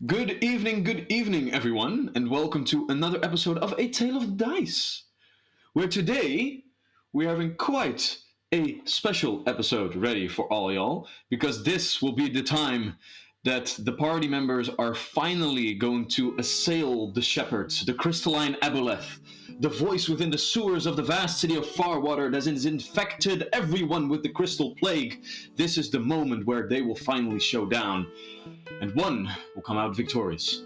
Good evening, everyone, and welcome to another episode of A Tale of Dice, where today we're having quite a special episode ready for all y'all, because this will be the time that the party members are finally going to assail the Sheperd, the crystalline aboleth, the voice within the sewers of the vast city of Farwater that has infected everyone with the crystal plague. This is the moment where they will finally show down, and one will come out victorious.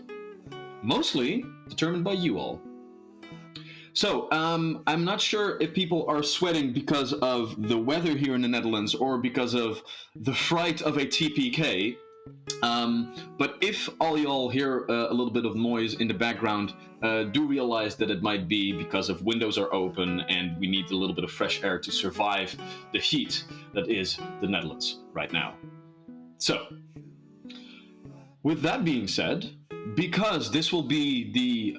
Mostly determined by you all. So, I'm not sure if people are sweating because of the weather here in the Netherlands or because of the fright of a TPK. But if all y'all hear a little bit of noise in the background, do realize that it might be because of windows are open and we need a little bit of fresh air to survive the heat that is the Netherlands right now. So, with that being said, because this will be the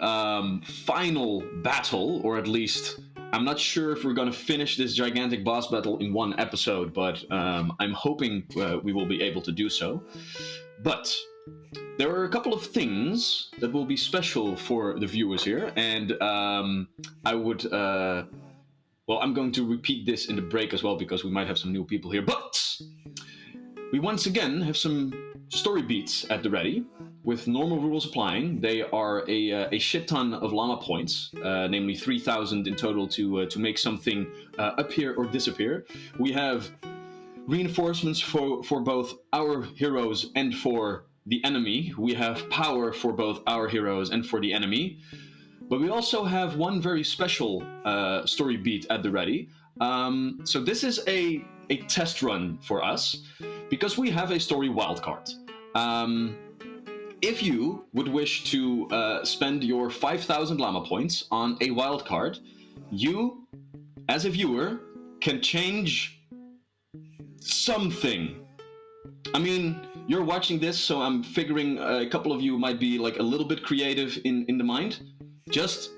final battle, or at least I'm not sure if we're going to finish this gigantic boss battle in one episode, but I'm hoping we will be able to do so. But there are a couple of things that will be special for the viewers here, and I would... well, I'm going to repeat this in the break as well, because we might have some new people here, but we once again have some story beats at the ready, with normal rules applying. They are a shit ton of llama points, namely 3,000 in total to make something appear or disappear. We have reinforcements for both our heroes and for the enemy. We have power for both our heroes and for the enemy. But we also have one very special story beat at the ready. So this is a test run for us, because we have a story wildcard. If you would wish to spend your 5,000 llama points on a wild card, you, as a viewer, can change something. I mean, you're watching this, so I'm figuring a couple of you might be like a little bit creative in the mind. Just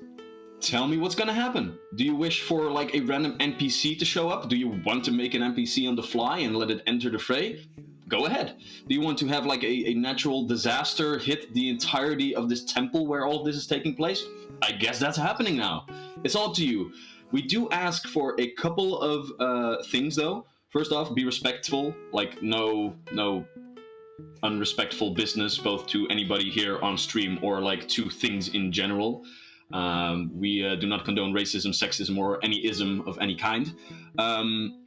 tell me what's gonna happen. Do you wish for like a random NPC to show up? Do you want to make an NPC on the fly and let it enter the fray? Go ahead. Do you want to have like a natural disaster hit the entirety of this temple where all of this is taking place? I guess that's happening now. It's all up to you. We do ask for a couple of things though. First off, be respectful. Like no unrespectful business, both to anybody here on stream or like to things in general. We do not condone racism, sexism, or any ism of any kind.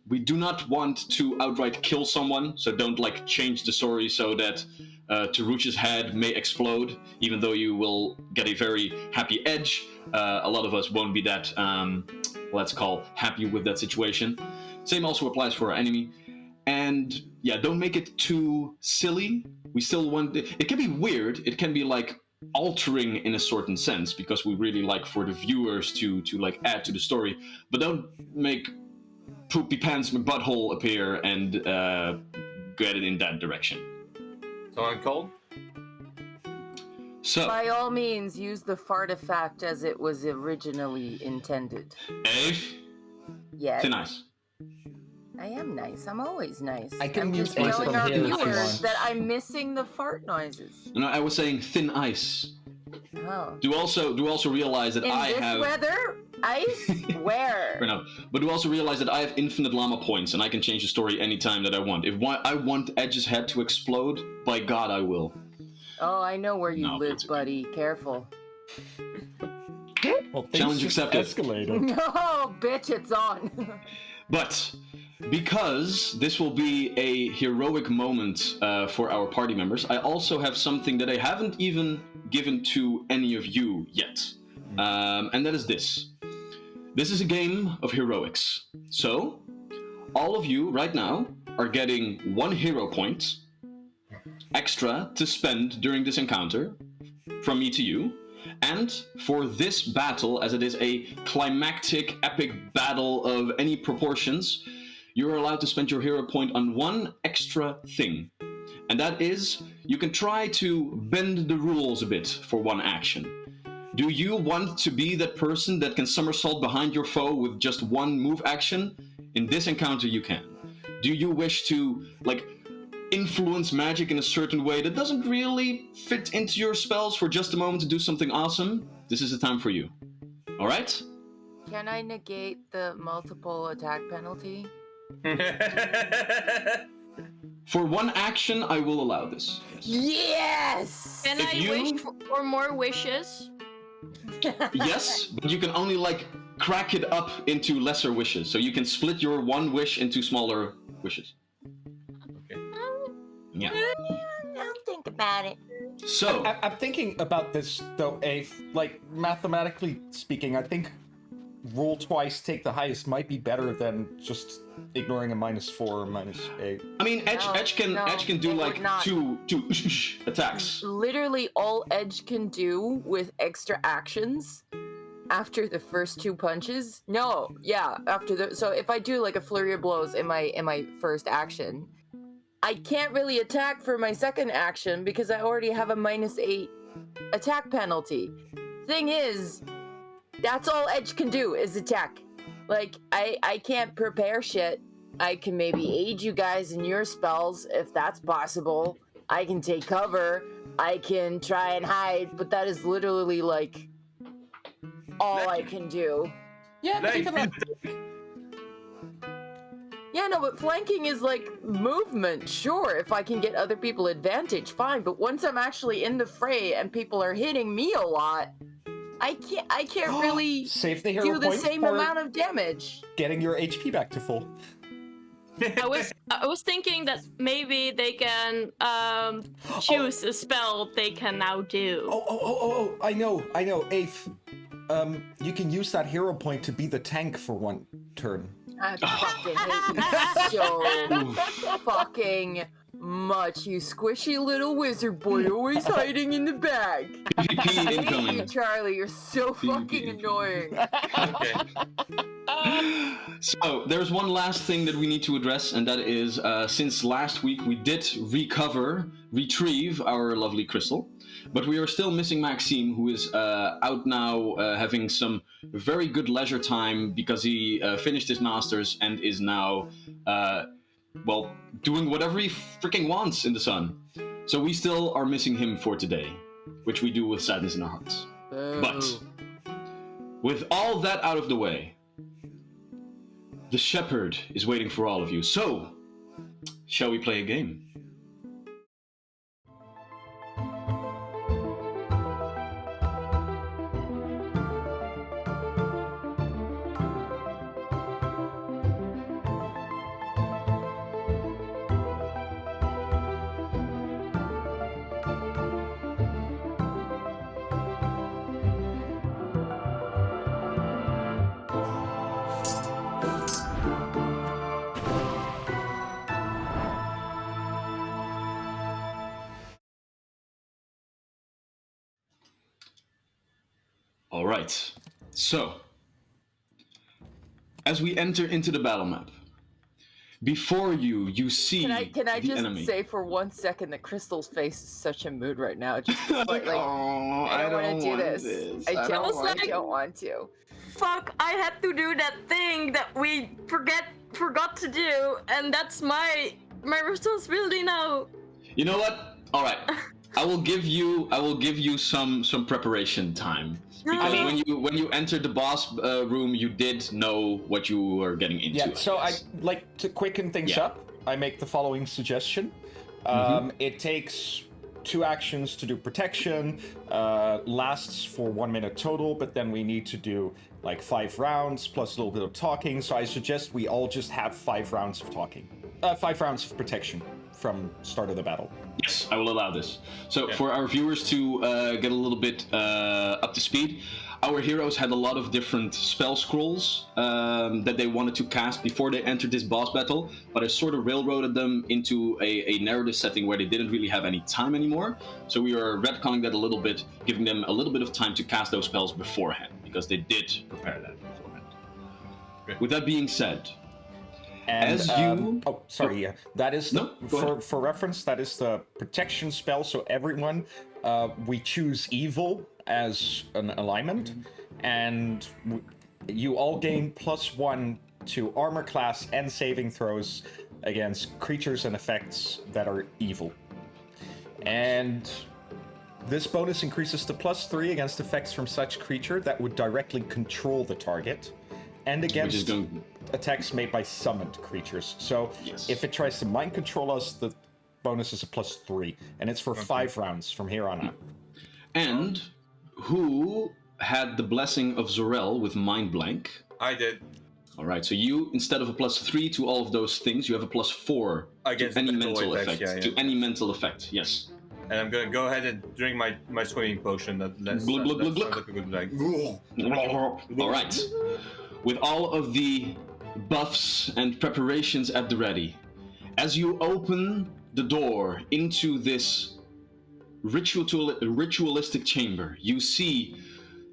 We do not want to outright kill someone, so don't like change the story so that Taruch's head may explode, even though you will get a very happy edge. A lot of us won't be that, let's call, happy with that situation. Same also applies for our enemy. And yeah, don't make it too silly. We still want... It can be weird. It can be like altering in a certain sense, because we really like for the viewers to like add to the story, but don't make Poopy Pants McButthole appear and get it in that direction. So I'm cold? So by all means, use the fartifact as it was originally intended. Ave? Yes. Thin ice. I am nice. I'm always nice. I can I'm use just ice telling from our here if you viewers want. that I'm missing the fart noises. No, I was saying thin ice. Oh. Do also realize that In I this have weather, ice? Where? or no, but do also realize that I have infinite llama points and I can change the story anytime that I want. If I want Edge's head to explode, by God I will. Oh, I know where you No, live, it's okay. buddy. Careful. Well, Challenge things just accepted. escalated. No, bitch, it's on. But because this will be a heroic moment for our party members, I also have something that I haven't even given to any of you yet. And that is this. This is a game of heroics. So, all of you right now are getting 1 hero point extra to spend during this encounter from me to you. And for this battle, as it is a climactic, epic battle of any proportions, you're allowed to spend your hero point on one extra thing. And that is, you can try to bend the rules a bit for one action. Do you want to be that person that can somersault behind your foe with just one move action? In this encounter, you can. Do you wish to, like, influence magic in a certain way that doesn't really fit into your spells for just a moment to do something awesome, this is the time for you. All right? Can I negate the multiple attack penalty? For one action, I will allow this. Yes! Can If I you- wish for more wishes? Yes, but you can only like crack it up into lesser wishes. So you can split your one wish into smaller wishes. Yeah. I'll think about it. So I'm thinking about this though, like mathematically speaking, I think roll twice, take the highest might be better than just ignoring a -4 or -8. I mean, Edge can do it like would not. two attacks. Literally all Edge can do with extra actions after the first 2 punches. No, yeah, after the so if I do like a flurry of blows in my first action, I can't really attack for my second action because I already have a -8 attack penalty. Thing is, that's all Edge can do is attack. Like, I can't prepare shit. I can maybe aid you guys in your spells if that's possible. I can take cover. I can try and hide, but that is literally like all I can do. Yeah, but even that, Yeah, no, but flanking is like movement. Sure, if I can get other people advantage, fine. But once I'm actually in the fray and people are hitting me a lot, I can't really save the hero do the point same for amount of damage. getting your HP back to full. I was thinking that maybe they can choose a spell they can now do. Oh, I know, Ace. You can use that hero point to be the tank for one turn. I fucking hate you so fucking much, you squishy little wizard boy, always hiding in the back. PvP I hate you, incoming. Charlie. You're so fucking annoying. Okay. So there's one last thing that we need to address, and that is since last week we did retrieve our lovely crystal, but we are still missing Maxime, who is out now having some very good leisure time because he finished his masters and is now doing whatever he freaking wants in the sun. So we still are missing him for today, which we do with sadness in our hearts. But with all that out of the way, the Sheperd is waiting for all of you. So, shall we play a game? All right. So, as we enter into the battle map, before you see Can I the just enemy. say for 1 second that Crystal's face is such a mood right now? Just like, oh, I don't want to do want this. I don't want to. Fuck! I had to do that thing that we forgot to do, and that's my responsibility now. You know what? All right. I will give you some preparation time. Because when you entered the boss room, you did know what you were getting into. Yeah, so I guess. like to quicken things Yeah. up. I make the following suggestion. It takes 2 actions to do protection, lasts for 1 minute total, but then we need to do like 5 rounds plus a little bit of talking. So I suggest we all just have 5 rounds of talking, 5 rounds of protection from start of the battle. Yes, I will allow this. So Yeah. for our viewers to get a little bit up to speed, our heroes had a lot of different spell scrolls that they wanted to cast before they entered this boss battle, but I sort of railroaded them into a narrative setting where they didn't really have any time anymore. So we are retconning that a little bit, giving them a little bit of time to cast those spells beforehand, because they did prepare that beforehand. Okay. With that being said, And, as you... Oh, sorry. Yeah, that is the, No, go ahead. for reference. That is the protection spell. So everyone, we choose evil as an alignment, and you all gain +1 to armor class and saving throws against creatures and effects that are evil. And this bonus increases to +3 against effects from such creature that would directly control the target, and against attacks made by summoned creatures. So if it tries to mind control us, the bonus is a +3, and it's for 5 rounds from here on out. And who had the blessing of Zorel with Mind Blank? I did. All right, so you, instead of a +3 to all of those things, you have a +4 against to any mental mental effects, effect. To any mental effect, yes. And I'm gonna go ahead and drink my swimming potion. That sounds like a good like. All right. With all of the buffs and preparations at the ready, as you open the door into this ritualistic chamber, you see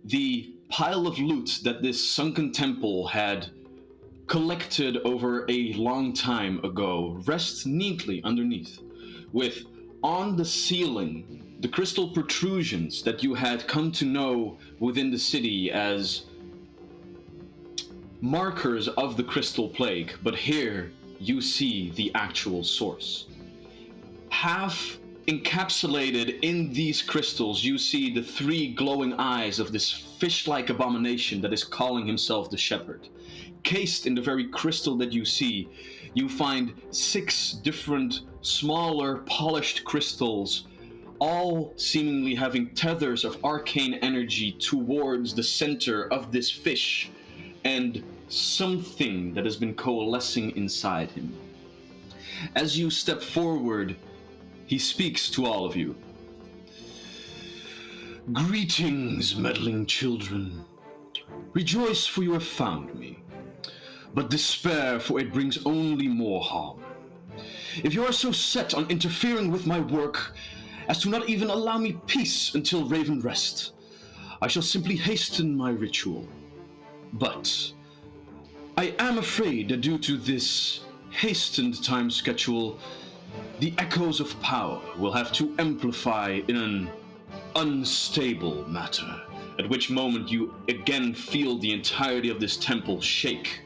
the pile of loot that this sunken temple had collected over a long time ago rests neatly underneath, with on the ceiling the crystal protrusions that you had come to know within the city as markers of the crystal plague, but here you see the actual source. Half encapsulated in these crystals, you see the 3 glowing eyes of this fish-like abomination that is calling himself the Sheperd. Cased in the very crystal that you see, you find 6 different, smaller, polished crystals, all seemingly having tethers of arcane energy towards the center of this fish, and something that has been coalescing inside him. As you step forward, he speaks to all of you. Greetings, meddling children. Rejoice, for you have found me. But despair, for it brings only more harm. If you are so set on interfering with my work as to not even allow me peace until Raven rest, I shall simply hasten my ritual. But I am afraid that due to this hastened time schedule, the echoes of power will have to amplify in an unstable matter, at which moment you again feel the entirety of this temple shake,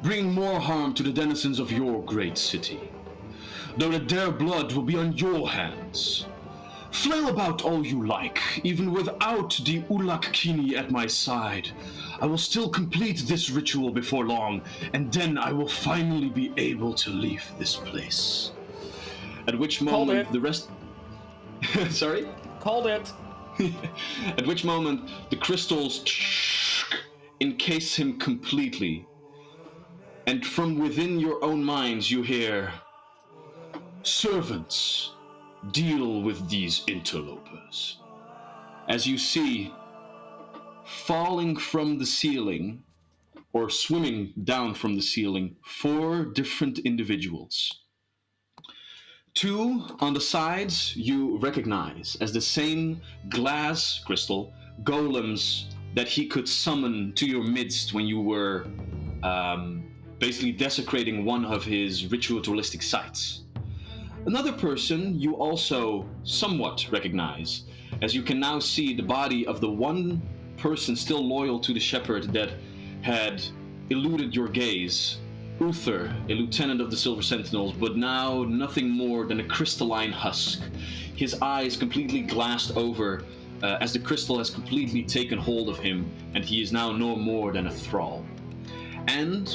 bring more harm to the denizens of your great city, though that their blood will be on your hands. Flail about all you like, even without the Ulak Kini at my side. I will still complete this ritual before long, and then I will finally be able to leave this place. At which moment the rest... Sorry? Called it! At which moment the crystals encase him completely. And from within your own minds you hear, servants, deal with these interlopers. As you see, falling from the ceiling, or swimming down from the ceiling, 4 different individuals. 2 on the sides you recognize as the same glass crystal golems that he could summon to your midst when you were basically desecrating one of his ritualistic sites. Another person you also somewhat recognize, as you can now see the body of the one person still loyal to the Sheperd that had eluded your gaze, Uther, a lieutenant of the Silver Sentinels, but now nothing more than a crystalline husk. His eyes completely glassed over as the crystal has completely taken hold of him, and he is now no more than a thrall. And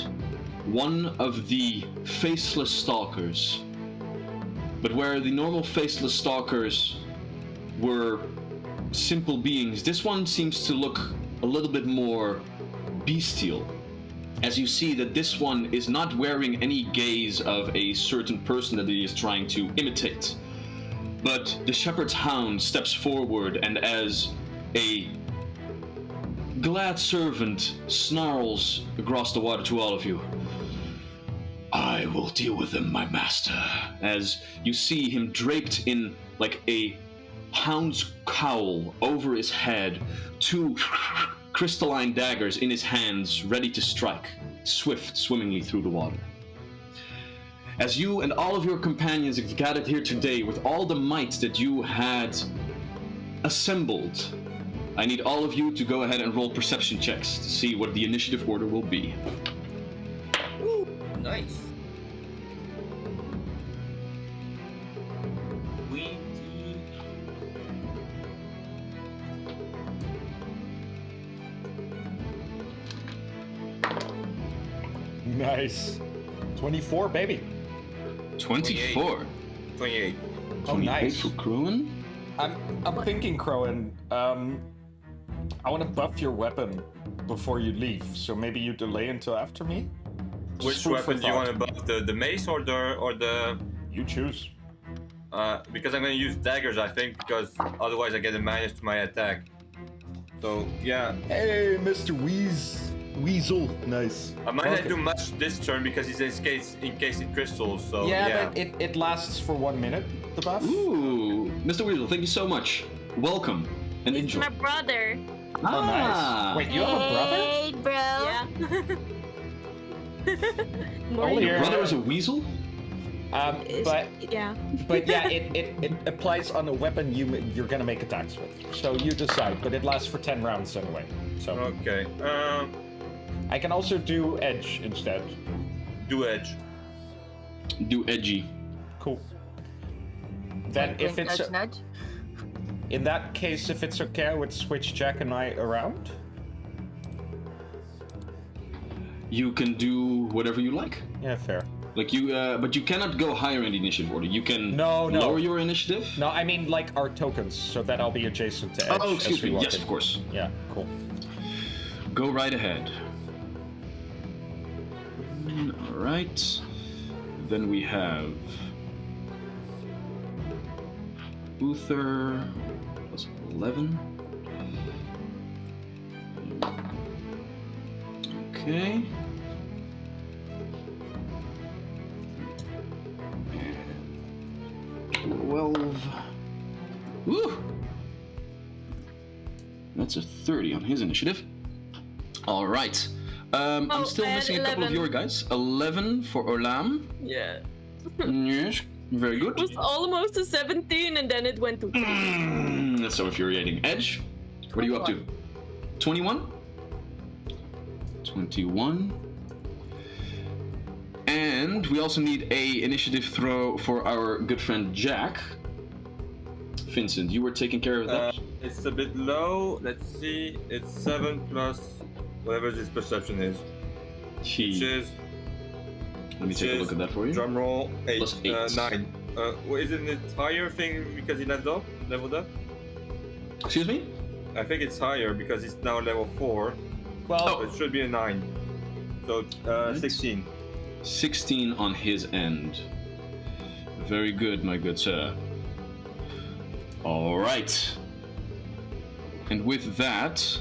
one of the faceless stalkers, but where the normal faceless stalkers were simple beings, this one seems to look a little bit more bestial, as you see that this one is not wearing any gaze of a certain person that he is trying to imitate. But the Shepherd's Hound steps forward, and as a glad servant snarls across the water to all of you, I will deal with them, my master. As you see him draped in like a hound's cowl over his head, 2 crystalline daggers in his hands, ready to strike, swift, swimmingly through the water. As you and all of your companions have gathered here today with all the might that you had assembled, I need all of you to go ahead and roll perception checks to see what the initiative order will be. nice. We. Nice. 24, baby. 24. 28. Oh, 28 nice. for Crowan. I'm thinking, Crowan, I want to buff your weapon before you leave, so maybe you delay until after me? Just Which food for weapon do you thought. want to buff? The mace or the? You choose. Because I'm gonna use daggers, I think, because otherwise I get a minus to my attack. So yeah, Hey, Mr. Weasel. Nice. I might not do much this turn because he's encased in crystals. So Yeah, but it lasts for 1 minute, the buff. Ooh, Mr. Weasel, thank you so much. Welcome and He's enjoy. my brother. Oh, nice. Wait, you have a brother? Hey, bro. Yeah. Only Your your brother is a weasel? But yeah. yeah, it applies on a weapon you're gonna make attacks with. So you decide, but it lasts for 10 rounds anyway. So okay. I can also do edge instead. Do edge. Do edgy. Cool. Then if Wink, it's nudge, nudge. in that case, if it's okay, I would switch Jack and I around. You can do whatever you like. Yeah, fair. Like you, but you cannot go higher in the initiative order. You can No. lower your initiative. No, I mean like our tokens, so that I'll be adjacent to edge. Oh, as excuse we me. walk Yes, in. of course. Yeah, cool. Go right ahead. All right. Then we have Uther plus 11. Okay. 12. Woo! That's a 30 on his initiative. All right. I'm Oh, still and missing a couple of 11. your guys. 11 for Orlam. Yeah. Yes, very good. It was almost a 17 and then it went to 2. That's so infuriating. Edge, what are you up to? 21? 21. And we also need a initiative throw for our good friend Jack. Vincent, you were taking care of that? It's a bit low. Let's see. It's 7 plus whatever this perception is. Which is Let me take a look at that for you. drum roll 8, Plus 8. 9. Isn't it higher thing because he leveled up? Excuse me? I think it's higher because it's now level 4. Well, So it should be a 9. So Right. 16. 16 on his end. Very good, my good sir. All right. And with that,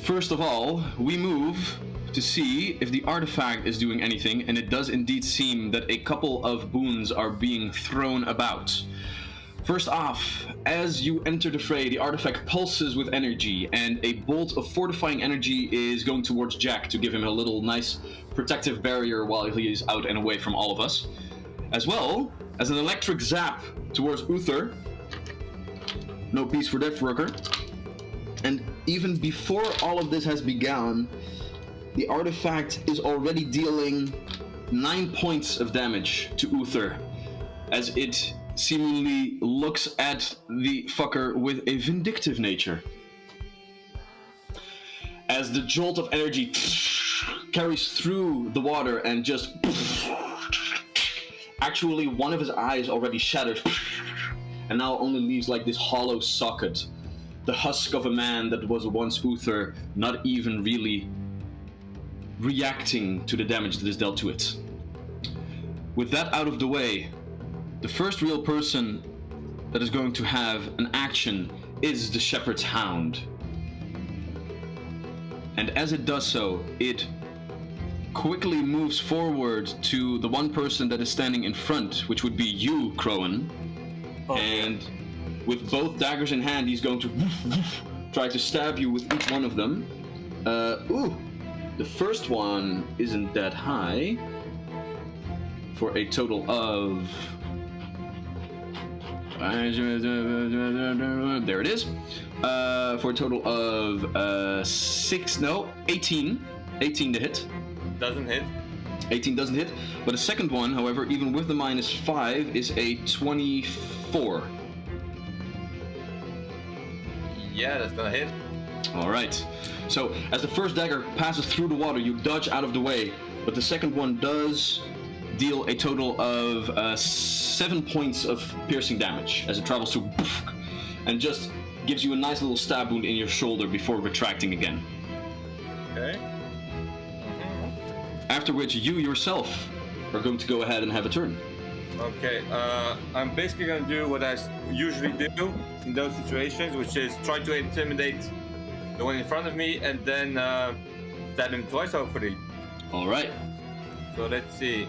first of all, we move to see if the artifact is doing anything, and it does indeed seem that a couple of boons are being thrown about. First off, as you enter the fray, the artifact pulses with energy, and a bolt of fortifying energy is going towards Jack to give him a little nice protective barrier while he is out and away from all of us. As well as an electric zap towards Uther. No peace for that fucker. And even before all of this has begun, the artifact is already dealing 9 points of damage to Uther, as it seemingly looks at the fucker with a vindictive nature. As the jolt of energy carries through the water and just actually one of his eyes already shattered and now only leaves like this hollow socket, the husk of a man that was once Uther, not even really reacting to the damage that is dealt to it. With that out of the way, the first real person that is going to have an action is the Shepherd's Hound. And as it does so, it quickly moves forward to the one person that is standing in front, which would be you, Crowan. And with both daggers in hand, he's going to try to stab you with each one of them. The first one isn't that high, for a total of... There it is. For a total of 18. 18 to hit. Doesn't hit. 18 doesn't hit. But the second one, however, even with the -5, is a 24. Yeah, that's gonna hit. All right. So as the first dagger passes through the water, you dodge out of the way, but the second one does deal a total of 7 points of piercing damage as it travels through and just gives you a nice little stab wound in your shoulder before retracting again. Okay. After which you yourself are going to go ahead and have a turn. Okay, I'm basically gonna do what I usually do in those situations, which is try to intimidate the one in front of me and then stab him twice, hopefully. All right. So let's see.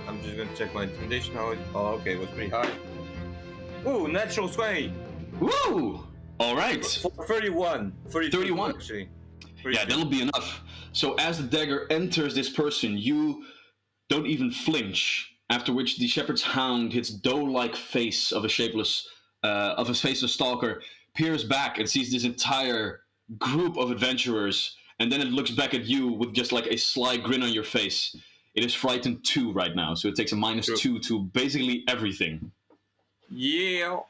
I'm just gonna check my intimidation. Oh, okay, it was pretty high. Ooh, natural 20. Woo! All right. 31. 31. Actually. Yeah, that'll be enough. So as the dagger enters this person, you don't even flinch. After which the shepherd's hound hits doe-like face of a faceless stalker, peers back and sees this entire group of adventurers, and then it looks back at you with just like a sly grin on your face. It is frightened 2 right now, so it takes a -2 to basically everything. Yeah.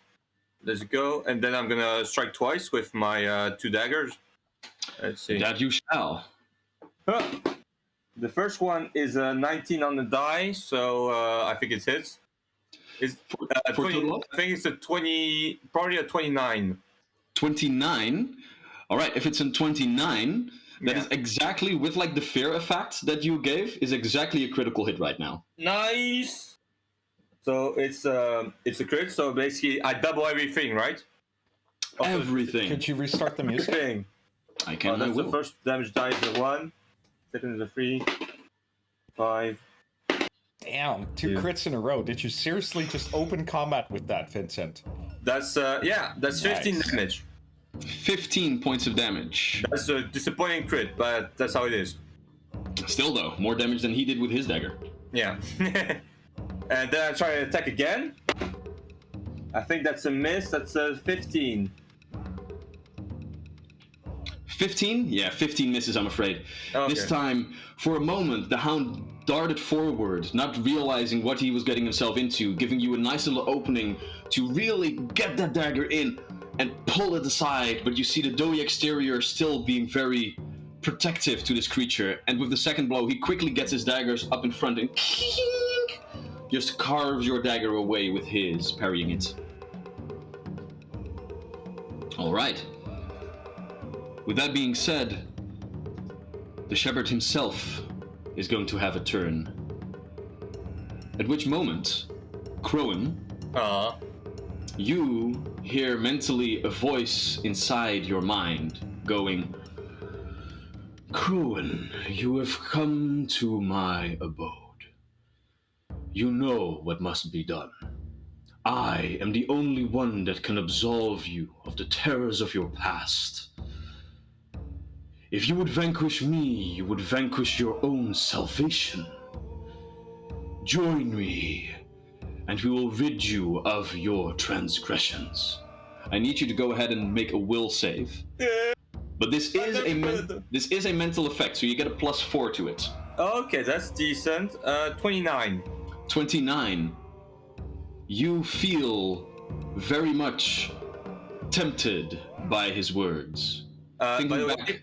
Let's go. And then I'm gonna strike twice with my 2 daggers. Let's see. That you shall. Huh. The first one is a 19 on the die, so I think it hits. It's For 20, total? I think it's a 20, probably a 29. 29. All right, if it's in 29, that is exactly with like the fear effect that you gave is exactly a critical hit right now. Nice. So it's a crit. So basically, I double everything, right? Everything. Could you restart the music? Everything. I can. I That's will. the first damage die is a 1. Second is a 3. 5. Damn, 2 crits in a row. Did you seriously just open combat with that, Vincent? That's that's 15 Nice. damage. 15 points of damage. That's a disappointing crit, but that's how it is. Still though, more damage than he did with his dagger. Yeah. And then I try to attack again. I think that's a miss. That's a 15. 15? Yeah, 15 misses, I'm afraid. Okay. This time, for a moment, the hound darted forward, not realizing what he was getting himself into, giving you a nice little opening to really get that dagger in and pull it aside, but you see the doughy exterior still being very protective to this creature, and with the second blow, he quickly gets his daggers up in front and just carves your dagger away with his, parrying it. Alright. With that being said, the shepherd himself is going to have a turn. At which moment, Crowan, you hear mentally a voice inside your mind going, Crowan, you have come to my abode. You know what must be done. I am the only one that can absolve you of the terrors of your past. If you would vanquish me, you would vanquish your own salvation. Join me, and we will rid you of your transgressions. I need you to go ahead and make a will save. But this is a mental effect, so you get a +4 to it. Okay, that's decent. 29. 29. You feel very much tempted by his words. By Thinking the way, back-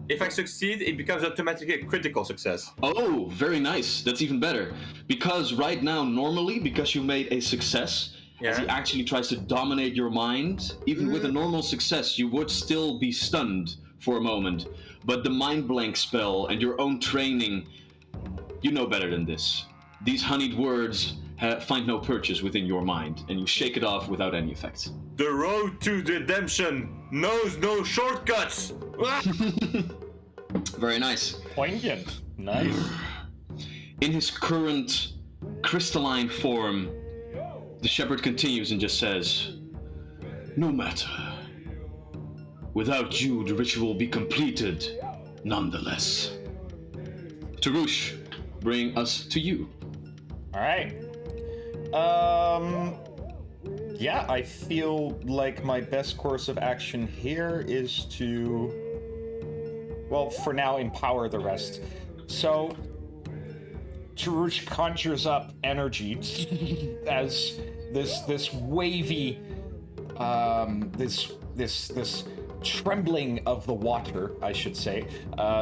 if I succeed, it becomes automatically a critical success. Oh, very nice. That's even better. Because right now, normally, because you made a success, as he actually tries to dominate your mind, even with a normal success, you would still be stunned for a moment. But the mind blank spell and your own training, you know better than this. These honeyed words find no purchase within your mind, and you shake it off without any effect. The road to redemption knows no shortcuts. Very nice. Poignant. Nice. In his current crystalline form, the shepherd continues and just says, No matter. Without you, the ritual will be completed, nonetheless. Tarush, bring us to you. All right. Yeah, I feel like my best course of action here is to well, for now, empower the rest. So, Tarush conjures up energy as this wavy, this trembling of the water, I should say,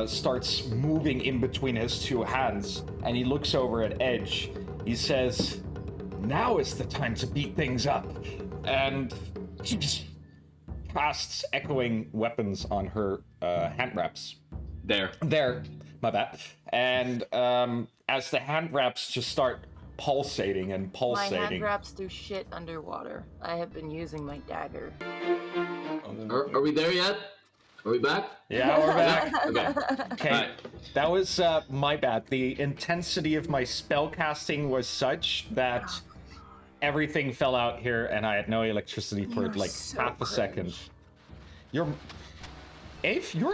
starts moving in between his two hands, and he looks over at Edge. He says, "Now is the time to beat things up," and casts echoing weapons on her hand wraps. There, my bad. And as the hand wraps just start pulsating and My pulsating. hand wraps do shit underwater. I have been using my dagger. Are we there yet? Are we back? Yeah, we're back. Okay. Okay, Alright. that was my bad. The intensity of my spell casting was such that everything fell out here, and I had no electricity for You're like so half a second. cringe. You're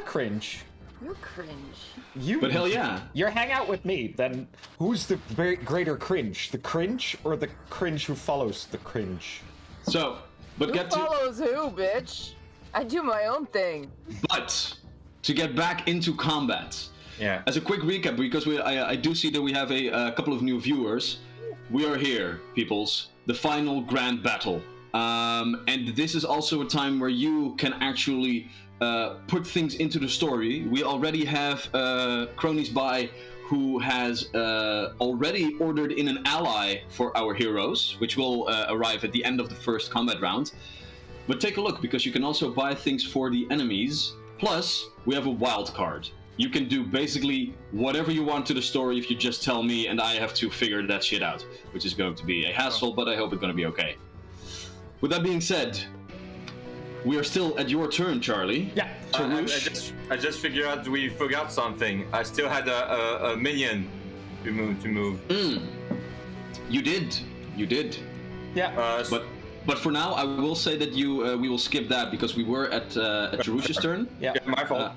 cringe. You're cringe. But hell yeah. You're hang out with me. Then who's the greater cringe? The cringe or the cringe who follows the cringe? So, but Who get to follows who, bitch? I do my own thing. but to get back into combat. Yeah. As a quick recap, because I do see that we have a couple of new viewers. We are here, peoples. The final grand battle. And this is also a time where you can actually put things into the story. We already have Cronies by who has already ordered in an ally for our heroes, which will arrive at the end of the first combat round. But take a look, because you can also buy things for the enemies. Plus, we have a wild card. You can do basically whatever you want to the story if you just tell me, and I have to figure that shit out, which is going to be a hassle, but I hope it's going to be okay. With that being said, we are still at your turn, Charlie. Yeah. Tarush. I just figured out we forgot something. I still had a minion to move. You did. Yeah. But for now, I will say that we will skip that because we were at Tarush's turn. Yeah. My fault.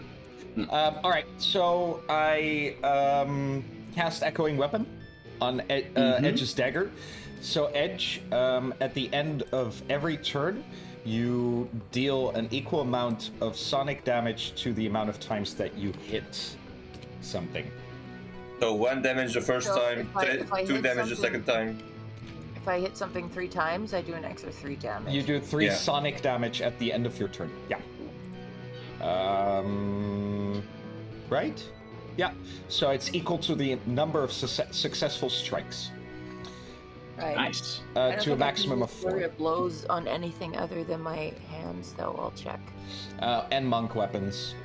All right. So I cast Echoing Weapon on Edge's dagger. So Edge, at the end of every turn, you deal an equal amount of sonic damage to the amount of times that you hit something. So 1 damage the first So time, if I 2 hit damage the something- second time. If I hit something 3 times, I do an extra 3 damage. You do 3 Yeah. sonic damage at the end of your turn. Yeah. Right? Yeah. So it's equal to the number of successful strikes. Right. Nice. I don't To a think I can maximum use of flurry 4. of blows on anything other than my hands, though. I'll check. And monk weapons.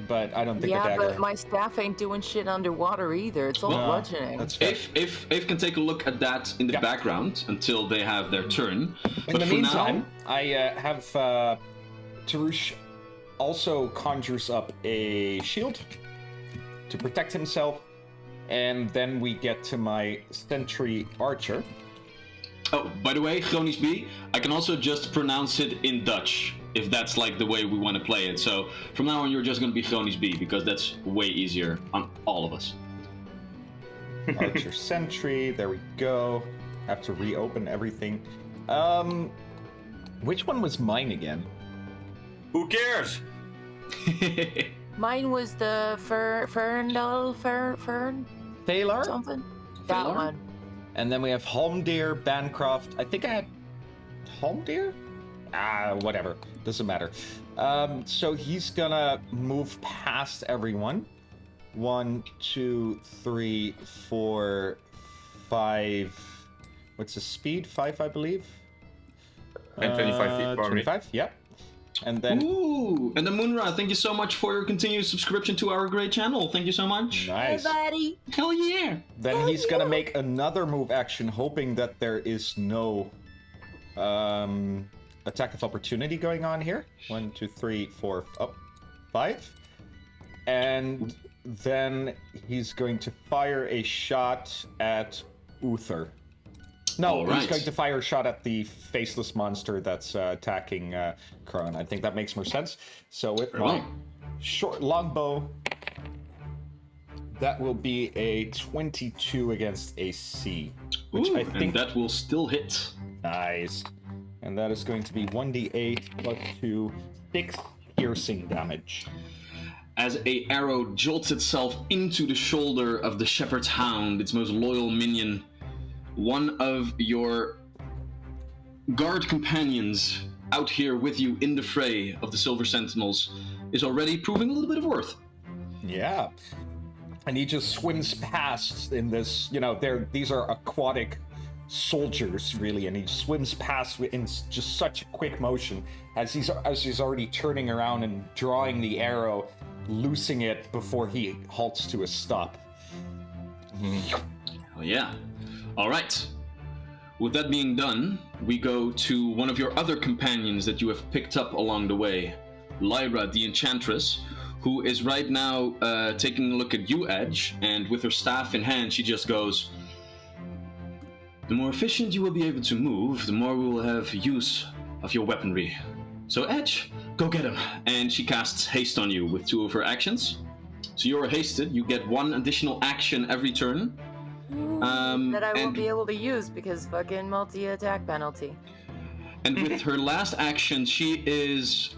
But I don't think Yeah, a dagger. but my staff ain't doing shit underwater either. It's all No, bludgeoning. that's fair. If can take a look at that in the Yeah. background until they have their turn. In But the for meantime, now, I have Tarush also conjures up a shield to protect himself, and then we get to my sentry archer. oh, by the way, Chronisch B, I can also just pronounce it in Dutch if that's like the way we want to play it. So from now on, you're just going to be Chronisch B because that's way easier on all of us. Archer sentry, there we go. Have to reopen everything. Which one was mine again? Who cares? Mine was the fern Thaler? something. That Thaler? one. And then we have Holmdeer, Bancroft. I think I had Holmdeer? Whatever. Doesn't matter. So he's gonna move past everyone. 1, 2, 3, 4, 5. What's his speed? 5, I believe. And 25 feet for me. 25, yep. And then Ooh, and the Moonra, thank you so much for your continued subscription to our great channel. Thank you so much. nice. Buddy. Hell yeah. Then he's gonna make another move action, hoping that there is no attack of opportunity going on here. 1, 2, 3, 4, 5. And then he's going to fire a shot at Uther. No, All he's right. going to fire a shot at the faceless monster that's attacking Kron. I think that makes more sense. So with Very my well. short longbow, that will be a 22 against AC, which Ooh, I think and that will still hit. nice. And that is going to be 1d8 plus 2, 6 piercing damage. as a arrow jolts itself into the shoulder of the Shepherd's Hound, its most loyal minion. One of your guard companions out here with you in the fray of the Silver Sentinels is already proving a little bit of worth. Yeah. And he just swims past in this, these are aquatic soldiers, really, and he swims past in just such a quick motion as he's already turning around and drawing the arrow, loosing it before he halts to a stop. Oh yeah. All right. With that being done, we go to one of your other companions that you have picked up along the way, Lyra, the Enchantress, who is right now taking a look at you, Edge, and with her staff in hand, she just goes, "The more efficient you will be able to move, the more we will have use of your weaponry. So, Edge, go get him." And she casts haste on you with 2 of her actions. So you're hasted. You get 1 additional action every turn. That I won't and- be able to use because fucking multi-attack penalty. And with her last action, she is,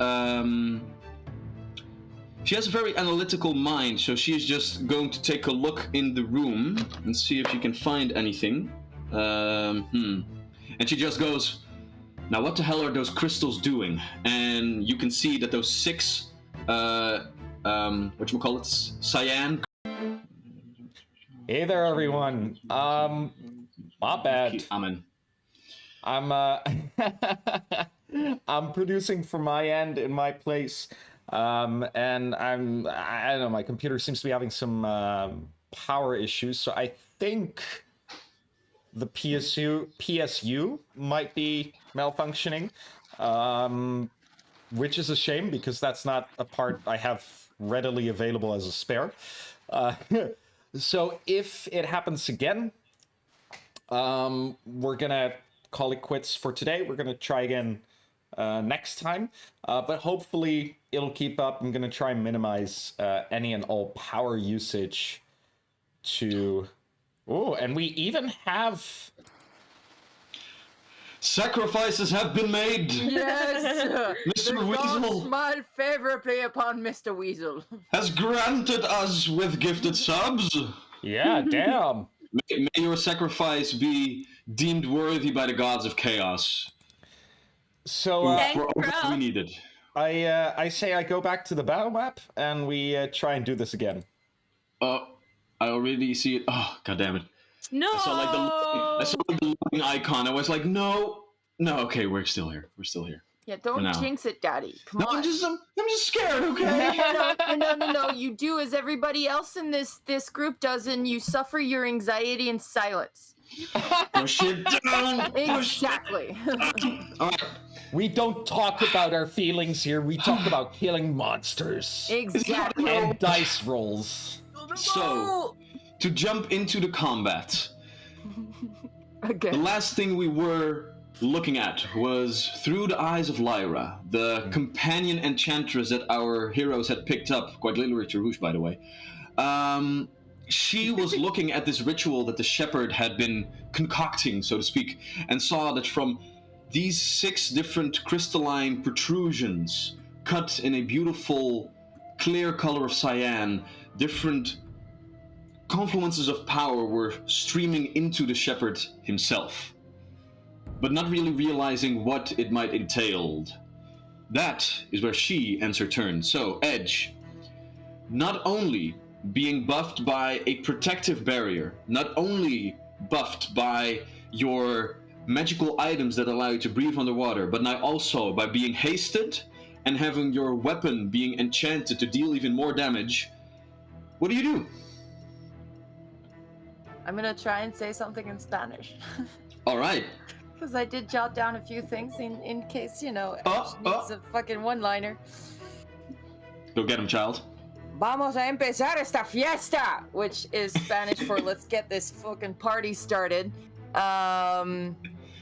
she has a very analytical mind, so she's just going to take a look in the room and see if she can find anything. And she just goes, "Now what the hell are those crystals doing?" And you can see that those 6, whatchamacallit, cyan. Hey there, everyone. My bad. Amen. I'm producing from my end in my place, and I don't know, my computer seems to be having some power issues, so I think the PSU might be malfunctioning, which is a shame because that's not a part I have readily available as a spare. So if it happens again, we're gonna call it quits for today. We're gonna try again next time, but hopefully it'll keep up. I'm gonna try and minimize any and all power usage to... Oh, and we even have... Sacrifices have been made! Yes! Mr. The gods Weasel smile favorably upon Mr. Weasel. has granted us with gifted subs. Yeah, damn. May your sacrifice be deemed worthy by the gods of chaos. So Thanks, For all bro. we needed. I say I go back to the battle map and we try and do this again. I already see it. Oh, god damn it. No. I saw the loading icon. I was like, no, okay, we're still here. Yeah, don't No. jinx it, Daddy. Come No, on. I'm just scared, okay? No. You do as everybody else in this group does, and you suffer your anxiety in silence. Push it down. Exactly. All right. We don't talk about our feelings here. We talk about killing monsters Exactly. and dice rolls. So, to jump into the combat, the Again. last thing we were looking at was through the eyes of Lyra, the companion enchantress that our heroes had picked up, quite literally to Rouge, by the way. She was looking at this ritual that the Sheperd had been concocting, so to speak, and saw that from these 6 different crystalline protrusions, cut in a beautiful, clear color of cyan, different confluences of power were streaming into the Shepherd himself, but not really realizing what it might entail. That is where she ends her turn. So, Edge, not only being buffed by a protective barrier, not only buffed by your magical items that allow you to breathe underwater, but now also by being hasted and having your weapon being enchanted to deal even more damage, what do you do? I'm gonna try and say something in Spanish. All right. Because I did jot down a few things in case, Edge Oh. needs a fucking one-liner. Go get him, child. Vamos a empezar esta fiesta! Which is Spanish for let's get this fucking party started.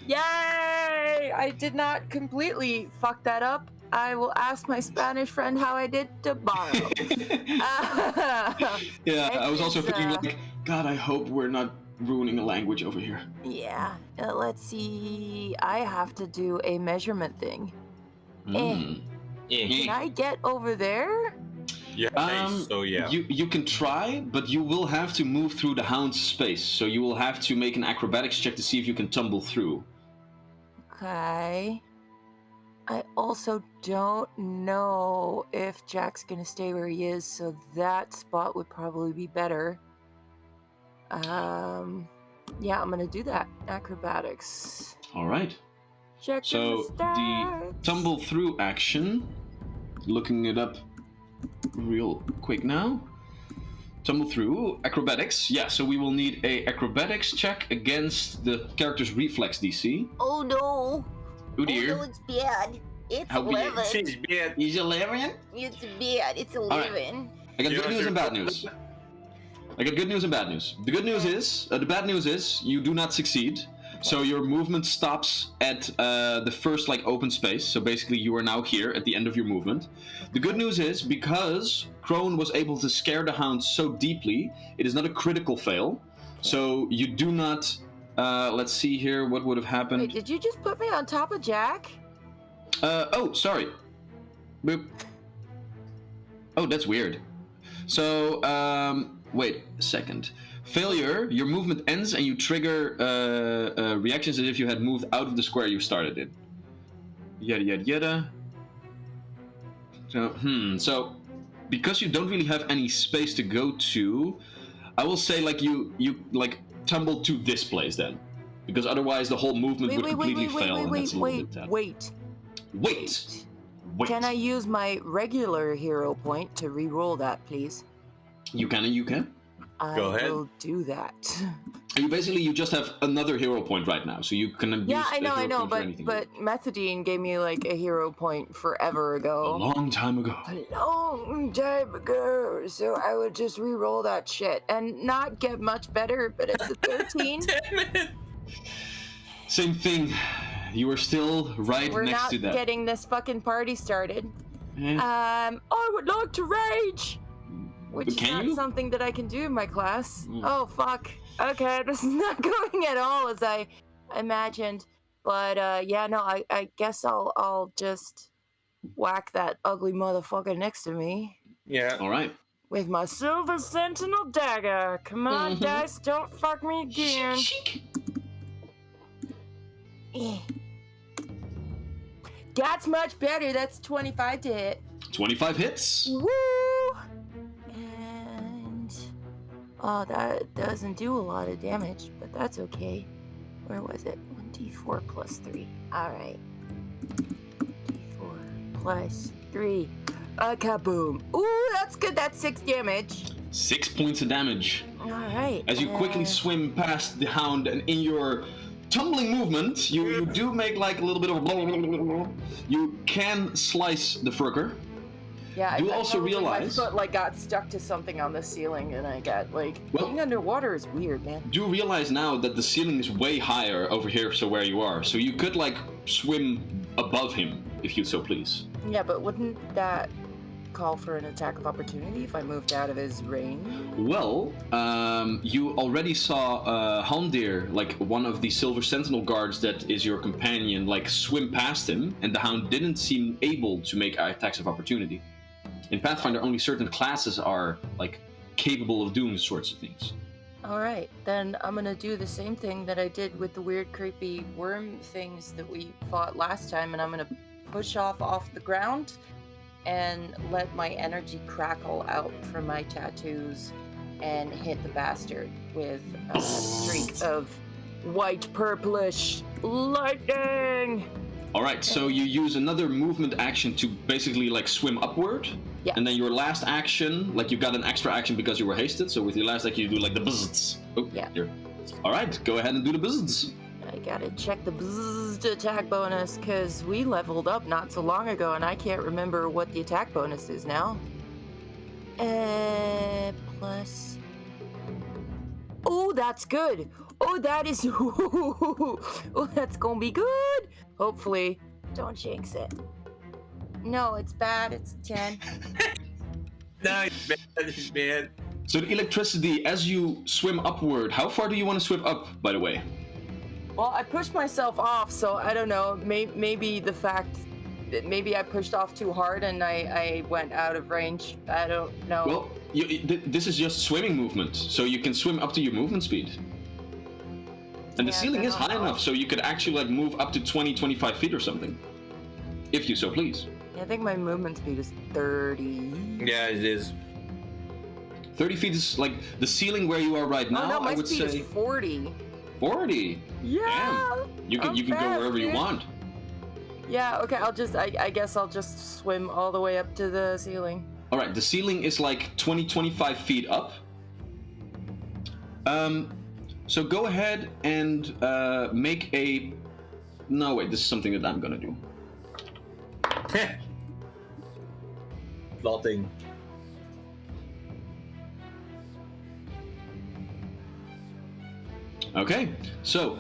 Yay! I did not completely fuck that up. I will ask my Spanish friend how I did tomorrow. Yeah, I was also It's, thinking like, God, I hope we're not ruining a language over here. Yeah, let's see. I have to do a measurement thing. Mm. Can I get over there? Yeah. So yeah. You can try, but you will have to move through the hound's space. So you will have to make an acrobatics check to see if you can tumble through. Okay. I also don't know if Jack's gonna stay where he is, so that spot would probably be better. Yeah, I'm gonna do that. Acrobatics. All right. Check So the tumble through action, looking it up real quick now. Tumble through acrobatics. Yeah, so we will need a acrobatics check against the character's reflex DC. Oh no. Oh dear. Oh no, it's bad. It's How be it? 11. She's bad. He's 11. It's bad. It's 11. I got You good want news to- and bad news. I got good news and bad news. The good news is, the bad news is, you do not succeed. So your movement stops at the first open space. So basically, you are now here at the end of your movement. The good news is, because Crone was able to scare the hound so deeply, it is not a critical fail. So you do not. Let's see here. What would have happened? Wait, did you just put me on top of Jack? Oh, sorry. Boop. Oh, that's weird. So, wait a second. Failure, your movement ends and you trigger reactions as if you had moved out of the square you started in. Yada yada yada. So, because you don't really have any space to go to, I will say you tumble to this place then. Because otherwise the whole movement would completely fail and that's a little bit sad. Wait. Wait. Can I use my regular hero point to re-roll that, please? You can and you can. Go I ahead. will do that. You just have another hero point right now, so you can use Yeah, I a know, hero point for but anything. Methadine gave me a hero point forever A ago. long time ago. A long time ago, so I would just re-roll that shit and not get much better, but it's a 13. Damn it. Same thing. You are still right We're next not to that. getting this fucking party started. Eh, I would like to rage, which is Can not you? something that I can do in my class. Mm. Oh fuck. Okay, this is not going at all as I imagined. But yeah, no, I guess I'll just whack that ugly motherfucker next to me Yeah. All right. with my silver sentinel dagger. Come on, Mhm. dice, don't fuck me again. Eh. That's much better. That's 25 to hit. 25 hits. Woo! And oh, that doesn't do a lot of damage, but that's okay. Where was it? 1d4 plus 3. All right. D4 plus 3. Kaboom! Ooh, that's good. That's 6 damage. 6 points of damage. All right. As you quickly swim past the hound, and in your tumbling movement, you do make a little bit of a you can slice the furker. Yeah, You I also probably realize- my foot got stuck to something on the ceiling, and I got Well- being underwater is weird, man. Do realize now that the ceiling is way higher over here, so where you are. So you could swim above him if you so please. Yeah, but wouldn't that call for an attack of opportunity if I moved out of his range? Well, you already saw Halndir, one of the Silver Sentinel guards that is your companion, swim past him, and the hound didn't seem able to make attacks of opportunity. In Pathfinder, only certain classes are capable of doing sorts of things. All right, then I'm gonna do the same thing that I did with the weird, creepy worm things that we fought last time, and I'm gonna push off the ground and let my energy crackle out from my tattoos and hit the bastard with a streak of white purplish lightning. All right, so you use another movement action to basically swim upward. Yeah. And then your last action, you got an extra action because you were hasted. So with your last action, you do the bzzz. Oh, Yeah. Here. All right, go ahead and do the bzzz. I gotta check the bzzz attack bonus because we leveled up not so long ago and I can't remember what the attack bonus is now. Plus. Oh, that's good. Oh, that is. Oh, that's gonna be good. Hopefully. Don't jinx it. No, it's bad. It's 10. No, it's bad. It's bad. So the electricity, as you swim upward, how far do you want to swim up, by the way? Well, I pushed myself off, so I don't know. Maybe the fact maybe I pushed off too hard and I went out of range. I don't know. Well, this is just swimming movement, so you can swim up to your movement speed. And the Yeah, ceiling I is don't high know. enough, so you could actually like move up to 20, 25 feet or something. If you so please. I think my movement speed is 30. Yeah, it is. 30 feet is like the ceiling where you are right now, Oh no, my I would speed say is 40. 40. Yeah. You can I'm go fast, wherever you dude. want. Yeah, okay, I guess I'll just swim all the way up to the ceiling. Alright, the ceiling is like 20, 25 feet up. So go ahead and make a... No, wait, this is something that I'm gonna do. Plotting. Okay, so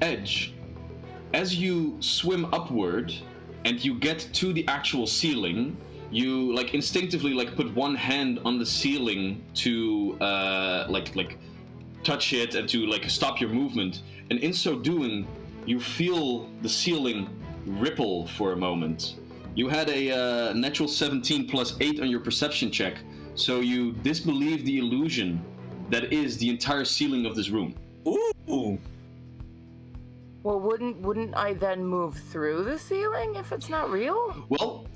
Edge, as you swim upward and you get to the actual ceiling, you like instinctively like put one hand on the ceiling to like touch it and to like stop your movement, and in so doing you feel the ceiling ripple for a moment. You had a natural 17 plus 8 on your perception check, so you disbelieve the illusion that is the entire ceiling of this room. Ooh. Well, wouldn't I then move through the ceiling if it's not real? Well,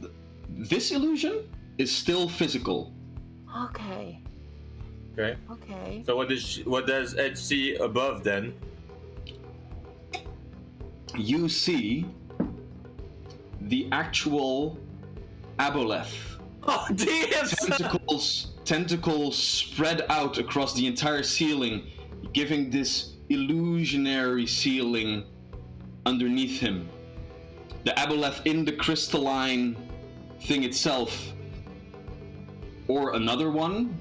this illusion is still physical. Okay. Okay. Okay. So what does Edge see above then? You see the actual aboleth. Oh, damn! Tentacles spread out across the entire ceiling, giving this illusionary ceiling underneath him. The aboleth in the crystalline thing itself, or another one,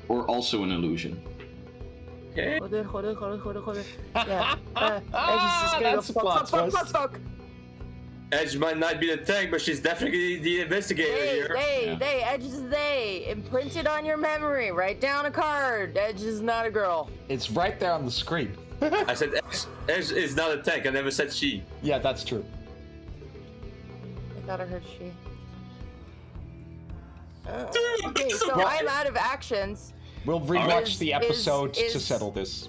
or also an illusion. Okay. Hold it. Yeah. Edge is just gonna That's a go plot twist. fuck. Edge might not be the tank, but she's definitely the investigator here. They, Edge is they. Imprint it on your memory. Write down a card. Edge is not a girl. It's right there on the screen. I said Edge is not a tank. I never said she. Yeah, that's true. I thought I heard she. Okay, so I'm out of actions. We'll rewatch Is- the episode to is- settle this.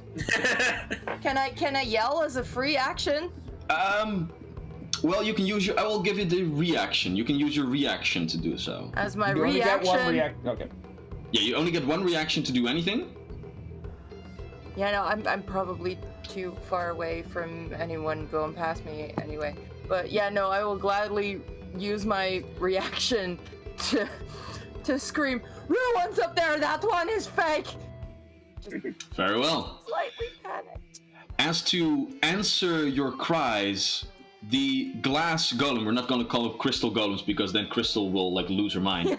Can I yell as a free action? Well, you can use your. I will give you the reaction. You can use your reaction to do so. As my You only reaction. get one reaction. Okay. Yeah, you only get one reaction to do anything. Yeah, no, I'm probably too far away from anyone going past me anyway. But yeah, no, I will gladly use my reaction to scream, "Real one's up there! That one is fake!" Very well. Slightly panicked. As to answer your cries, the glass golem, we're not going to call them crystal golems because then Crystal will like lose her mind.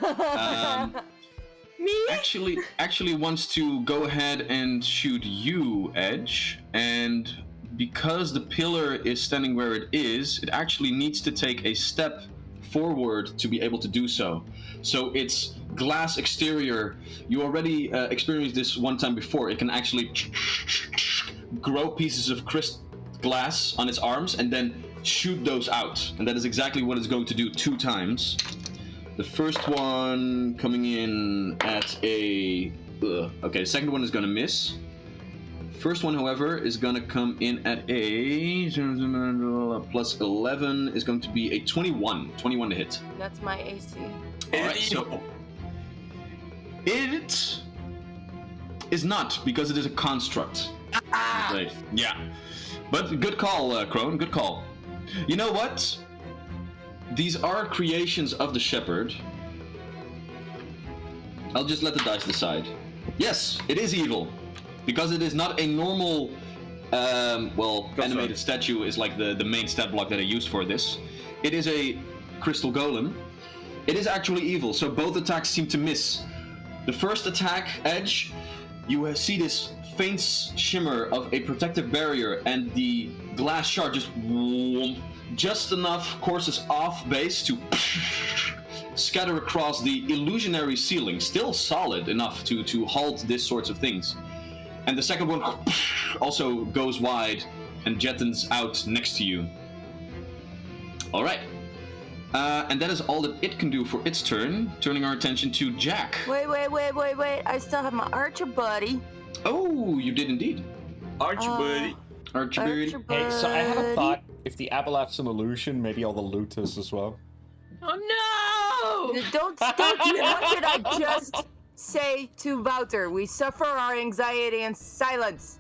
Me? Actually wants to go ahead and shoot you, Edge, and because the pillar is standing where it is, it actually needs to take a step forward to be able to do so. So it's glass exterior. You already experienced this one time before. It can actually grow pieces of glass on its arms and then shoot those out. And that is exactly what it's going to do 2 times. The first one coming in at a... okay, the second one is going to miss. First one, however, is going to come in at a... plus 11 is going to be a 21. 21 to hit. That's my AC. Alright, so... It is not, because it is a construct. Right. Yeah. But good call, Crone, good call. You know what? These are creations of the Sheperd. I'll just let the dice decide. Yes, it is evil. Because it is not a normal, animated statue is like the main stat block that I use for this. It is a crystal golem. It is actually evil, so both attacks seem to miss. The first attack, Edge, you see this faint shimmer of a protective barrier, and the glass shard just enough courses off base to scatter across the illusionary ceiling, still solid enough to halt this sorts of things. And the second one also goes wide and jettons out next to you. Alright. And that is all that it can do for its turn. Turning our attention to Jack. Wait. I still have my archer buddy. Oh, you did indeed. Archibald. Archibald. Hey, so I had a thought. If the Abelat's an illusion, maybe all the loot is as well. Oh no! Don't. What did I just say to Wouter? We suffer our anxiety in silence.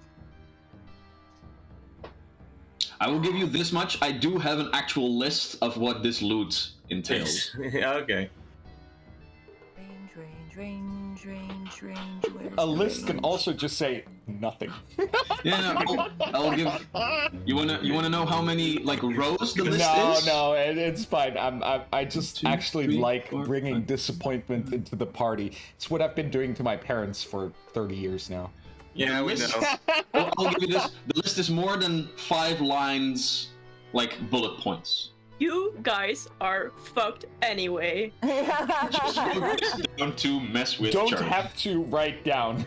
I will give you this much. I do have an actual list of what this loot entails. Yeah, okay. Range. Where's A the list can range? also just say nothing. Yeah, I'll give. You wanna know how many like rows the list is? No, it's fine. I just 2, actually 3, like 4, bringing 5. disappointment into the party. It's what I've been doing to my parents for 30 years now. Yeah, we List- know. I'll give you this. The list is more than 5 lines, like bullet points. You guys are fucked anyway. Down to mess with Don't Charlie. have to write down.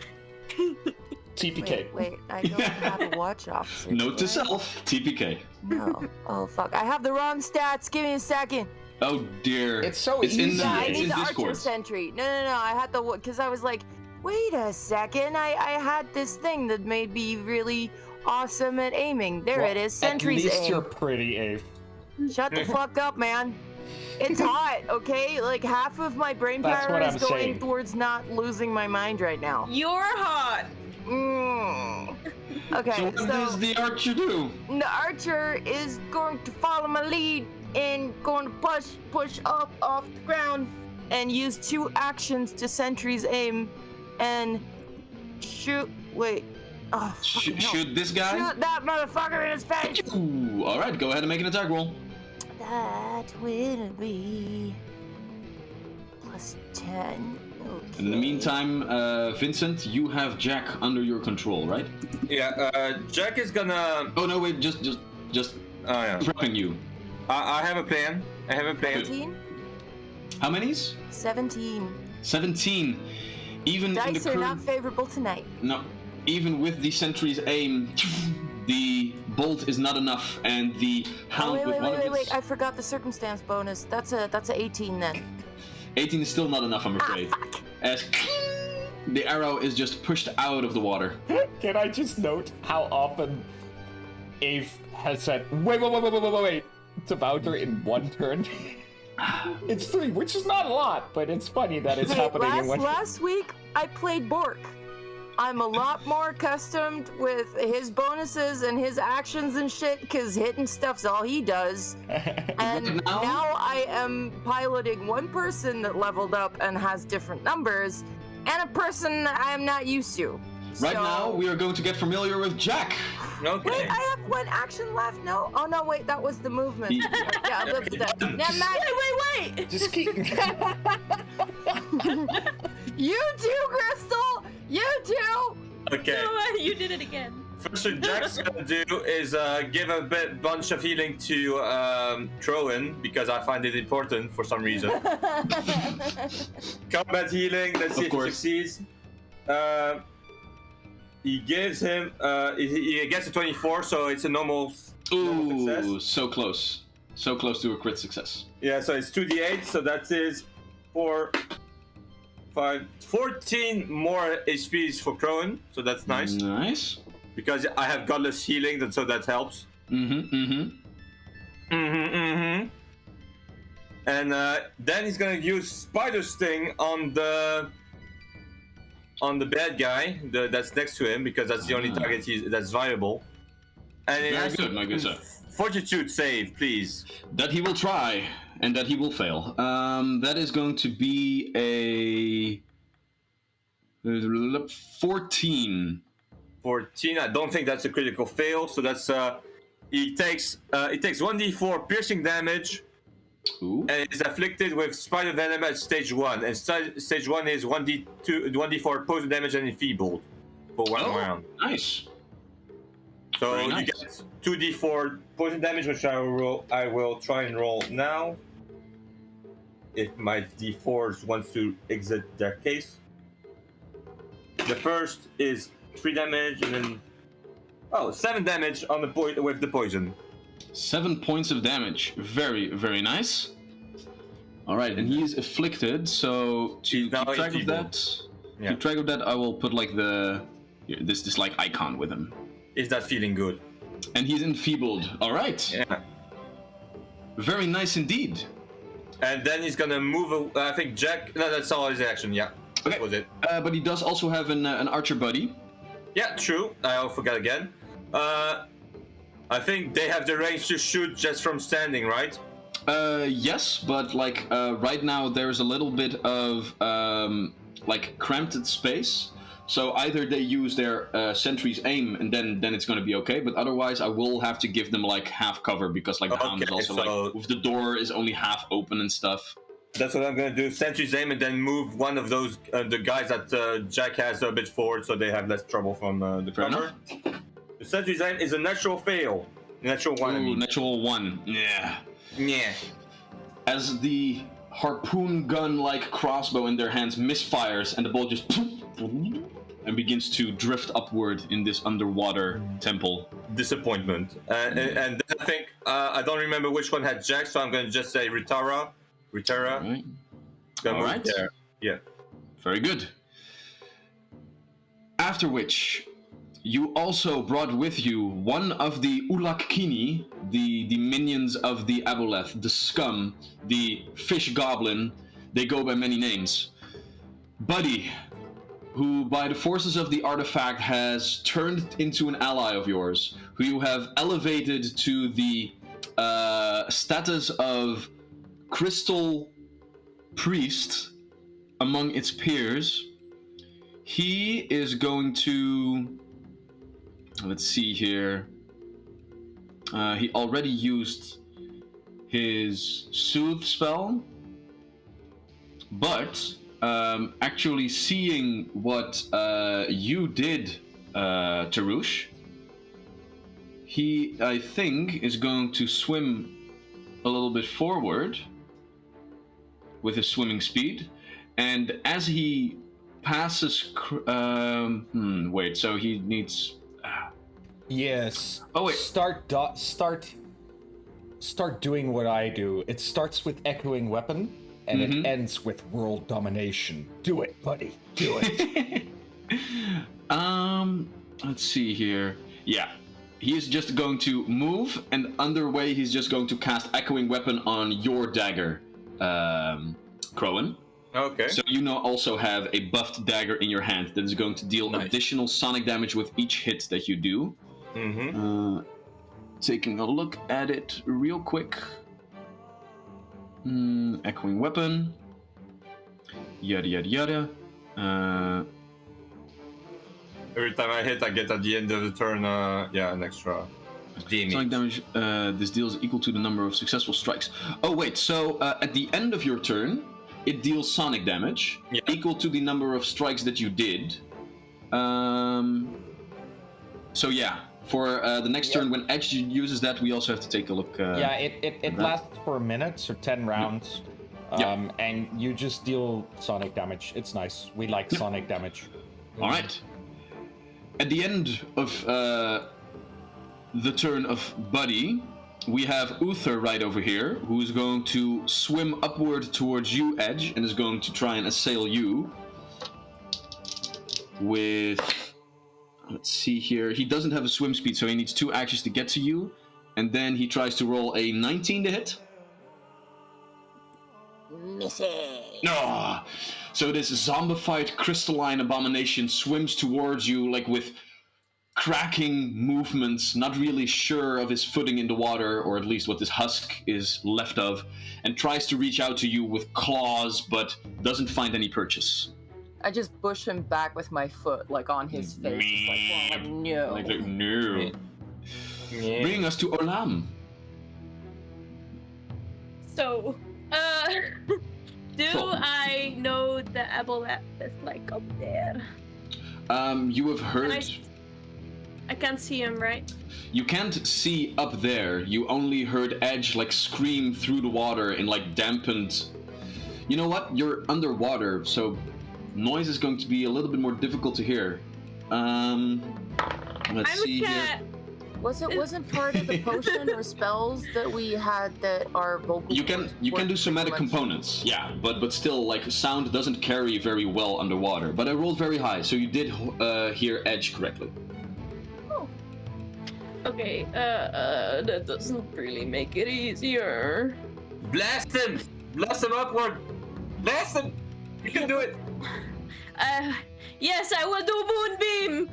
TPK. Wait, I don't have a watch officer. Note to do I? self: TPK. No. Oh fuck! I have the wrong stats. Give me a second. Oh dear. It's so It's in easy. the, Yeah, I it's need in the archer Discord. sentry. No. I had the because I was like, wait a second. I had this thing that made me really awesome at aiming. There it is. Sentry's At least aim. you're pretty, Ave. Shut the fuck up, man. It's hot, okay? Like half of my brain That's power what is I'm going saying. towards not losing my mind right now. You're hot. Mm. Okay, So what does the archer do? the archer is going to follow my lead and going to push up off the ground and use 2 actions to sentry's aim and shoot. Wait. Oh, fucking hell. Shoot this guy? Shoot that motherfucker in his face. Ooh, all right, go ahead and make an attack roll. That will be plus 10. Okay. In the meantime, Vincent, you have Jack under your control, right? Yeah, Jack is gonna. Oh no, wait, just Oh yeah. prepping you. I have a plan. 17? How many's? 17. 17. Even in the Dice are not current... favorable tonight. No, even with the sentry's aim, the bolt is not enough, and the hound with one of its... Wait. I forgot the circumstance bonus. That's a 18 then. 18 is still not enough, I'm afraid. Fuck. As the arrow is just pushed out of the water. Can I just note how often Ave has said, wait, to Wouter in one turn? It's 3, which is not a lot, but it's funny that it's happening in one Last week, I played Bork. I'm a lot more accustomed with his bonuses and his actions and shit, because hitting stuff's all he does. And Now? now I am piloting one person that leveled up and has different numbers, and a person that I am not used to. Right So- now, we are going to get familiar with Jack. Okay. Wait, I have 1 action left? No? Oh no, wait, that was the movement. He- Yeah, that's that. Never mind. Wait. Just keep... You too, Crystal! You too! Okay. No, you did it again. First thing Jack's gonna do is give a bunch of healing to Trowan because I find it important for some reason. Combat healing. Let's see Of if course. he succeeds. He gives him. He gets a 24, so it's a normal success. Ooh, so close. So close to a crit success. Yeah, so it's 2d8, so that is 4, 5, 14 more HPs for Crowan, so that's nice. Nice. Because I have godless healing, so that helps. And then he's gonna use Spider Sting on the bad guy that's next to him, because that's the only target that's viable. And it Very has good, to- my good sir. Fortitude save, please. That he will try, and that he will fail. That is going to be a 14. 14. I don't think that's a critical fail. So that's he takes 1d4 piercing damage Ooh. and is afflicted with spider venom at stage 1. And stage 1 is 1d4 poison damage and enfeebled for 1 Oh, round. nice. So very you nice. get 2d4 poison damage, which I will try and roll now. If my d4s wants to exit their case. The first is 3 damage, and then 7 damage on the with the poison. 7 points of damage. Very, very nice. All right, and he is afflicted. So to He's now keep track of enfeebled. that, Yeah. keep track of that, I will put like this like icon with him, He's not feeling good. and he's enfeebled. All right, Yeah. very nice indeed. And then he's gonna move. I think Jack. No, that's all his action. Yeah. Okay. That was it. But he does also have an archer buddy. Yeah, true. I forgot again. I think they have the range to shoot just from standing, right? Yes, but like right now there's a little bit of like cramped space. So either they use their sentry's aim, and then it's going to be okay. But otherwise, I will have to give them like half cover because like the hound is Okay, also so- like with the door is only half open and stuff. That's what I'm gonna do. Sentry's aim, and then move one of those the guys that Jack has a bit forward, so they have less trouble from the Fair cover. The sentry's aim is a natural fail. Natural one. I Ooh, mean. natural 1. Yeah. Yeah. As the harpoon gun like crossbow in their hands misfires and the bolt just and begins to drift upward in this underwater temple. Disappointment. And then I think I don't remember which one had Jack, so I'm gonna just say Ritara. Ritara. Alright. Gonna move Alright. there. Yeah. Very good. After which, you also brought with you one of the Ulakkini, the minions of the Aboleth, the scum, the fish goblin. They go by many names. Buddy, who by the forces of the artifact has turned into an ally of yours, who you have elevated to the status of crystal priest among its peers. He is going to... Let's see here. He already used his soothe spell, but actually seeing what you did, Tarush, he, I think, is going to swim a little bit forward with his swimming speed, and as he passes... wait, so he needs... Yes. Oh, wait. Start doing what I do. It starts with echoing weapon, and it ends with world domination. Do it, buddy. Do it. Let's see here. Yeah. He is just going to move, and underway he's just going to cast Echoing Weapon on your dagger, Crowan. Okay. So you now also have a buffed dagger in your hand that is going to deal Nice. additional sonic damage with each hit that you do. Mm-hmm. Taking a look at it real quick. Echoing Weapon. Yada yada yada. Every time I hit, I get at the end of the turn, an extra Sonic damage. damage, this deals equal to the number of successful strikes. Oh wait, so at the end of your turn, it deals sonic damage Yeah. equal to the number of strikes that you did. So yeah, for the next turn when Edge uses that, we also have to take a look. Yeah, it lasts for a minute, so 10 rounds. Yep. And you just deal sonic damage. It's nice. We like sonic damage. All right. At the end of the turn of Buddy, we have Uther right over here, who is going to swim upward towards you, Edge, and is going to try and assail you with... Let's see here. He doesn't have a swim speed, so he needs 2 actions to get to you. And then he tries to roll a 19 to hit. Missing. No. So this zombified crystalline abomination swims towards you like with cracking movements, not really sure of his footing in the water, or at least what this husk is left of, and tries to reach out to you with claws, but doesn't find any purchase. I just push him back with my foot, like on his face. Just like, oh, no. Like, no. Bring us to Olam. So, do I know the Aboleth is like up there? You have heard... I can't see him, right? You can't see up there. You only heard Edge like scream through the water in like dampened... You know what? You're underwater, so noise is going to be a little bit more difficult to hear. Let's I'm see a here. cat. Wasn't part of the potion or spells that we had that are vocal? You can do somatic components, yeah, but still, like, sound doesn't carry very well underwater. But I rolled very high, so you did hear edge correctly. Oh. Okay. That doesn't really make it easier. Blast him! Blast him upward! Blast him! You can do it! Yes, I will do moonbeam.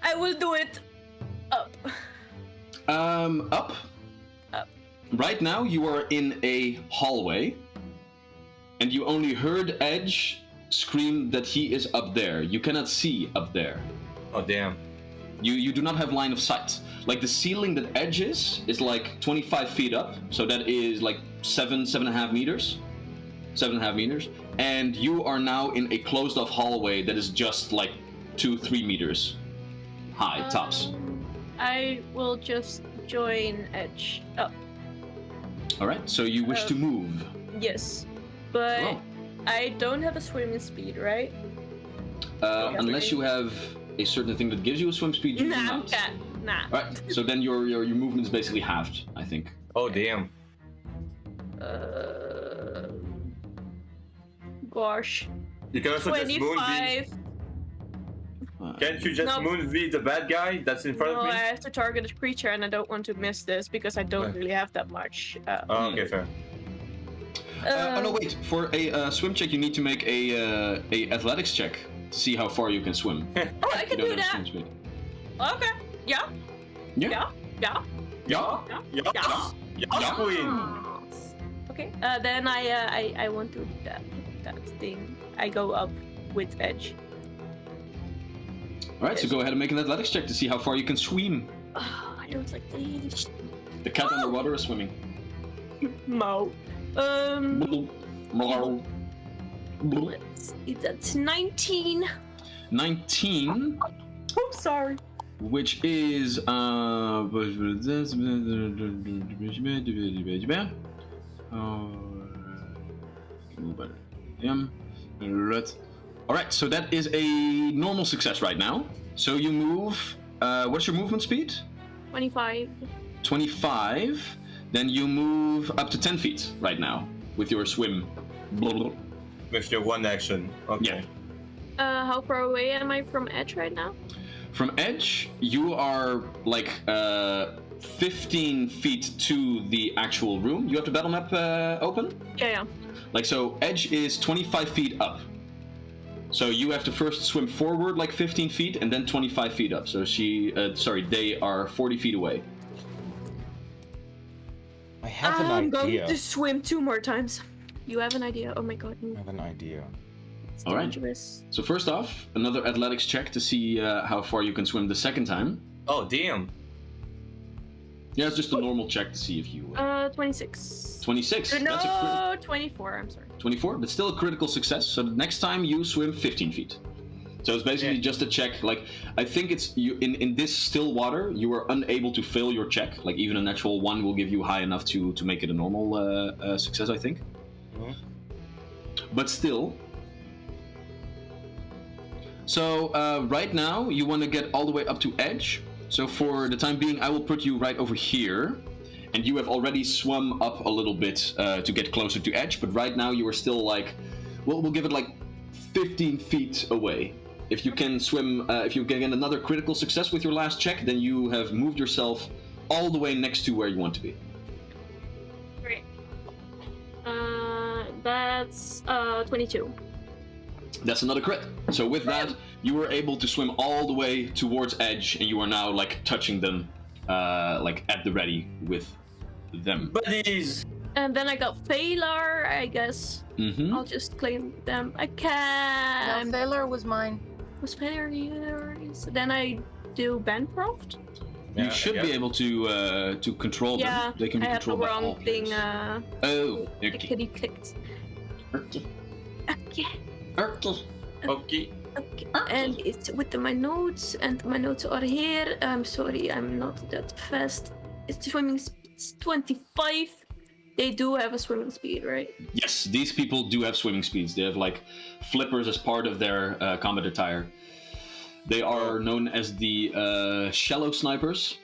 I will do it. Up. Up. Right now, you are in a hallway, and you only heard Edge scream that he is up there. You cannot see up there. Oh, damn. You do not have line of sight. Like, the ceiling that Edge is like 25 feet up, so that is like 7.5 meters. 7.5 meters. And you are now in a closed-off hallway that is just like 2-3 meters high, tops. I will just join Edge up. Alright, so you wish to move. Yes, but Oh. I don't have a swimming speed, right? Unless you have a certain thing that gives you a swim speed, you do Nah, not. nah. Alright, so then your movement is basically halved, I think. Oh, damn. Gosh. You can also just moonbeam. 25. Can't you just Nope. moonbeam the bad guy that's in front No, of me? I have to target a creature, and I don't want to miss this because I don't Okay. really have that much. Oh, okay, fair. Oh no, wait. For a swim check, you need to make a athletics check to see how far you can swim. Oh, I can You do don't have that. swim speed. Okay. Yeah. Yeah. Yeah. Yeah. Yeah? Yeah. Yeah? Yeah, queen! Okay. Then I want to do that thing. I go up with Edge. Alright, so go ahead and make an athletics check to see how far you can swim. Oh, I don't like this. The cat underwater is swimming. Mo. That's 19. 19, Oh, sorry. which is Alright, so that is a normal success right now. So you move, what's your movement speed? 25. 25. Then you move up to 10 feet right now with your swim. With your one action. Okay. Yeah. How far away am I from Edge right now? From Edge, you are like 15 feet to the actual room. You have the battle map open? Yeah. Like, so Edge is 25 feet up. So you have to first swim forward like 15 feet and then 25 feet up. So they are 40 feet away. I have an I'm idea. going to swim 2 more times. You have an idea? Oh my god. I have an idea. It's All right. dangerous. So first off, another athletics check to see how far you can swim the second time. Oh, damn. Yeah, it's just a normal check to see if you... 26. 26. That's a No, 24. I'm sorry. 24, but still a critical success. So the next time you swim 15 feet. So it's basically just a check. Like, I think it's you in this still water, you are unable to fail your check. Like, even a natural 1 will give you high enough to make it a normal success, I think. But still. So right now you want to get all the way up to Edge. So for the time being, I will put you right over here. And you have already swum up a little bit to get closer to Edge, but right now you are still like, well, we'll give it like 15 feet away. If you can swim, if you can get another critical success with your last check, then you have moved yourself all the way next to where you want to be. Great. That's 22. That's another crit. So with that, you were able to swim all the way towards Edge, and you are now like touching them, like at the ready with them. Buddies! And then I got Phalar, I guess. Mm-hmm. I'll just claim them. I No, can. Thaler was mine. Was Phalar yours? Then I do Bancroft. You should be able to control them. Yeah, They can be I had the controlled by all wrong thing. players. Oh, I okay. kitty clicked. Okay. Okay. Okay. Okay. Okay. And it's with my notes, and my notes are here. I'm sorry, I'm not that fast. It's swimming speed 25. They do have a swimming speed, right? Yes, these people do have swimming speeds. They have like flippers as part of their combat attire. They are known as the shallow snipers.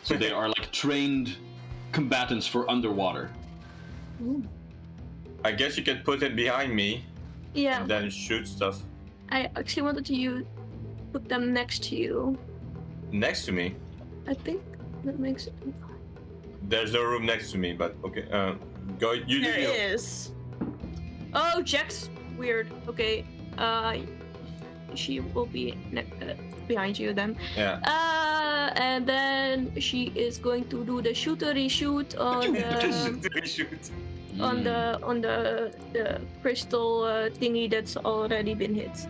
So they are like trained combatants for underwater. I guess you can put it behind me Yeah, and then shoot stuff I actually wanted to put them next to you. next to me. I think that makes it. There's no room next to me, but okay. Go. You do There you. is. Oh, Jack's weird. Okay. She will be behind you then. Yeah. And then she is going to do the shootery shoot on the Shoot. on the crystal thingy that's already been hit.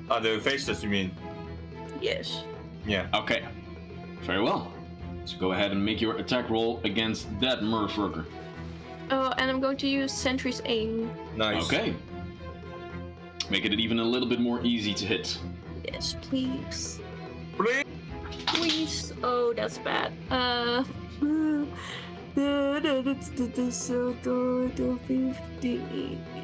Oh, the faceless, you mean? Yes. Yeah. Okay. Very well. So go ahead and make your attack roll against that Merfolk. And I'm going to use Sentry's aim. Nice. Okay. Make it even a little bit more easy to hit. Yes, please. Please. Please. Oh, that's bad.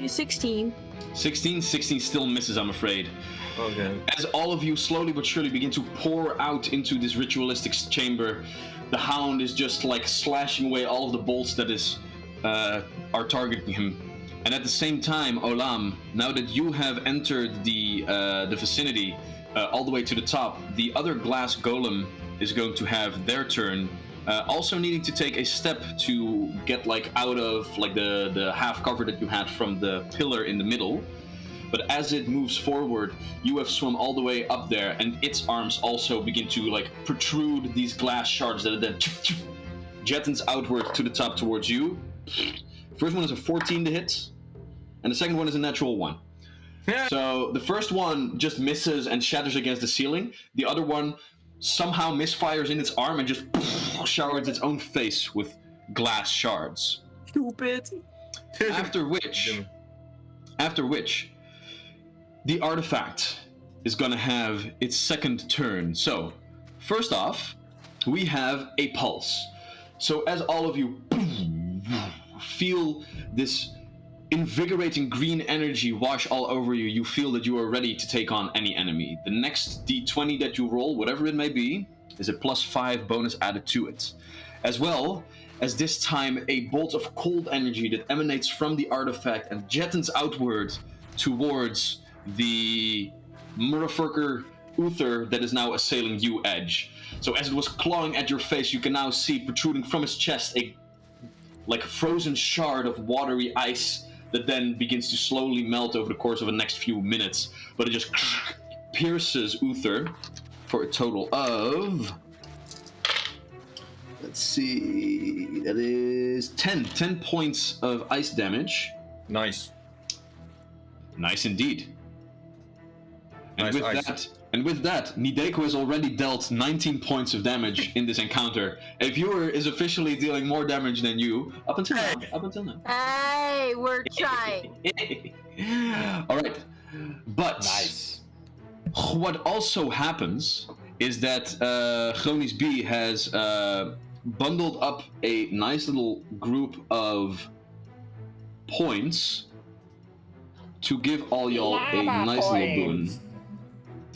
16. 16 still misses, I'm afraid. Okay. As all of you slowly but surely begin to pour out into this ritualistic chamber, the hound is just like slashing away all of the bolts that are targeting him. And at the same time, Olam, now that you have entered the vicinity all the way to the top, the other glass golem is going to have their turn, also needing to take a step to get like out of like the half cover that you had from the pillar in the middle. But as it moves forward, you have swum all the way up there, and its arms also begin to like protrude these glass shards that then jettons outward to the top towards you. First one is a 14 to hit, and the second one is a natural 1. So the first one just misses and shatters against the ceiling. The other one somehow misfires in its arm and just showers its own face with glass shards. Stupid. After which, the artifact is going to have its second turn. So, first off, we have a pulse. So as all of you feel this invigorating green energy wash all over you, you feel that you are ready to take on any enemy. The next d20 that you roll, whatever it may be, is a +5 bonus added to it. As well as this time a bolt of cold energy that emanates from the artifact and jettons outward towards the Murderfucker Uther that is now assailing you, Edge. So as it was clawing at your face, you can now see protruding from his chest a frozen shard of watery ice that then begins to slowly melt over the course of the next few minutes. But it just pierces Uther for a total of... Let's see... That is 10 points of ice damage. Nice. Nice indeed. And Nice with that, Nideko has already dealt 19 points of damage in this encounter. A viewer is officially dealing more damage than you up until now. Hey, we're trying. All right, but Nice. what also happens is that Chronisch B has bundled up a nice little group of points to give all y'all a nice little boon.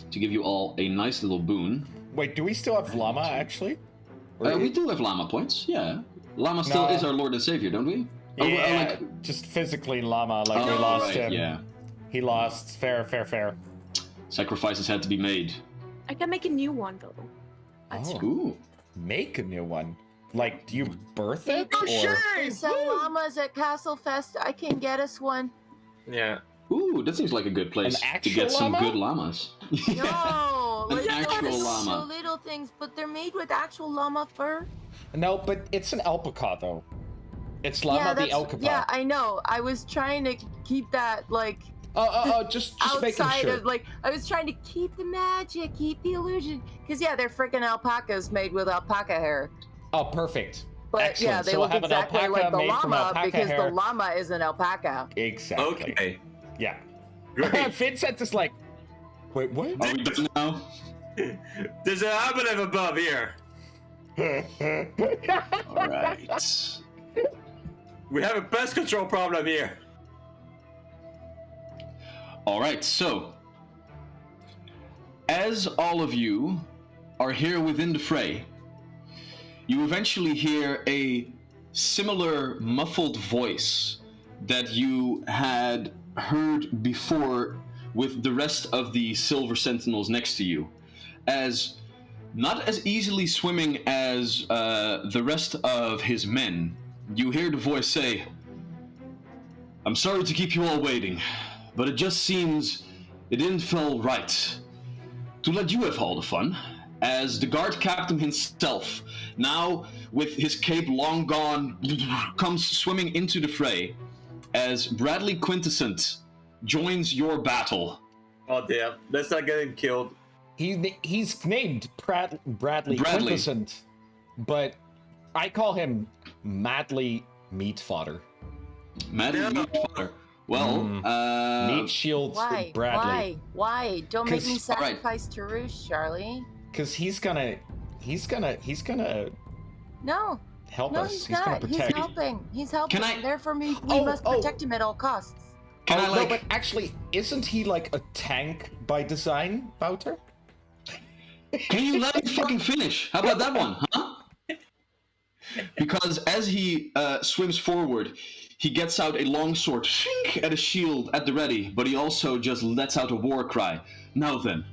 To give you all a nice little boon. Wait, do we still have Llama, actually? We do have Llama points, yeah. Llama still is our Lord and Savior, don't we? Yeah, just physically Llama, we lost right, him. Yeah. He lost. Fair. Sacrifices had to be made. I can make a new one though. That's Oh. Ooh. Make a new one. Like, do you birth it? Oh, or... sure. They sell llamas at Castle Fest. I can get us one. Yeah. Ooh, that seems like a good place An to get actual some llama? good llamas. No, An like actual the llama. little things, but they're made with actual llama fur. No, but it's an alpaca, though. It's Llama the alpaca. Yeah, I know. I was trying to keep that Just making outside sure. of I was trying to keep the magic, keep the illusion, because they're freaking alpacas made with alpaca hair. Oh, perfect. But Excellent. yeah, they So we'll look have an exactly alpaca like the made from llama alpaca because hair. the llama is an alpaca. Exactly. Okay. Yeah. Great. Vincent is like, wait, what? Are we done now? There's an ablative above here. Alright. We have a pest control problem here. Alright, so as all of you are here within the fray, you eventually hear a similar muffled voice that you had heard before with the rest of the Silver Sentinels next to you, as not as easily swimming as the rest of his men. You hear the voice say, "I'm sorry to keep you all waiting, but it just seems it didn't feel right to let you have all the fun," as the guard captain himself, now with his cape long gone, comes swimming into the fray, as Bradley Quintessent joins your battle. Oh damn! Let's not get him killed. He's named Bradley Quintessent, but I call him Madly Meat Fodder. Madly Meat Fodder. Well, Meat Shields Bradley. Why? Don't make me 'Cause- sacrifice Tarush, Charlie. Because he's gonna No. help No, us. he's gonna not. He's protect. helping. He's helping. Can I- Therefore, we Oh, must protect him at all costs. Can I, no, but actually, isn't he like a tank by design, Wouter? Can you let me fucking finish? How about that one, huh? Because as he swims forward, he gets out a long sword, shink, at a shield at the ready, but he also just lets out a war cry. "Now then,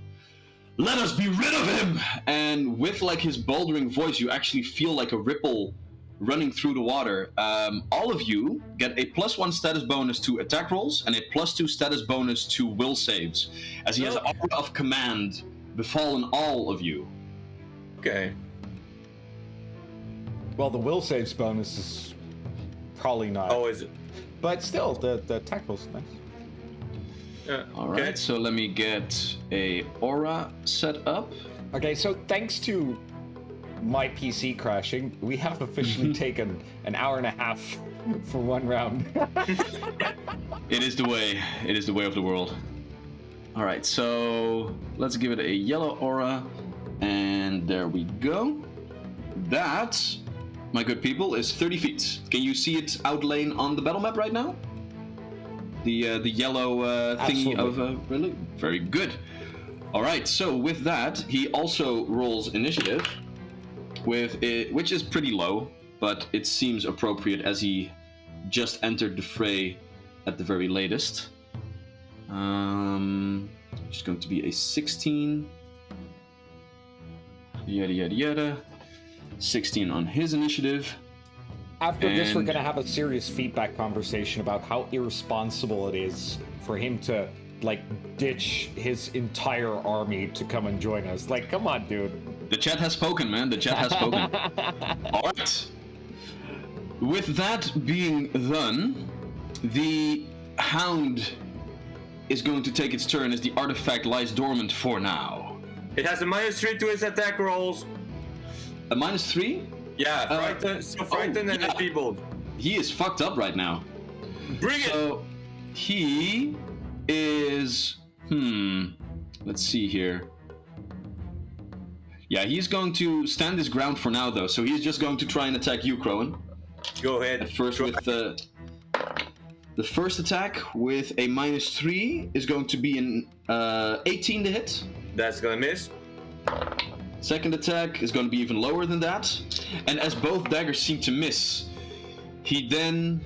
let us be rid of him!" And with like his bouldering voice, you actually feel like a ripple running through the water. All of you get a +1 status bonus to attack rolls and a +2 status bonus to will saves, as he has an aura of command befallen all of you. Okay. Well, the will saves bonus is probably not. Oh, is it? But still, the attack rolls nice. Yeah. All right, okay. so let me get a aura set up. Okay, so thanks to my PC crashing, we have officially taken an hour and a half for one round. It is the way. It is the way of the world. All right, so let's give it a yellow aura, and there we go. That, my good people, is 30 feet. Can you see it outlined on the battle map right now? The yellow thingy of really very good. All right, so with that, he also rolls initiative with it, which is pretty low, but it seems appropriate as he just entered the fray at the very latest. Just going to be a 16. Yada yada yada. 16 on his initiative. After this, we're And- gonna have a serious feedback conversation about how irresponsible it is for him to like ditch his entire army to come and join us. Like, come on, dude. The chat has spoken, man. The chat has spoken. All right. With that being done, the hound is going to take its turn as the artifact lies dormant for now. It has a -3 to its attack rolls. A -3? Yeah, frightened, so frightened and yeah. enfeebled. He is fucked up right now. Bring it! So he is. Let's see here. Yeah, he's going to stand his ground for now, though. So he's just going to try and attack you, Crowan. Go ahead. At first, with the first attack with a -3 is going to be an 18 to hit. That's gonna miss. Second attack is going to be even lower than that. And as both daggers seem to miss, he then.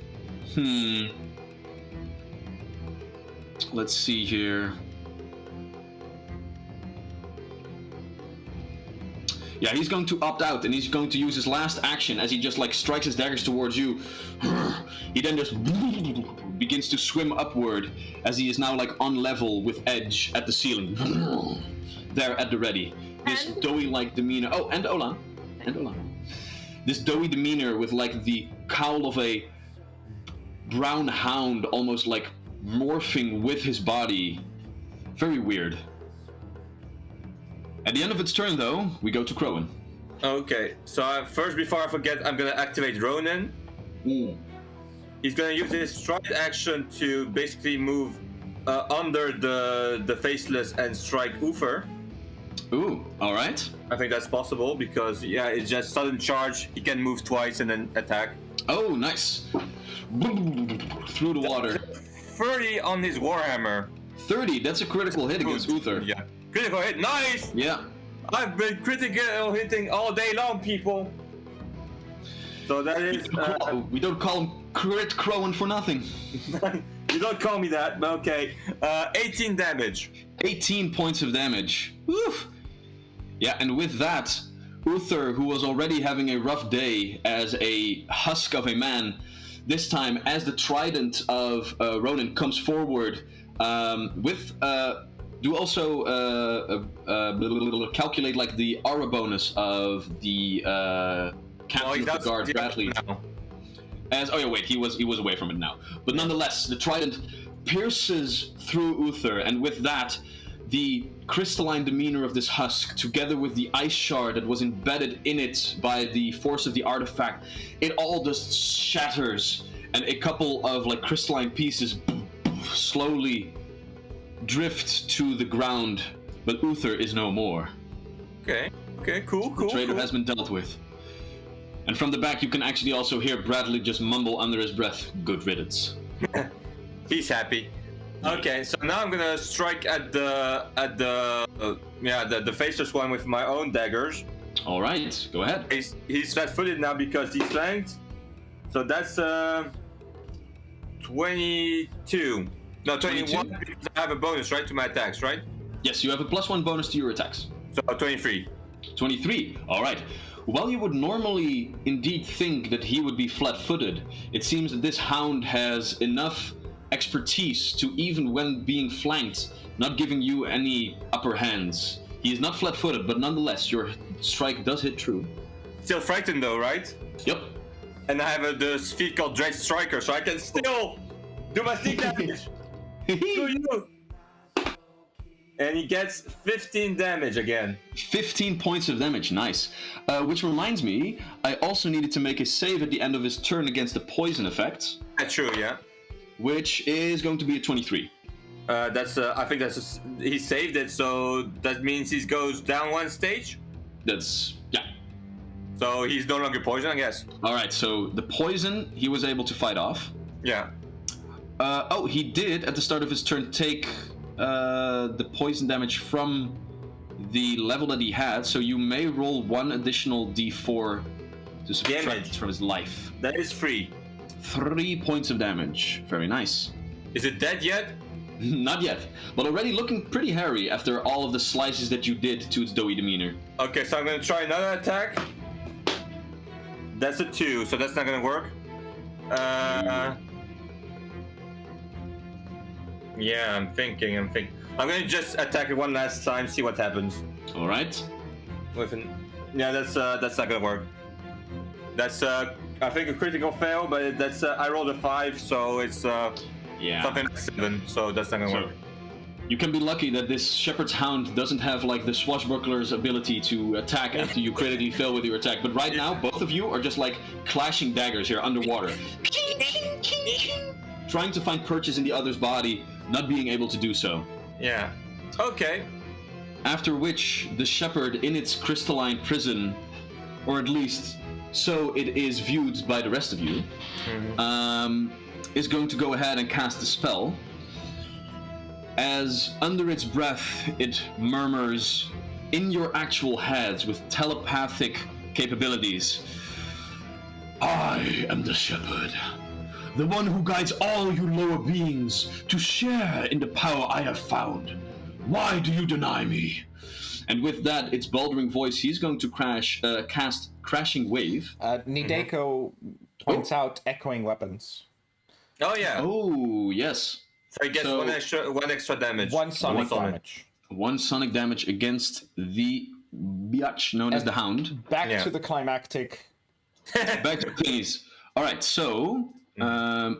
Let's see here. Yeah, he's going to opt out, and he's going to use his last action as he just like strikes his daggers towards you. He then just begins to swim upward as he is now like on level with Edge at the ceiling. There at the ready. This And- doughy-like demeanor. Oh, and Olan. And Olan. This doughy demeanor with like the cowl of a brown hound almost like morphing with his body. Very weird. At the end of its turn, though, we go to Crowan. Okay, so first, before I forget, I'm gonna activate Ronin. He's gonna use his stride action to basically move under the faceless and strike Uther. Ooh, all right. I think that's possible because yeah, it's just sudden charge. He can move twice and then attack. Oh, nice. Through the water. 30 on his Warhammer. 30, that's a critical hit against Uther. Yeah. Critical hit, nice! Yeah. I've been critical hitting all day long, people. So that is. We don't call him Crit Crowan for nothing. You don't call me that, but okay. 18 damage. 18 points of damage. Woof. Yeah, and with that, Uther, who was already having a rough day as a husk of a man, this time as the trident of Ronan comes forward with. Do also calculate like the aura bonus of the captain of the guard, Bradley. He was away from it now. But nonetheless, the trident pierces through Uther, and with that, the crystalline demeanor of this husk, together with the ice shard that was embedded in it by the force of the artifact, it all just shatters, and a couple of like crystalline pieces slowly drift to the ground, but Uther is no more. Okay, cool. The traitor has been dealt with. And from the back, you can actually also hear Bradley just mumble under his breath, "Good riddance." He's happy. Okay, so now I'm gonna strike at the faceless one with my own daggers. All right, go ahead. He's flat-footed now because he's flanked. So that's 22. No, 21 because I have a bonus, right, to my attacks, right? Yes, you have a +1 bonus to your attacks. So 23. 23. All right. While you would normally indeed think that he would be flat-footed, it seems that this hound has enough expertise to, even when being flanked, not giving you any upper hands. He is not flat-footed, but nonetheless, your strike does hit true. Still frightened though, right? Yep. And I have the feat called Dread Striker, so I can still do my sneak damage. To you. And he gets 15 damage again. 15 points of damage, nice. Which reminds me, I also needed to make a save at the end of his turn against the poison effect. That's true, yeah. Which is going to be a 23. He saved it, so that means he goes down one stage? Yeah. So he's no longer poisoned, I guess. Alright, so the poison he was able to fight off. Yeah. He did, at the start of his turn, take the poison damage from the level that he had, so you may roll one additional d4 to subtract it from his life. That is free. 3 points of damage. Very nice. Is it dead yet? Not yet, but already looking pretty hairy after all of the slices that you did to its doughy demeanor. Okay, so I'm gonna try another attack. That's a 2, so that's not gonna work. Yeah, I'm thinking. I'm gonna just attack it one last time, see what happens. All right. That's not gonna work. That's I think a critical fail, but that's I rolled a 5, so it's something like 7, so that's not gonna work. You can be lucky that this Shepherd's Hound doesn't have like the swashbuckler's ability to attack after you critically fail with your attack. But right now, both of you are just like clashing daggers here underwater, trying to find purchase in the other's body, not being able to do so. Yeah. Okay. After which, the Shepherd in its crystalline prison, or at least so it is viewed by the rest of you, is going to go ahead and cast the spell. As under its breath, it murmurs in your actual heads with telepathic capabilities. I am the Shepherd, the one who guides all you lower beings to share in the power I have found. Why do you deny me? And with that, its bouldering voice, he's going to cast Crashing Wave. Nideko points out echoing weapons. Oh yeah. Oh yes. So he gets one extra damage. One sonic damage. One sonic damage against the biatch known as the Hound. Back to the climactic. Back to please. All right, so I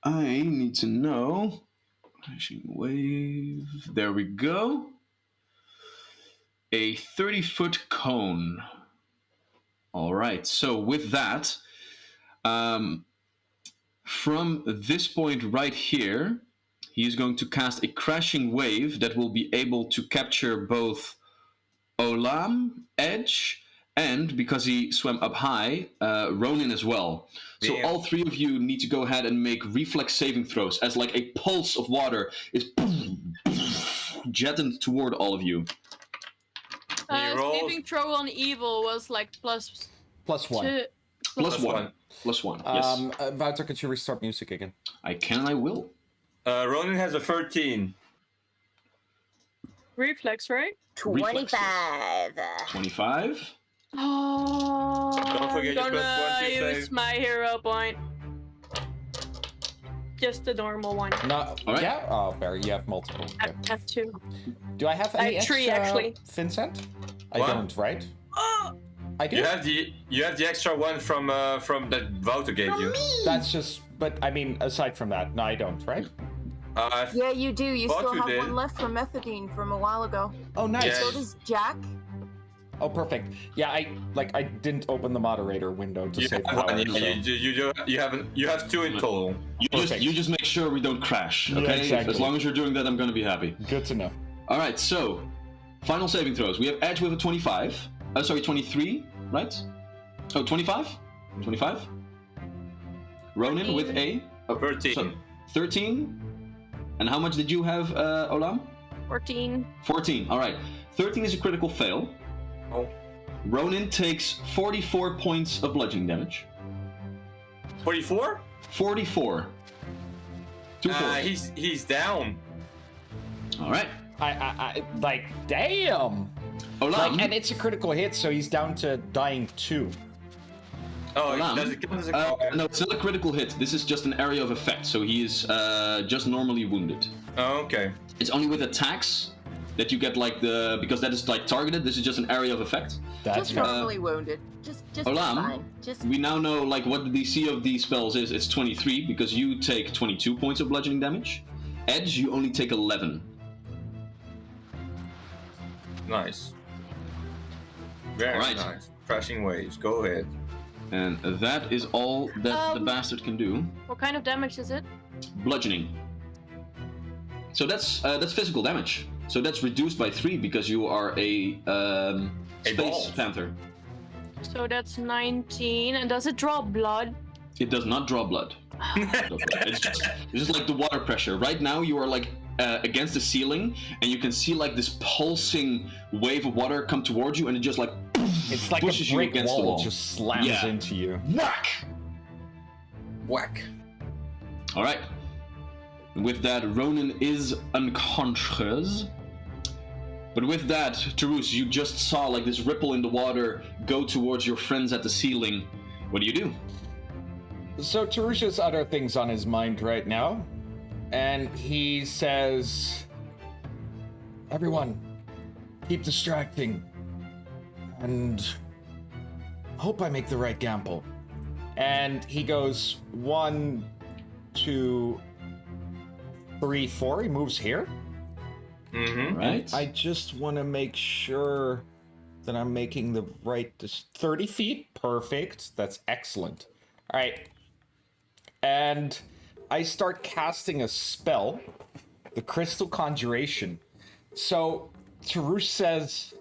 need to know. Crashing Wave. There we go. A 30-foot cone. All right, so with that, from this point right here, he is going to cast a Crashing Wave that will be able to capture both Olam, Edge, and, because he swam up high, Ronin as well. So all three of you need to go ahead and make reflex saving throws as like a pulse of water is jetting toward all of you. Saving throw on evil was like plus +1. Plus Plus one. one. Plus one. Yes. Wouter, could you restart music again? I can and I will. Ronan has a 13. Reflex, right? 25. 25. Oh, Don't forget your plus one to use save. my hero point. Just the normal one. No. All right. Yeah. Oh, Barry, you have multiple. I Okay. have two. Do I have any have three, extra actually. Vincent? I What? don't, right? Oh, I do. You have the extra one from that Wouter gave you. That's just. But I mean, aside from that, no, I don't, right? Yeah, you do. You Thought still you have did. one left from methadine from a while ago. Oh, nice. Yeah. So does Jack. Oh, perfect. Yeah, I didn't open the moderator window to You save have power. one. So. You have two in total. Perfect. You just make sure we don't crash. Okay. Yeah, exactly. As long as you're doing that, I'm gonna be happy. Good to know. All right. So, final saving throws. We have Edge with a 25. Sorry, 23. Right? Oh, 25. 25. Ronan with a 13. so 13. And how much did you have, Olam? 14. 14. All right. 13 is a critical fail. Oh. Ronan takes 44 points of bludgeoning damage. 44? 44. Two fours. He's down. All right. I like, damn. Olam. Like, and it's a critical hit, so he's down to dying 2. Oh, Olam. does it count as a okay. No, it's not a critical hit. This is just an area of effect, so he is just normally wounded. Oh, okay. It's only with attacks that you get like because that is like targeted. This is just an area of effect. That's Just right. normally wounded. Just Olam, fine. Just we now know like what the DC of these spells is. It's 23 because you take 22 points of bludgeoning damage. Edge, you only take 11. Nice. Very Alright. nice. Crashing waves. Go ahead. And that is all that the bastard can do. What kind of damage is it? Bludgeoning. So that's physical damage. So that's reduced by 3 because you are a space ball. panther. So that's 19. And does it draw blood? It does not draw blood. It's just like the water pressure. Right now you are like against the ceiling, and you can see like this pulsing wave of water come towards you, and it just like It's like pushes a you brick against the wall wall. just slams Yeah. into you. Whack! Whack. All right. With that, Ronan is unconscious. But with that, Tarus, you just saw like this ripple in the water go towards your friends at the ceiling. What do? So Tarusha's other things on his mind right now, and he says, "Everyone, keep distracting, and hope I make the right gamble." And he goes 1, 2, 3, 4. He moves here. Mm-hmm. Right? I just want to make sure that I'm making the right 30 feet. Perfect. That's excellent. All right. And I start casting a spell, the Crystal Conjuration. So Tarush says,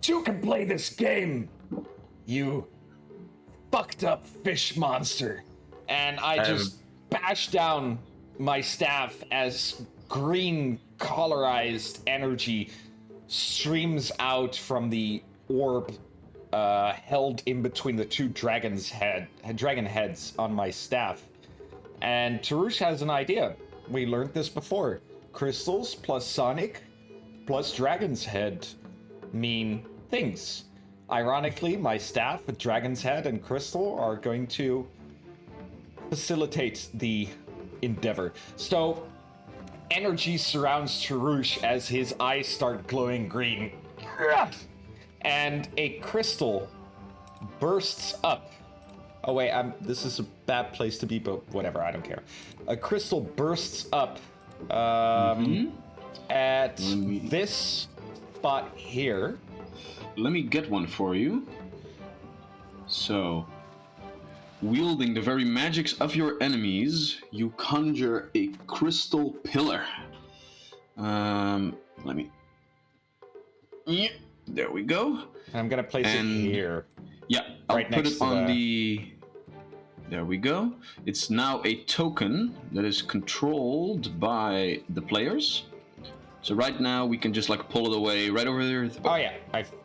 "You can play this game, you fucked up fish monster." And I just bash down my staff as green colorized energy streams out from the orb held in between the two dragon heads on my staff. And Tarush has an idea. We learned this before. Crystals plus Sonic plus Dragon's Head mean things. Ironically, my staff with Dragon's Head and Crystal are going to facilitate the endeavor. So, energy surrounds Tarush as his eyes start glowing green. And a crystal bursts up. Oh wait, this is a bad place to be, but whatever, I don't care. A crystal bursts up at this spot here. Let me get one for you. So, wielding the very magics of your enemies, you conjure a crystal pillar. Let me... Yeah, there we go. I'm gonna place it here. Yeah, I'll Right put next it to on the- There we go. It's now a token that is controlled by the players. So right now we can just like pull it away right over there. Oh yeah,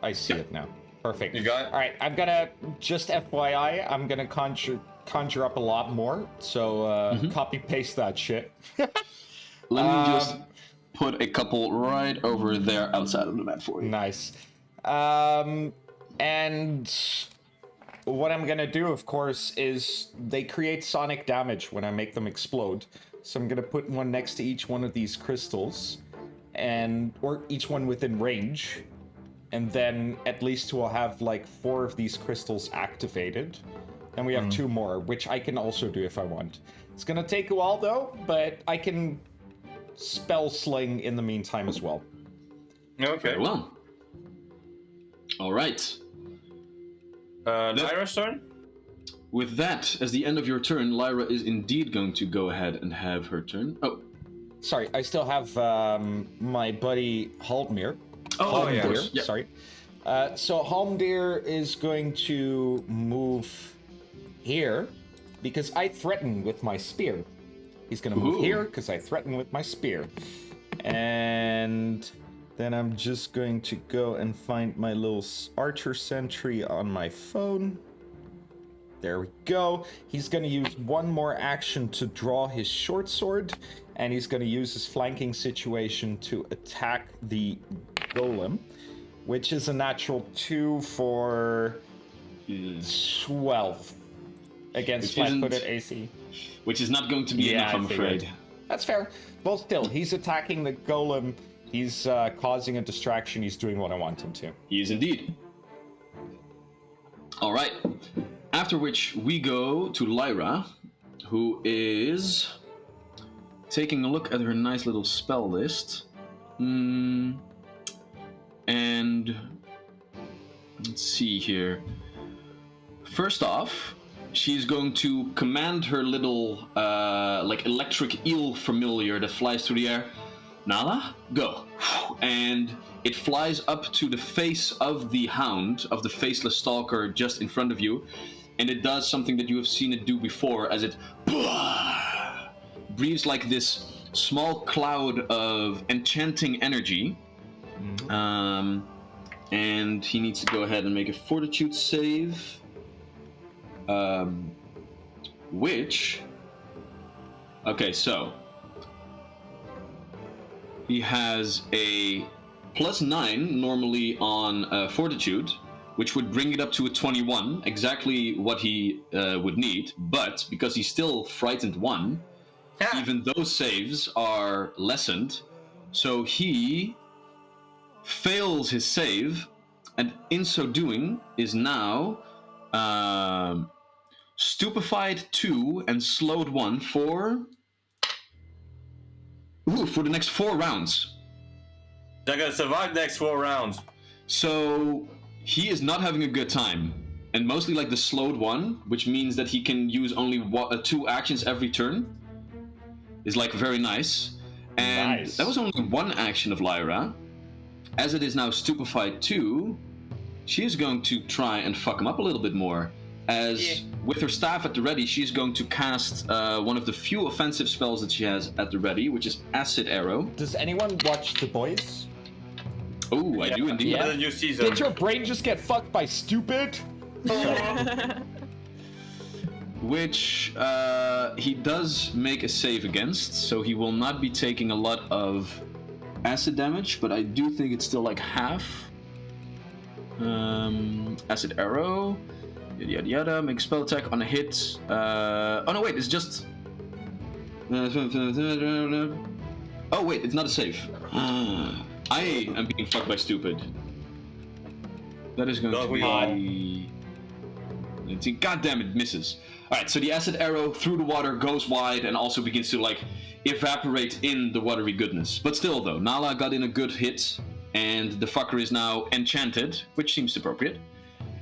I see it now. Perfect. You got it? All right, I'm gonna just FYI. I'm gonna conjure up a lot more. So copy paste that shit. Let me just put a couple right over there outside of the map for you. Nice. And what I'm gonna do, of course, is they create sonic damage when I make them explode. So I'm gonna put one next to each one of these crystals, or each one within range. And then at least we'll have like 4 of these crystals activated. And we have 2 more, which I can also do if I want. It's gonna take a while though, but I can spell sling in the meantime as well. Okay. Very well. All right. Lyra's turn? With that, as the end of your turn, Lyra is indeed going to go ahead and have her turn. Oh. Sorry, I still have my buddy Haldmir. Oh, yeah. Halmdir, Yeah. sorry. So Halmdir is going to move here because I threaten with my spear. He's going to move here because I threaten with my spear. And then I'm just going to go and find my little archer sentry on my phone. There we go. He's going to use one more action to draw his short sword, and he's going to use his flanking situation to attack the golem, which is a natural 2 for 12 against flat-footed AC. Which is not going to be enough, I'm afraid. That's fair. Well, still, he's attacking the golem. He's causing a distraction. He's doing what I want him to. He is indeed. All right. After which we go to Lyra, who is taking a look at her nice little spell list. And let's see here. First off, she's going to command her little like electric eel familiar that flies through the air. Nala, go. And it flies up to the face of the hound, of the faceless stalker just in front of you. And it does something that you have seen it do before, as it breathes like this small cloud of enchanting energy. And he needs to go ahead and make a fortitude save. Which... Okay, so... He has a +9 normally on fortitude, which would bring it up to a 21, exactly what he would need. But because he's still frightened 1, even those saves are lessened. So he fails his save, and in so doing is now stupefied 2 and slowed 1 for the next 4 rounds. They're gonna survive the next 4 rounds. So he is not having a good time, and mostly like the slowed 1, which means that he can use only 2 actions every turn, is like very nice. And that was only 1 action of Lyra. As it is now stupefied 2, she is going to try and fuck him up a little bit more. As with her staff at the ready, she's going to cast one of the few offensive spells that she has at the ready, which is Acid Arrow. Does anyone watch The Boys? Oh, I do indeed. The new season. Did your brain just get fucked by stupid? Which he does make a save against, so he will not be taking a lot of acid damage, but I do think it's still like half. Acid Arrow, yada yada yada, make spell attack on a hit. Oh no, wait, it's just... Oh wait, it's not a save. I am being fucked by stupid. That is going to be... God damn it, misses. Alright, so the acid arrow through the water goes wide and also begins to like evaporate in the watery goodness. But still though, Nala got in a good hit and the fucker is now enchanted, which seems appropriate.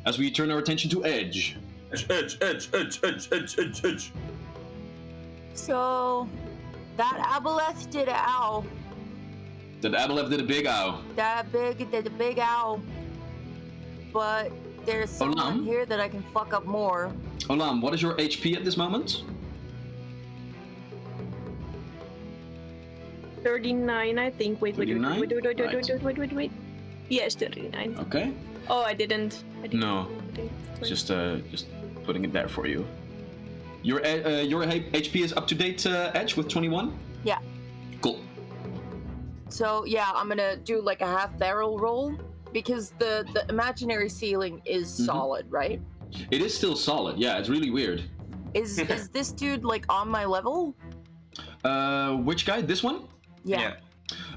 As we turn our attention to Edge. Edge. So, that Aboleth did an owl. That Aboleth did a big ow. Did a big owl. But there's someone here that I can fuck up more. Olam, what is your HP at this moment? 39, I think. Wait. 39? Wait. Yes, 39. Okay. Oh, I didn't No. Just putting it there for you. Your HP is up to date, Edge, with 21? Yeah. Cool. So yeah, I'm gonna do like a half barrel roll because the imaginary ceiling is solid, right? It is still solid. Yeah, it's really weird. Is this dude like on my level? Which guy? This one? Yeah.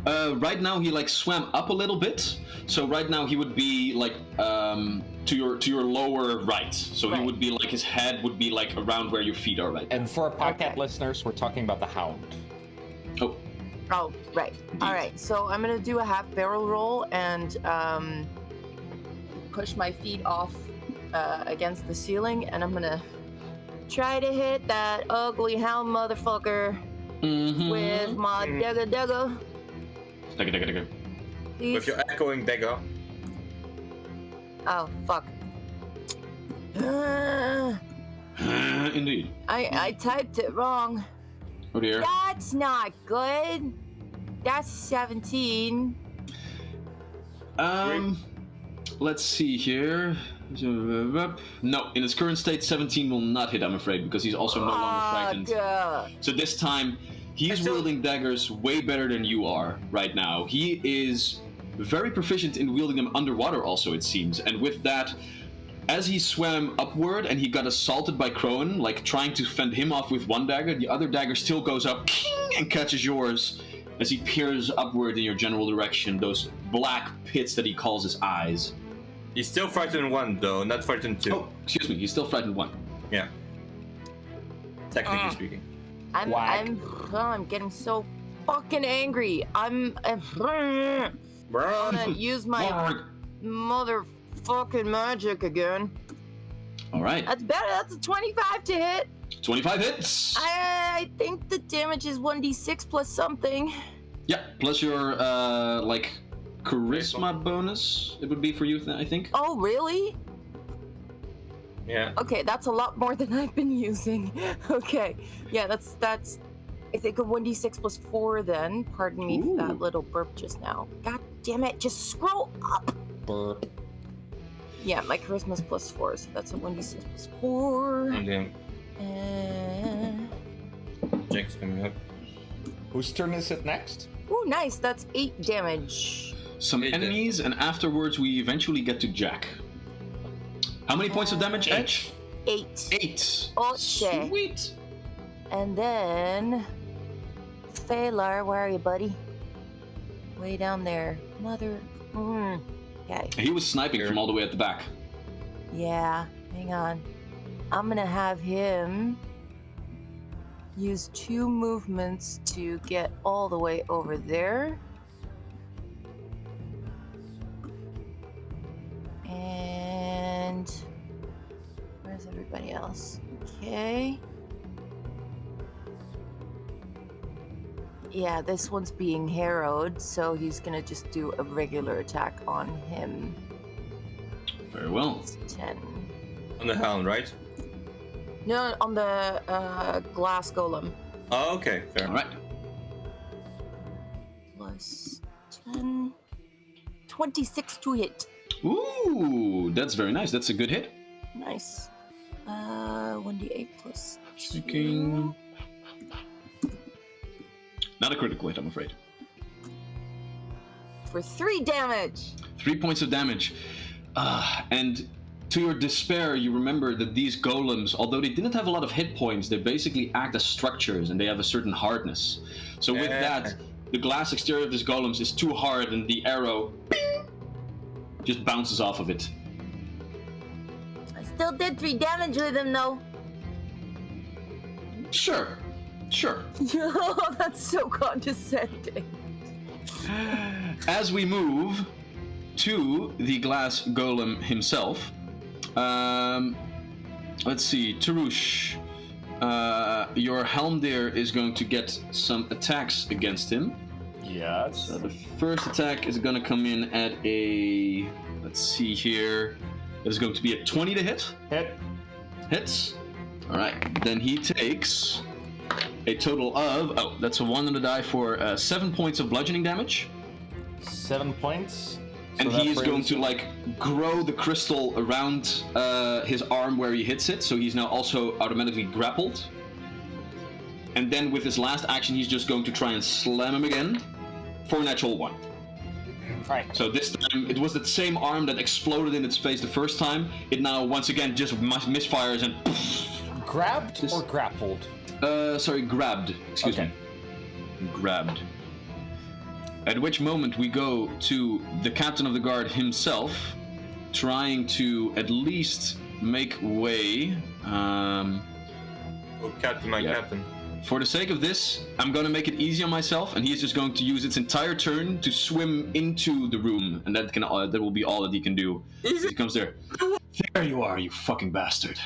Right now he like swam up a little bit. So right now he would be like to your lower right. So he would be like, his head would be like around where your feet are right now. And for our podcast listeners, we're talking about the hound. Oh, right. All right. So I'm gonna do a half barrel roll and push my feet off against the ceiling, and I'm gonna try to hit that ugly hound motherfucker with my dagger. Dagger. With your echoing dagger. Oh fuck. Indeed. I typed it wrong. Oh dear. That's not good. That's 17. Let's see here. No, in its current state, 17 will not hit, I'm afraid, because he's also no longer frightened. So this time, he's wielding daggers way better than you are right now. He is very proficient in wielding them underwater also, it seems. And with that, as he swam upward and he got assaulted by Crowan, like trying to fend him off with one dagger, the other dagger still goes up and catches yours as he peers upward in your general direction, those black pits that he calls his eyes. He's still frightened 1, though, not frightened 2. Oh, excuse me, he's still frightened 1. Yeah. Technically speaking. I'm getting so fucking angry. I'm gonna use my motherfucking magic again. All right. That's better. That's a 25 to hit. 25 hits. I think the damage is 1d6 plus something. Yeah, plus your like charisma bonus. It would be for you, I think. Oh, really? Yeah. Okay, that's a lot more than I've been using. Okay. Yeah, that's I think a 1d6 plus 4 then. Pardon me for that little burp just now. God damn it, just scroll up. Burp. Yeah, my charisma's plus 4, so that's a 1d6 plus 4. And then Jack's coming up. Whose turn is it next? Ooh, nice. That's 8 damage. Some enemies, and afterwards we eventually get to Jack. How many points of damage, Edge? 8. 8. Okay. Sweet. And then Phalar, where are you, buddy? Way down there. Mother. Okay. He was sniping from all the way at the back. Yeah, hang on. I'm gonna have him use 2 movements to get all the way over there. And where's everybody else? Okay. Yeah, this one's being harrowed, so he's gonna just do a regular attack on him. Very well. It's 10. On the hound, right? No, on the glass golem. Oh, okay, fair. All right. Plus 10. 26 to hit. Ooh, that's very nice. That's a good hit. Nice. 1d8 plus 2. Checking. Not a critical hit, I'm afraid. For 3 damage. 3 points of damage. And to your despair, you remember that these golems, although they didn't have a lot of hit points, they basically act as structures and they have a certain hardness. So with that, the glass exterior of this golems is too hard and the arrow just bounces off of it. I still did 3 damage with him, though. Sure. Oh, that's so condescending. As we move to the glass golem himself, let's see, Tarush, your Helmdir is going to get some attacks against him. Yes. So the first attack is going to come in at a, let's see here, it is going to be a 20 to hit. Hits. All right, then he takes a total of, that's a 1 on the die for 7 points of bludgeoning damage. 7 points. And that he is going brings- to like grow the crystal around his arm where he hits it, so he's now also automatically grappled. And then with his last action, he's just going to try and slam him again for a natural 1. Right. So this time, it was the same arm that exploded in its face the first time. It now, once again, just misfires and... Grabbed This- or grappled? Sorry, grabbed. Excuse Okay. me. Grabbed. At which moment we go to the captain of the guard himself, trying to at least make way. Oh, Captain, my Yeah. Captain. For the sake of this, I'm going to make it easy on myself, and he's just going to use its entire turn to swim into the room, and that will be all that he can do. He comes there. There you are, you fucking bastard.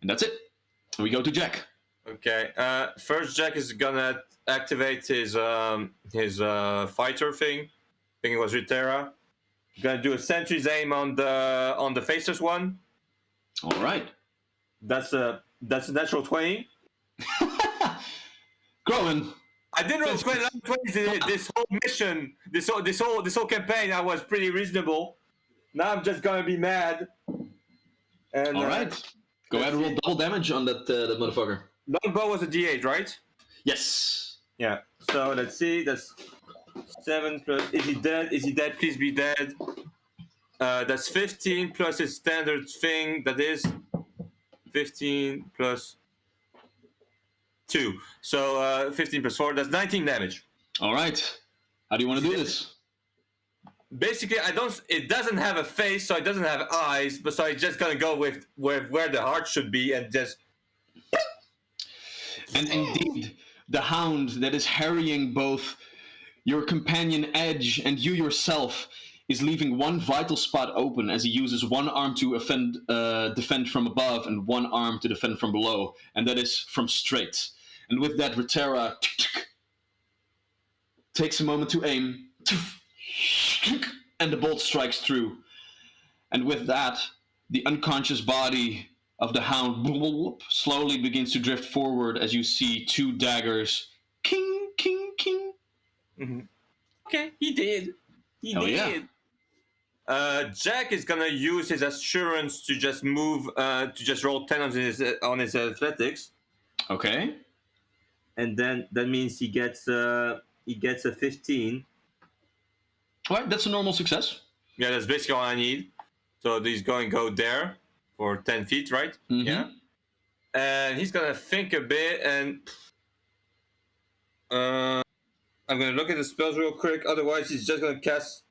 And that's it. And we go to Jack. Okay. First, Jack is gonna activate his fighter thing. I think it was Ritera. Gonna do a sentry's aim on the faceless one. All right. That's a natural 20. Groen. I didn't roll 20 this whole mission, this whole campaign. I was pretty reasonable. Now I'm just gonna be mad. And All right. Go ahead and roll double damage on that motherfucker. Longbow was a D8, right? Yes. Yeah. So let's see. That's 7 plus. Is he dead? Is he dead? Please be dead. That's 15 plus his standard thing. That is 15 plus 2. So 15 plus 4. That's 19 damage. All right. How do you want to do this? Basically, it doesn't have a face, so it doesn't have eyes. But so it's just gonna go with where the heart should be, and just. And indeed, the hound that is harrying both your companion Edge and you yourself is leaving one vital spot open as he uses one arm to defend from above and one arm to defend from below, and that is from straight. And with that, Ritera takes a moment to aim, and the bolt strikes through. And with that, the unconscious body of the hound slowly begins to drift forward as you see 2 daggers. King, king, king. Mm-hmm. Okay, he did. He Hell did. yeah. Jack is gonna use his assurance to just move, to just roll 10 on his athletics, Okay. and then that means he gets a 15. All right, that's a normal success. Yeah, that's basically all I need. So he's going to go there for 10 feet, right? Mhm. Yeah. And he's gonna think a bit, and I'm gonna look at the spells real quick. Otherwise, he's just gonna cast.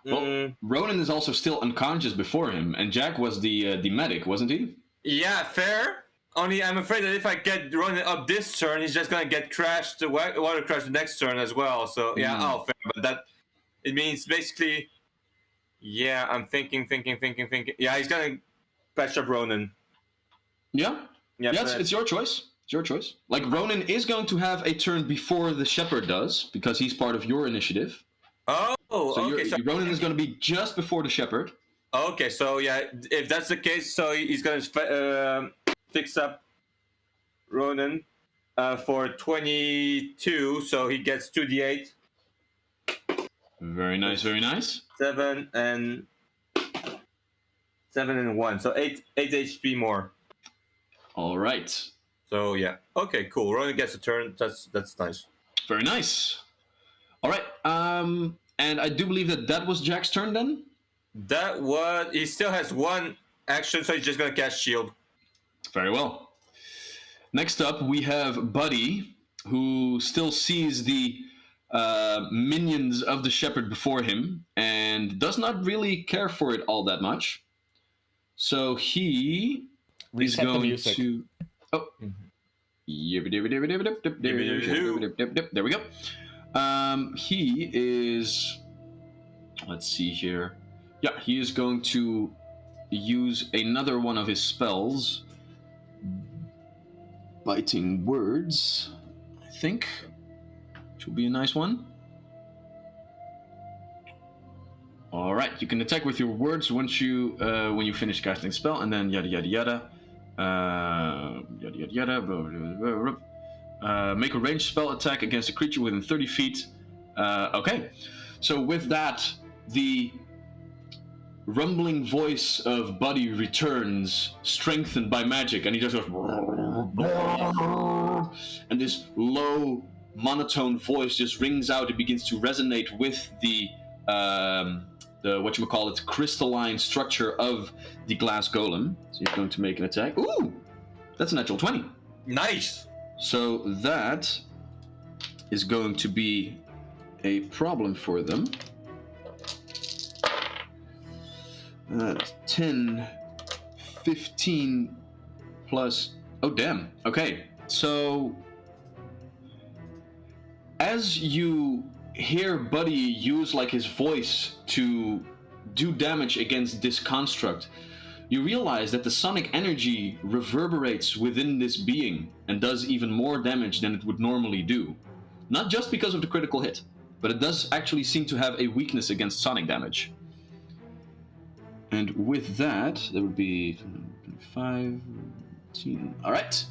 Well, Ronan is also still unconscious before him, and Jack was the medic, wasn't he? Yeah, fair. Only I'm afraid that if I get Ronan up this turn, he's just gonna get crashed, water crashed the next turn as well. So yeah, oh, fair. But that it means basically, yeah, I'm thinking. Yeah, he's gonna patch up Ronan. Yeah. Yeah, Yeah, but- it's your choice. It's your choice. Like, Ronan is going to have a turn before the Sheperd does, because he's part of your initiative. Oh, So, okay. So Ronan is going to be just before the Sheperd. okay, so yeah, if that's the case, so he's gonna fix up Ronan for 22, so he gets 2d8, Very nice, very nice. 7 and 1, so 8 HP more. All right. So yeah, okay, cool. Ronan gets a turn. That's nice. Very nice. All right. And I do believe that was Jack's turn then? That was. He still has 1 action, so he's just gonna cast shield. Very well. Next up, we have Buddy, who still sees the minions of the Sheperd before him and does not really care for it all that much. So he is Reset the going music. to. Oh. There we go. He is. Let's see here. Yeah, he is going to use another one of his spells. Biting words, I think. Which will be a nice one. Alright, you can attack with your words once you when you finish casting a spell, and then yada yada yada. Yada yada yada. Make a ranged spell attack against a creature within 30 feet. Okay. So with that, the rumbling voice of Buddy returns, strengthened by magic, and he just goes, and this low, monotone voice just rings out. It begins to resonate with the whatchamacallit, crystalline structure of the glass golem. So he's going to make an attack. Ooh! That's a natural 20. Nice! So that is going to be a problem for them. 10, 15 plus... Oh, damn. Okay. So, as you hear Buddy use like his voice to do damage against this construct, you realize that the sonic energy reverberates within this being and does even more damage than it would normally do. Not just because of the critical hit, but it does actually seem to have a weakness against sonic damage. And with that, that would be 5, 10. All right.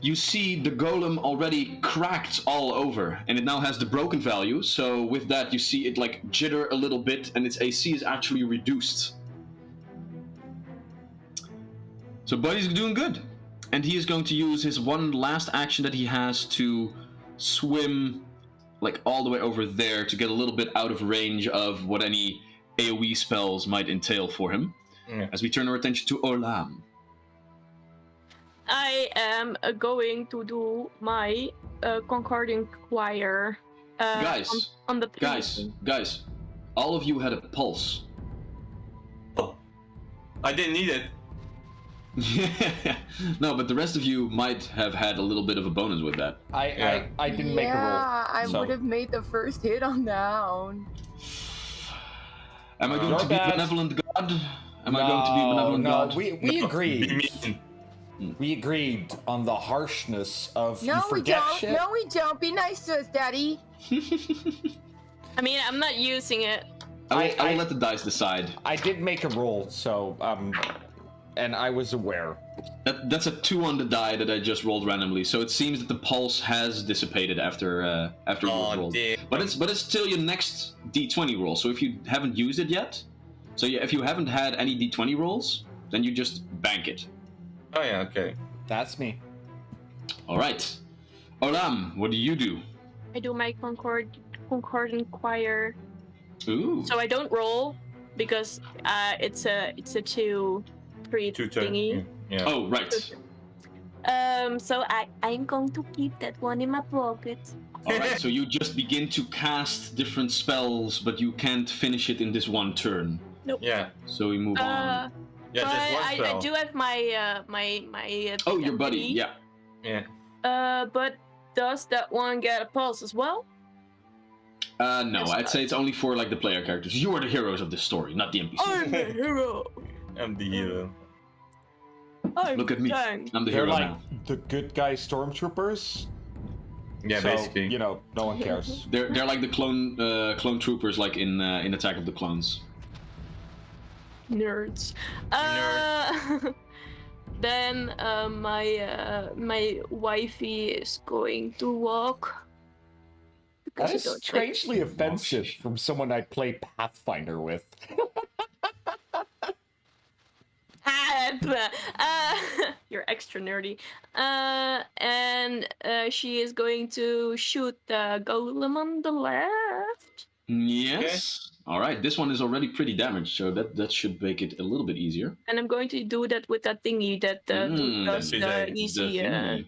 You see the golem already cracked all over, and it now has the broken value. So with that, you see it like jitter a little bit, and its AC is actually reduced. So Buddy's doing good, and he is going to use his one last action that he has to swim like all the way over there to get a little bit out of range of what any AoE spells might entail for him. Yeah. As we turn our attention to Orlam. I am going to do my concording choir. Guys, on the guys, all of you had a pulse. Oh. I didn't need it. No, but the rest of you might have had a little bit of a bonus with that. I didn't make a roll. Yeah, I so- would have made the first hit on down. Am I going to be bad. benevolent god? Am I going to be benevolent god? We agreed. Mean. We agreed on the harshness of you No, we forget don't. shit. No, we don't. Be nice to us, Daddy. I mean, I'm not using it. I I- will let the dice decide. I did make a roll, so and I was aware. That's a 2 on the die that I just rolled randomly. So it seems that the pulse has dissipated after you rolled. Damn. But it's still your next D20 roll. So if you haven't used it yet, so yeah, if you haven't had any D20 rolls, then you just bank it. Oh yeah, okay. That's me. All right, Orlam, what do you do? I do my concordant choir. Ooh. So I don't roll because it's a 2-3 Two-turn. thingy. Yeah. Oh, right. So I'm going to keep that one in my pocket. All right. So you just begin to cast different spells, but you can't finish it in this one turn. Yeah. So we move on. Yeah, But just one I spell. do have my Oh, your buddy. ability. Yeah. Yeah. But does that one get a pulse as well? No, I'd say it's only for like the player characters. You are the heroes of this story, not the NPCs. I'm the hero. I'm the hero. I'm Look at me. tank. I'm the They're hero like now. the good guy stormtroopers. Yeah, so, basically. you know, no one cares. They're like the clone troopers, like in Attack of the Clones. Nerds. Then my wifey is going to walk. That Because is I don't strangely offensive from someone I play Pathfinder with. You're extra nerdy. And she is going to shoot the golem on the left. Yes. All right. This one is already pretty damaged, so that should make it a little bit easier. And I'm going to do that with that thingy that does the the thingy. easy thingy.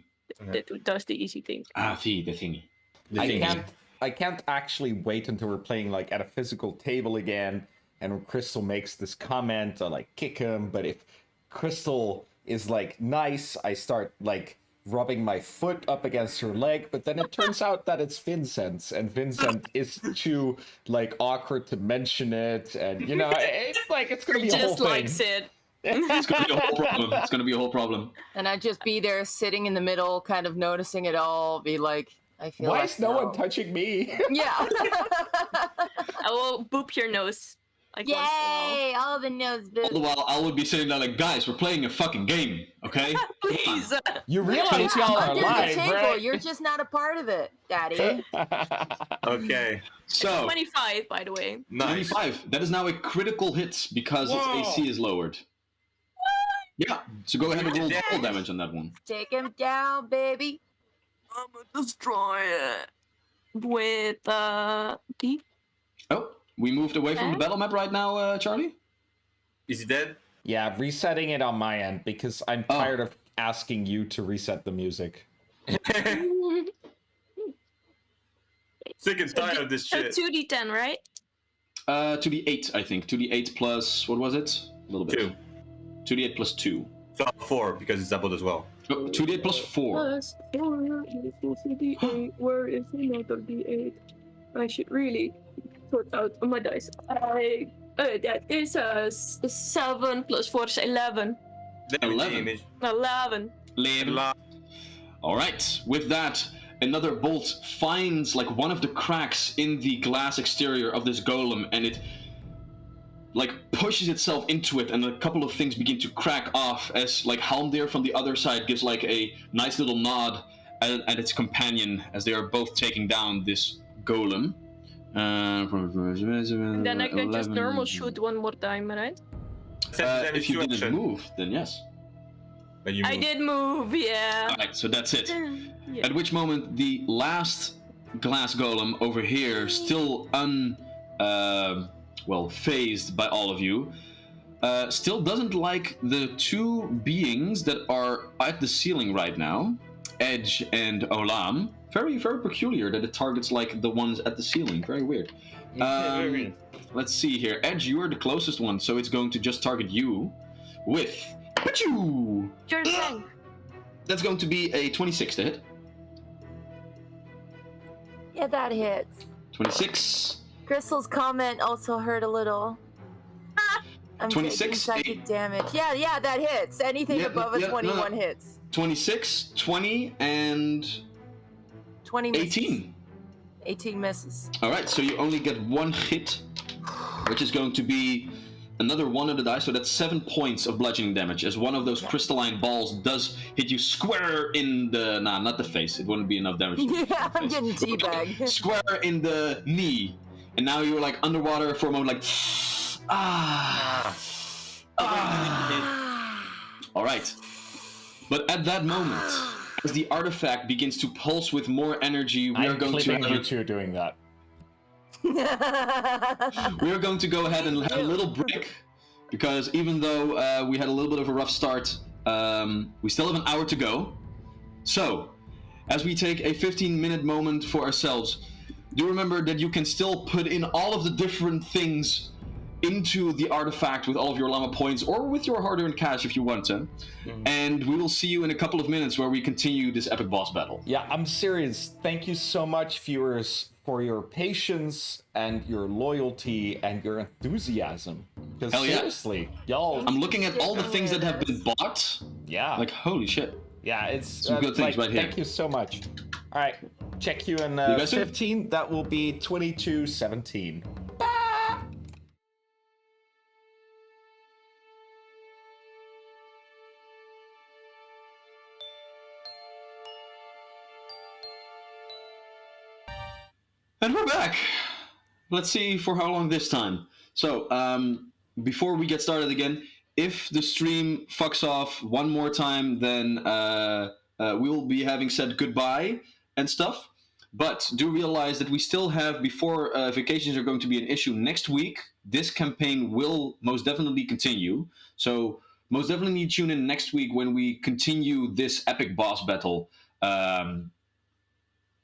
that does the easy thing. The thingy. The I thing. can't actually wait until we're playing like at a physical table again, and when Crystal makes this comment, I like kick him. But if Crystal is like nice, I start like rubbing my foot up against her leg. But then it turns out that it's Vincent's, and Vincent is too like awkward to mention it, and you know it's like it's gonna be a whole Just thing. likes it. It's gonna be a whole problem. It's gonna be a whole problem. And I'd just be there sitting in the middle, kind of noticing it all, be like, I feel Why like is no one touching me? Yeah. I will boop your nose. Like once in a while. Yay! All the nose All the boots. while, I would be sitting there like, guys, we're playing a fucking game, okay? Please. You realize y'all are Under the live, table, right? you're just not a part of it, Daddy. Okay. So, 25, by the way. Nice. 25. That is now a critical hit because its Whoa. AC is lowered. Yeah, so go ahead and roll Damage. full damage on that one. Take him down, baby. I'm gonna destroy it with D. Oh, we moved away from the battle map right now, Charlie? Is he dead? Yeah, resetting it on my end because I'm Oh. tired of asking you to reset the music. Sick and tired of this So shit. 2d10, right? To the 8, I think. To the 8 plus, what was it? A little bit. 2. To the 8 plus 2. So 4 because it's doubled as well. Oh, to the 8 plus 4. Plus 4 equals a d8. Where is another d8? I should really sort out my dice. That is 7 plus 4 is 11. 11. 11. Alright, with that, another bolt finds like one of the cracks in the glass exterior of this golem, and it like pushes itself into it, and a couple of things begin to crack off as like Halmdir from the other side gives like a nice little nod at its companion as they are both taking down this golem. And then I can just normal shoot one more time, right? If you didn't move, then yes. When you I move. did move, yeah. Alright, so that's it. Yeah. At which moment the last glass golem over here, still phased by all of you, still doesn't like the two beings that are at the ceiling right now, Edge and Olam. Very, very peculiar that it targets like the ones at the ceiling. Very weird. Let's see here. Edge, you are the closest one, so it's going to just target you with Pachoo! Sure thing. That's going to be a 26 to hit. Yeah, that hits. 26. Crystal's comment also hurt a little. I'm 26, taking psychic damage. Yeah, that hits. Anything Yeah, above a yeah, no, 21 no. hits. 26, 20, and 20 misses. 18. 18 misses. Alright, so you only get one hit, which is going to be another one on the die, so that's 7 points of bludgeoning damage, as one of those crystalline balls does hit you square in the... Nah, not the face. It wouldn't be enough damage. Yeah, I'm getting teabagged. Square in the knee. And now you're like underwater for a moment, like... Alright. But at that moment, as the artifact begins to pulse with more energy, we are I'm going to clipping have you two doing that. we are going to go ahead and have a little break, because even though we had a little bit of a rough start, we still have an hour to go. So, as we take a 15-minute moment for ourselves, do remember that you can still put in all of the different things into the artifact with all of your llama points, or with your hard-earned cash if you want to. And we will see you in a couple of minutes where we continue this epic boss battle. Yeah, I'm serious. Thank you so much, viewers, for your patience and your loyalty and your enthusiasm. Because Hell yeah. seriously, y'all, I'm looking at all the things that have been bought. yeah, Like, holy shit. yeah, it's some good things right here. Thank you so much. All right, check you in guys soon. 15. That will be 22:17. And we're back. Let's see for how long this time. So, before we get started again, if the stream fucks off one more time, then we'll be having said goodbye and stuff. But do realize that we still have, before vacations are going to be an issue next week, this campaign will most definitely continue. So, most definitely tune in next week when we continue this epic boss battle.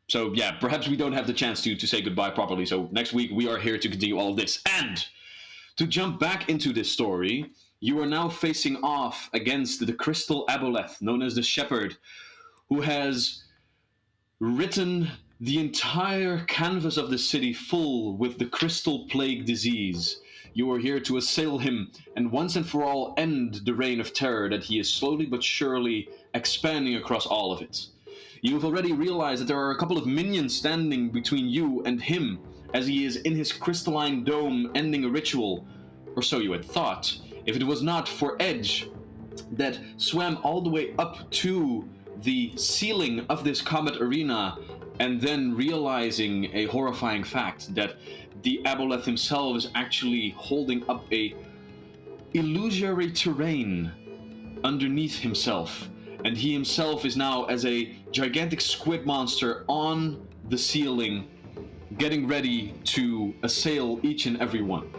So yeah, perhaps we don't have the chance to say goodbye properly. So next week we are here to continue all of this. And to jump back into this story, you are now facing off against the Crystal Aboleth, known as the Sheperd, who has written the entire canvas of the city full with the Crystal Plague disease. You are here to assail him and once and for all end the reign of terror that he is slowly but surely expanding across all of it. You've already realized that there are a couple of minions standing between you and him as he is in his crystalline dome ending a ritual or so you had thought, if it was not for Edge that swam all the way up to the ceiling of this Comet Arena, and then realizing a horrifying fact that the Aboleth himself is actually holding up a illusory terrain underneath himself, and he himself is now as a gigantic squid monster on the ceiling, getting ready to assail each and every one.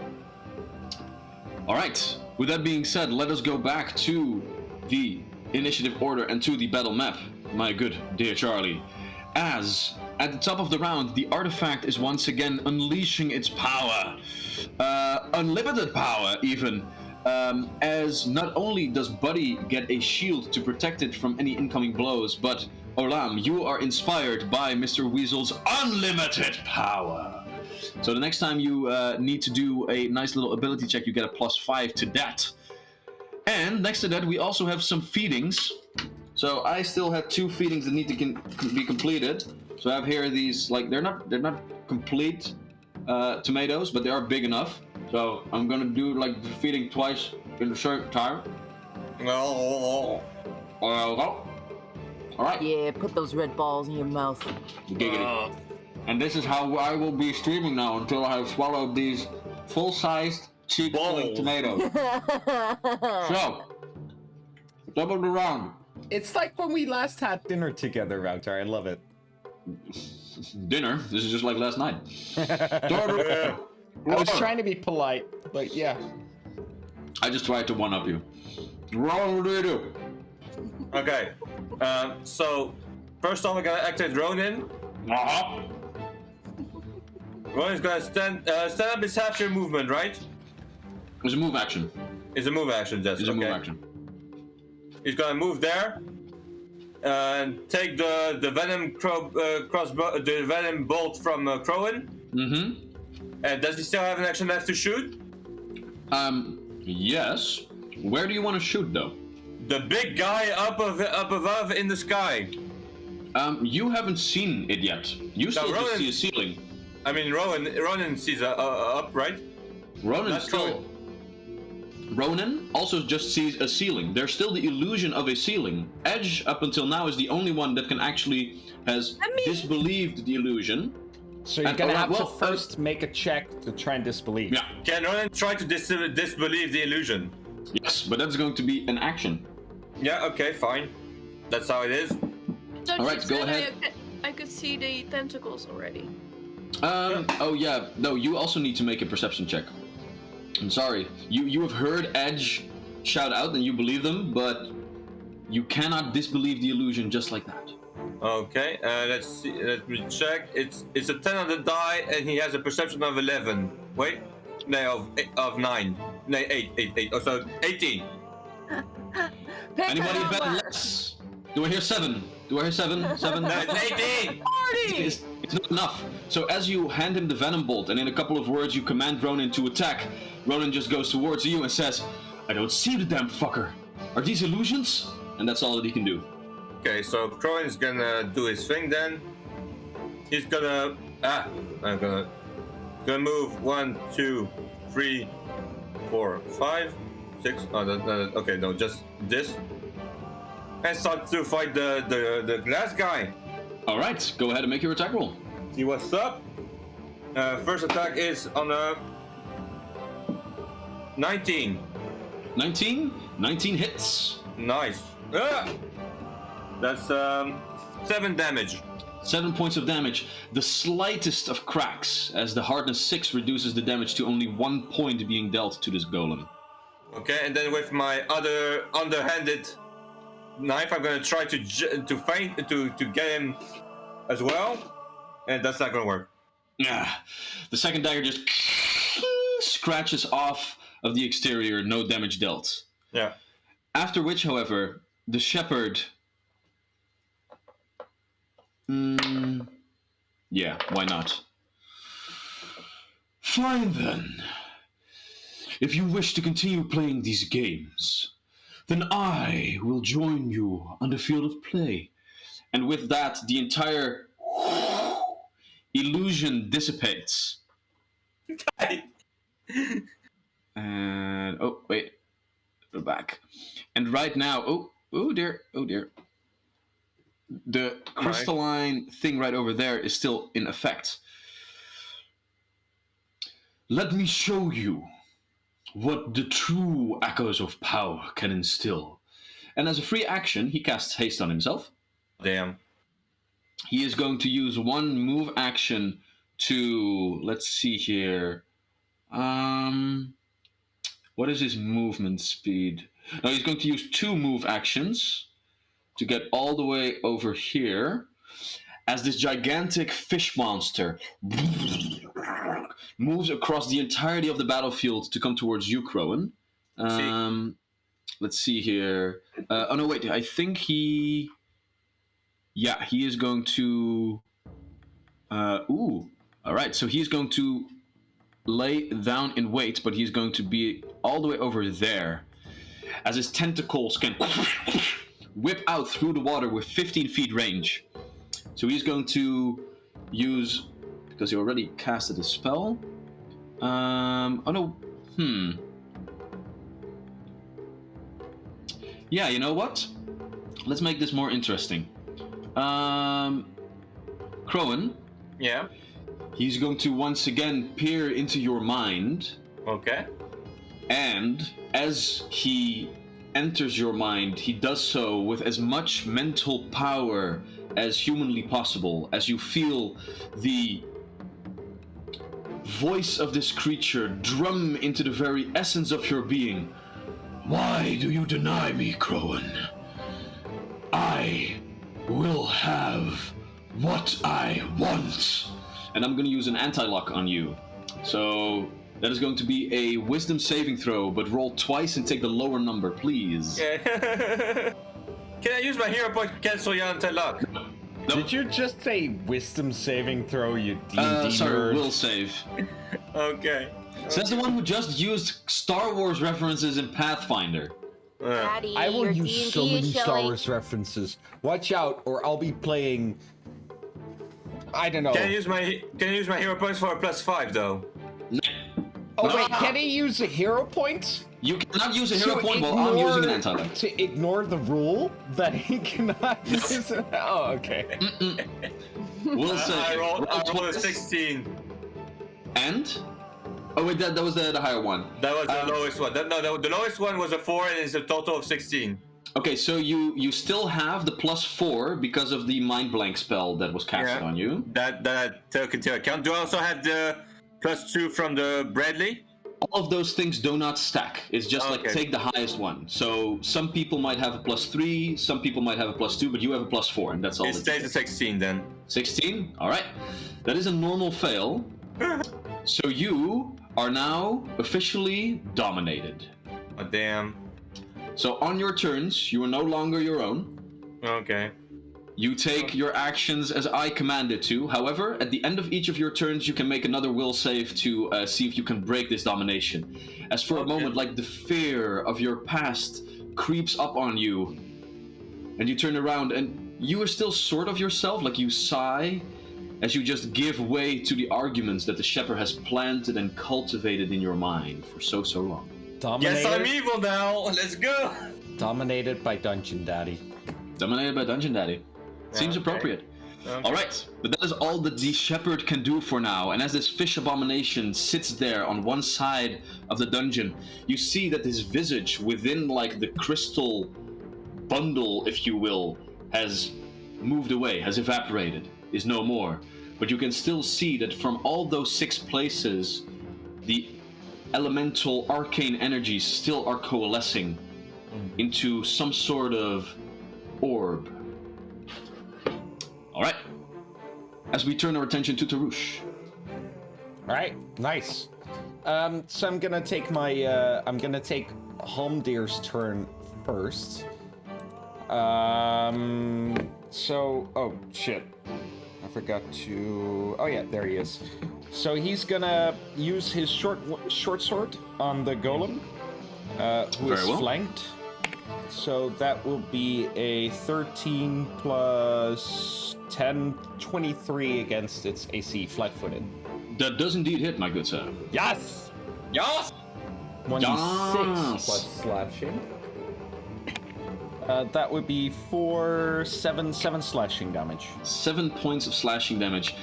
Alright, with that being said, let us go back to the initiative order and to the battle map, my good dear Charlie. As, at the top of the round, the artifact is once again unleashing its power. Unlimited power, even. As not only does Buddy get a shield to protect it from any incoming blows, but Olam, you are inspired by Mr. Weasel's unlimited power. So the next time you need to do a nice little ability check, you get a +5 to that. And next to that, we also have some feedings. So I still have 2 feedings that need to be completed. So I have here these, like, they're not complete tomatoes, but they are big enough. So I'm gonna do like the feeding twice in a short time. All right. Yeah, put those red balls in your mouth. Giggity. And this is how I will be streaming now until I have swallowed these full-sized cheek-filling tomatoes. So, top of the round. It's like when we last had dinner together, Router. I love it. Dinner? This is just like last night. I was trying to be polite, but yeah. I just tried to one-up you. What do you do? Okay. So first off, we're gonna activate Ronin. Uh-huh. Ronin's gonna stand up his half-your movement, right? It's a move action. It's a move action, just It's a okay. move action. He's gonna move there and take the venom crossbow, the venom bolt from Crowan. Mm-hmm. And does he still have an action left to shoot? Yes. Where do you want to shoot, though? The big guy up above in the sky. You haven't seen it yet. You still just see a ceiling. I mean, Ronin sees up, right? Ronin also just sees a ceiling. There's still the illusion of a ceiling. Edge, up until now, is the only one that can actually disbelieved the illusion. So you're gonna have to first make a check to try and disbelieve. Yeah. Can Ronin try to disbelieve the illusion? Yes, but that's going to be an action. Yeah, okay, fine. That's how it is. Judge, All right, go ahead. I could see the tentacles already. Oh yeah, no, you also need to make a perception check. I'm sorry. You have heard Edge shout out and you believe them, but you cannot disbelieve the illusion just like that. Okay, let's see. Let me check. It's a 10 on the die, and he has a perception of 11. Wait, no, of 9. No, 8. Oh, so 18. Anybody better less? Do I hear 7? Do I hear 7? 7? No, it's 18. It's not enough. So as you hand him the venom bolt, and in a couple of words you command Ronin to attack, Ronin just goes towards you and says, "I don't see the damn fucker. Are these illusions?" And that's all that he can do. Okay, so Crowan is gonna do his thing then. He's gonna I'm gonna move 1, 2, 3, 4, 5, 6. Oh, no, okay, no, just this. And start to fight the glass guy. All right, go ahead and make your attack roll. See what's up. First attack is on a 19. 19 hits. Nice. That's 7 damage. 7 points of damage. The slightest of cracks, as the hardness 6 reduces the damage to only 1 point being dealt to this golem. Okay, and then with my other underhanded knife, I'm gonna try to get him as well, and that's not gonna work. The second dagger just scratches off of the exterior, no damage dealt. Yeah. After which, however, the Sheperd. Yeah, why not? Fine then. If you wish to continue playing these games, then I will join you on the field of play. And with that, the entire illusion dissipates. And oh wait, go back. And right now, oh dear. The crystalline thing right over there is still in effect. Let me show you what the true echoes of power can instill. And as a free action, he casts haste on himself. Damn. He is going to use one move action to, let's see here. What is his movement speed? No, he's going to use 2 move actions to get all the way over here as this gigantic fish monster moves across the entirety of the battlefield to come towards you, Crowan. Let's see here. Oh no, wait. I think he is going to. All right. So he's going to lay down in wait, but he's going to be all the way over there, as his tentacles can whip out through the water with 15 feet range. So he's going to use, because he already casted a spell. Yeah, you know what? Let's make this more interesting. Crowan. Yeah. He's going to once again peer into your mind. Okay. And as he enters your mind, he does so with as much mental power as humanly possible, as you feel the voice of this creature drum into the very essence of your being. Why do you deny me, Crowan? I will have what I want. And I'm going to use an anti-lock on you. So that is going to be a wisdom saving throw, but roll twice and take the lower number, please. Yeah. Can I use my hero point to cancel your anti-lock? No. Did you just say wisdom saving throw, you D&D sorry, nerd? will save. Okay. Says the one who just used Star Wars references in Pathfinder. Daddy, I will your use D&D so many is Star showing. Wars references. Watch out, or I'll be playing. I don't know. Can I use my hero points for a +5 though? Oh wait, can he use a hero point? You cannot use a hero To point while I'm using an ignore- anti-lock. To ignore the rule that he cannot use it. Oh, okay. Will save. I rolled a twice. 16. And? Oh wait, that was the higher one. That was the lowest one. The lowest one was a 4 and it's a total of 16. Okay, so you still have the +4 because of the mind blank spell that was casted on you. That took into account. Do I also have the +2 from the Bradley? All of those things do not stack. It's just like Okay. take the highest one. So some people might have a +3, some people might have a +2, but you have a +4, and that's all. It that stays you at 16 then. 16? Alright. That is a normal fail. So you are now officially dominated. Oh, damn. So on your turns, you are no longer your own. Okay. You take your actions as I commanded to. However, at the end of each of your turns, you can make another will save to see if you can break this domination. As for a moment, like the fear of your past creeps up on you, and you turn around and you are still sort of yourself, like you sigh as you just give way to the arguments that the Sheperd has planted and cultivated in your mind for so long. Yes, I'm evil now. Let's go. Dominated by Dungeon Daddy. Dominated by Dungeon Daddy. Seems Okay. appropriate. Okay. Alright, but that is all that the Sheperd can do for now, and as this fish abomination sits there on one side of the dungeon, you see that his visage within like the crystal bundle, if you will, has moved away, has evaporated, is no more. But you can still see that from all those 6 places, the elemental arcane energies still are coalescing into some sort of orb. Alright. As we turn our attention to Tarush. Alright, nice. So I'm gonna take my I'm gonna take Homdeer's turn first. Oh shit. I forgot to. Oh yeah, there he is. So he's gonna use his short sword on the golem, who is Very well. flanked. So that will be a 13 plus 10, 23 against its AC, flat-footed. That does indeed hit, my good sir. Yes! Yes. 1d6 Yes. plus slashing. That would be 7 slashing damage. 7 points of slashing damage.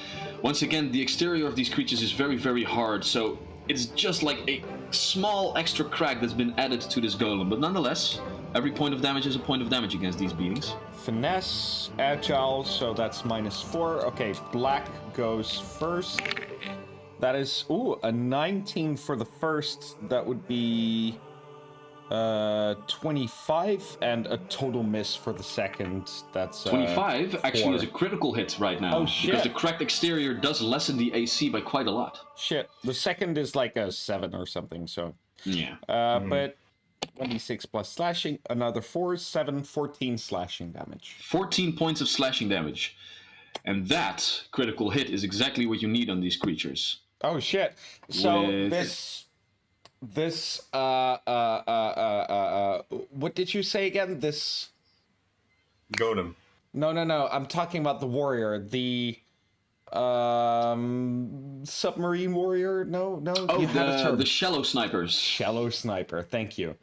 Once again, the exterior of these creatures is very, very hard, so it's just like a small extra crack that's been added to this golem. But nonetheless, every point of damage is a point of damage against these beings. Finesse, agile, so that's -4. Okay, black goes first. That is, a 19 for the first. That would be 25, and a total miss for the second. That's 25 actually 4. is a critical hit right now. Oh, shit. Because the cracked exterior does lessen the AC by quite a lot. Shit, the second is like a 7 or something, so... Yeah. But 1d6 plus slashing, another 4, 7, 14 slashing damage. 14 points of slashing damage. And that critical hit is exactly what you need on these creatures. Oh shit! So With- this what did you say again? This Golem. no. I'm talking about the warrior, the submarine warrior. No. Oh, you had a term. the shallow snipers. Shallow sniper. Thank you.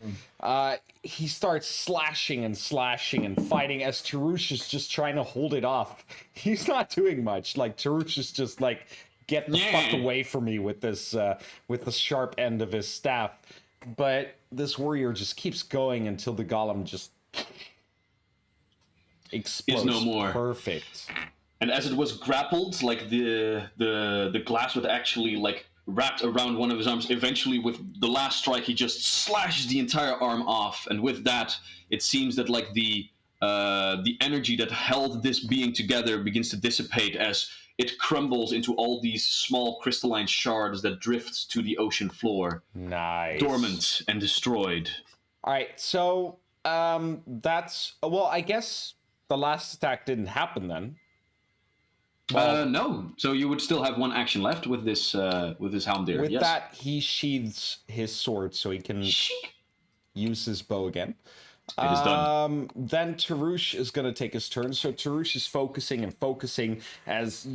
He starts slashing and fighting as Tarush is just trying to hold it off. He's not doing much. Like Tarush is just like, get the fuck away from me with this, with the sharp end of his staff. But this warrior just keeps going until the golem just explodes. Is no more. Perfect. And as it was grappled, like the glass would actually like wrapped around one of his arms. Eventually, with the last strike, he just slashes the entire arm off. And with that, it seems that like the energy that held this being together begins to dissipate as it crumbles into all these small crystalline shards that drift to the ocean floor, Nice. dormant and destroyed. All right, so that's I guess the last attack didn't happen then. No, so you would still have one action left with this Houndir. With yes. that, he sheathes his sword so he can use his bow again. It is done. Then Tarush is going to take his turn. So Tarush is focusing as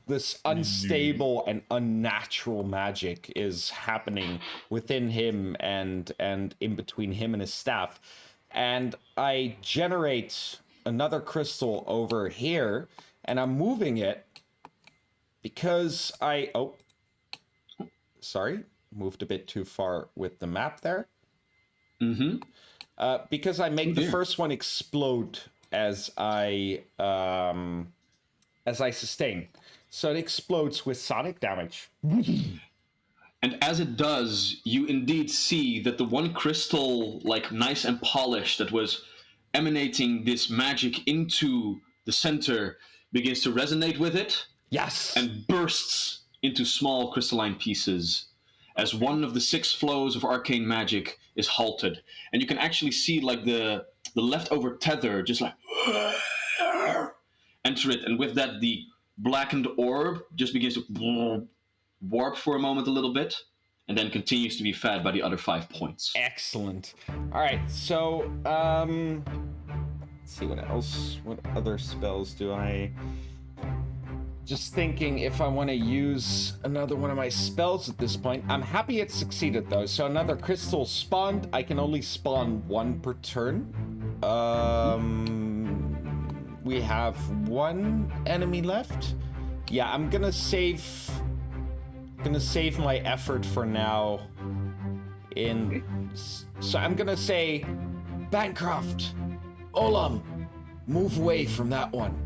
this unstable and unnatural magic is happening within him and in between him and his staff. And I generate another crystal over here, and I'm moving it because moved a bit too far with the map there. Mm-hmm. Because I make the first one explode as I sustain. So it explodes with sonic damage. And as it does, you indeed see that the one crystal, like nice and polished, that was emanating this magic into the center, begins to resonate with it. Yes. And bursts into small crystalline pieces as one of the 6 flows of arcane magic is halted. And you can actually see like the leftover tether just like enter it. And with that, the blackened orb just begins to warp for a moment a little bit, and then continues to be fed by the other 5 points. Excellent. All right, so let's see what else. What other spells do I? Just thinking if I want to use another one of my spells at this point. I'm happy it succeeded though. So another crystal spawned. I can only spawn 1 per turn. We have 1 enemy left. Yeah, I'm gonna save my effort for now. So I'm gonna say, Bancroft, Olam, move away from that one.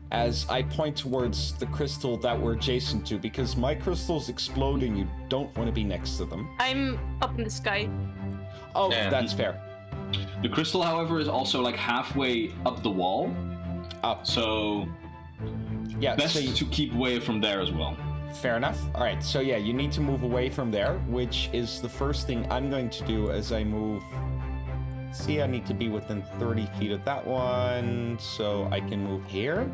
As I point towards the crystal that we're adjacent to, because my crystals explode and you don't want to be next to them. I'm up in the sky. Oh, Yeah. that's fair. The crystal, however, is also like halfway up the wall. Up. So Yeah, best so to keep away from there as well. fair enough. All right, so yeah, you need to move away from there, which is the first thing I'm going to do as I move. See, I need to be within 30 feet of that one, so I can move here.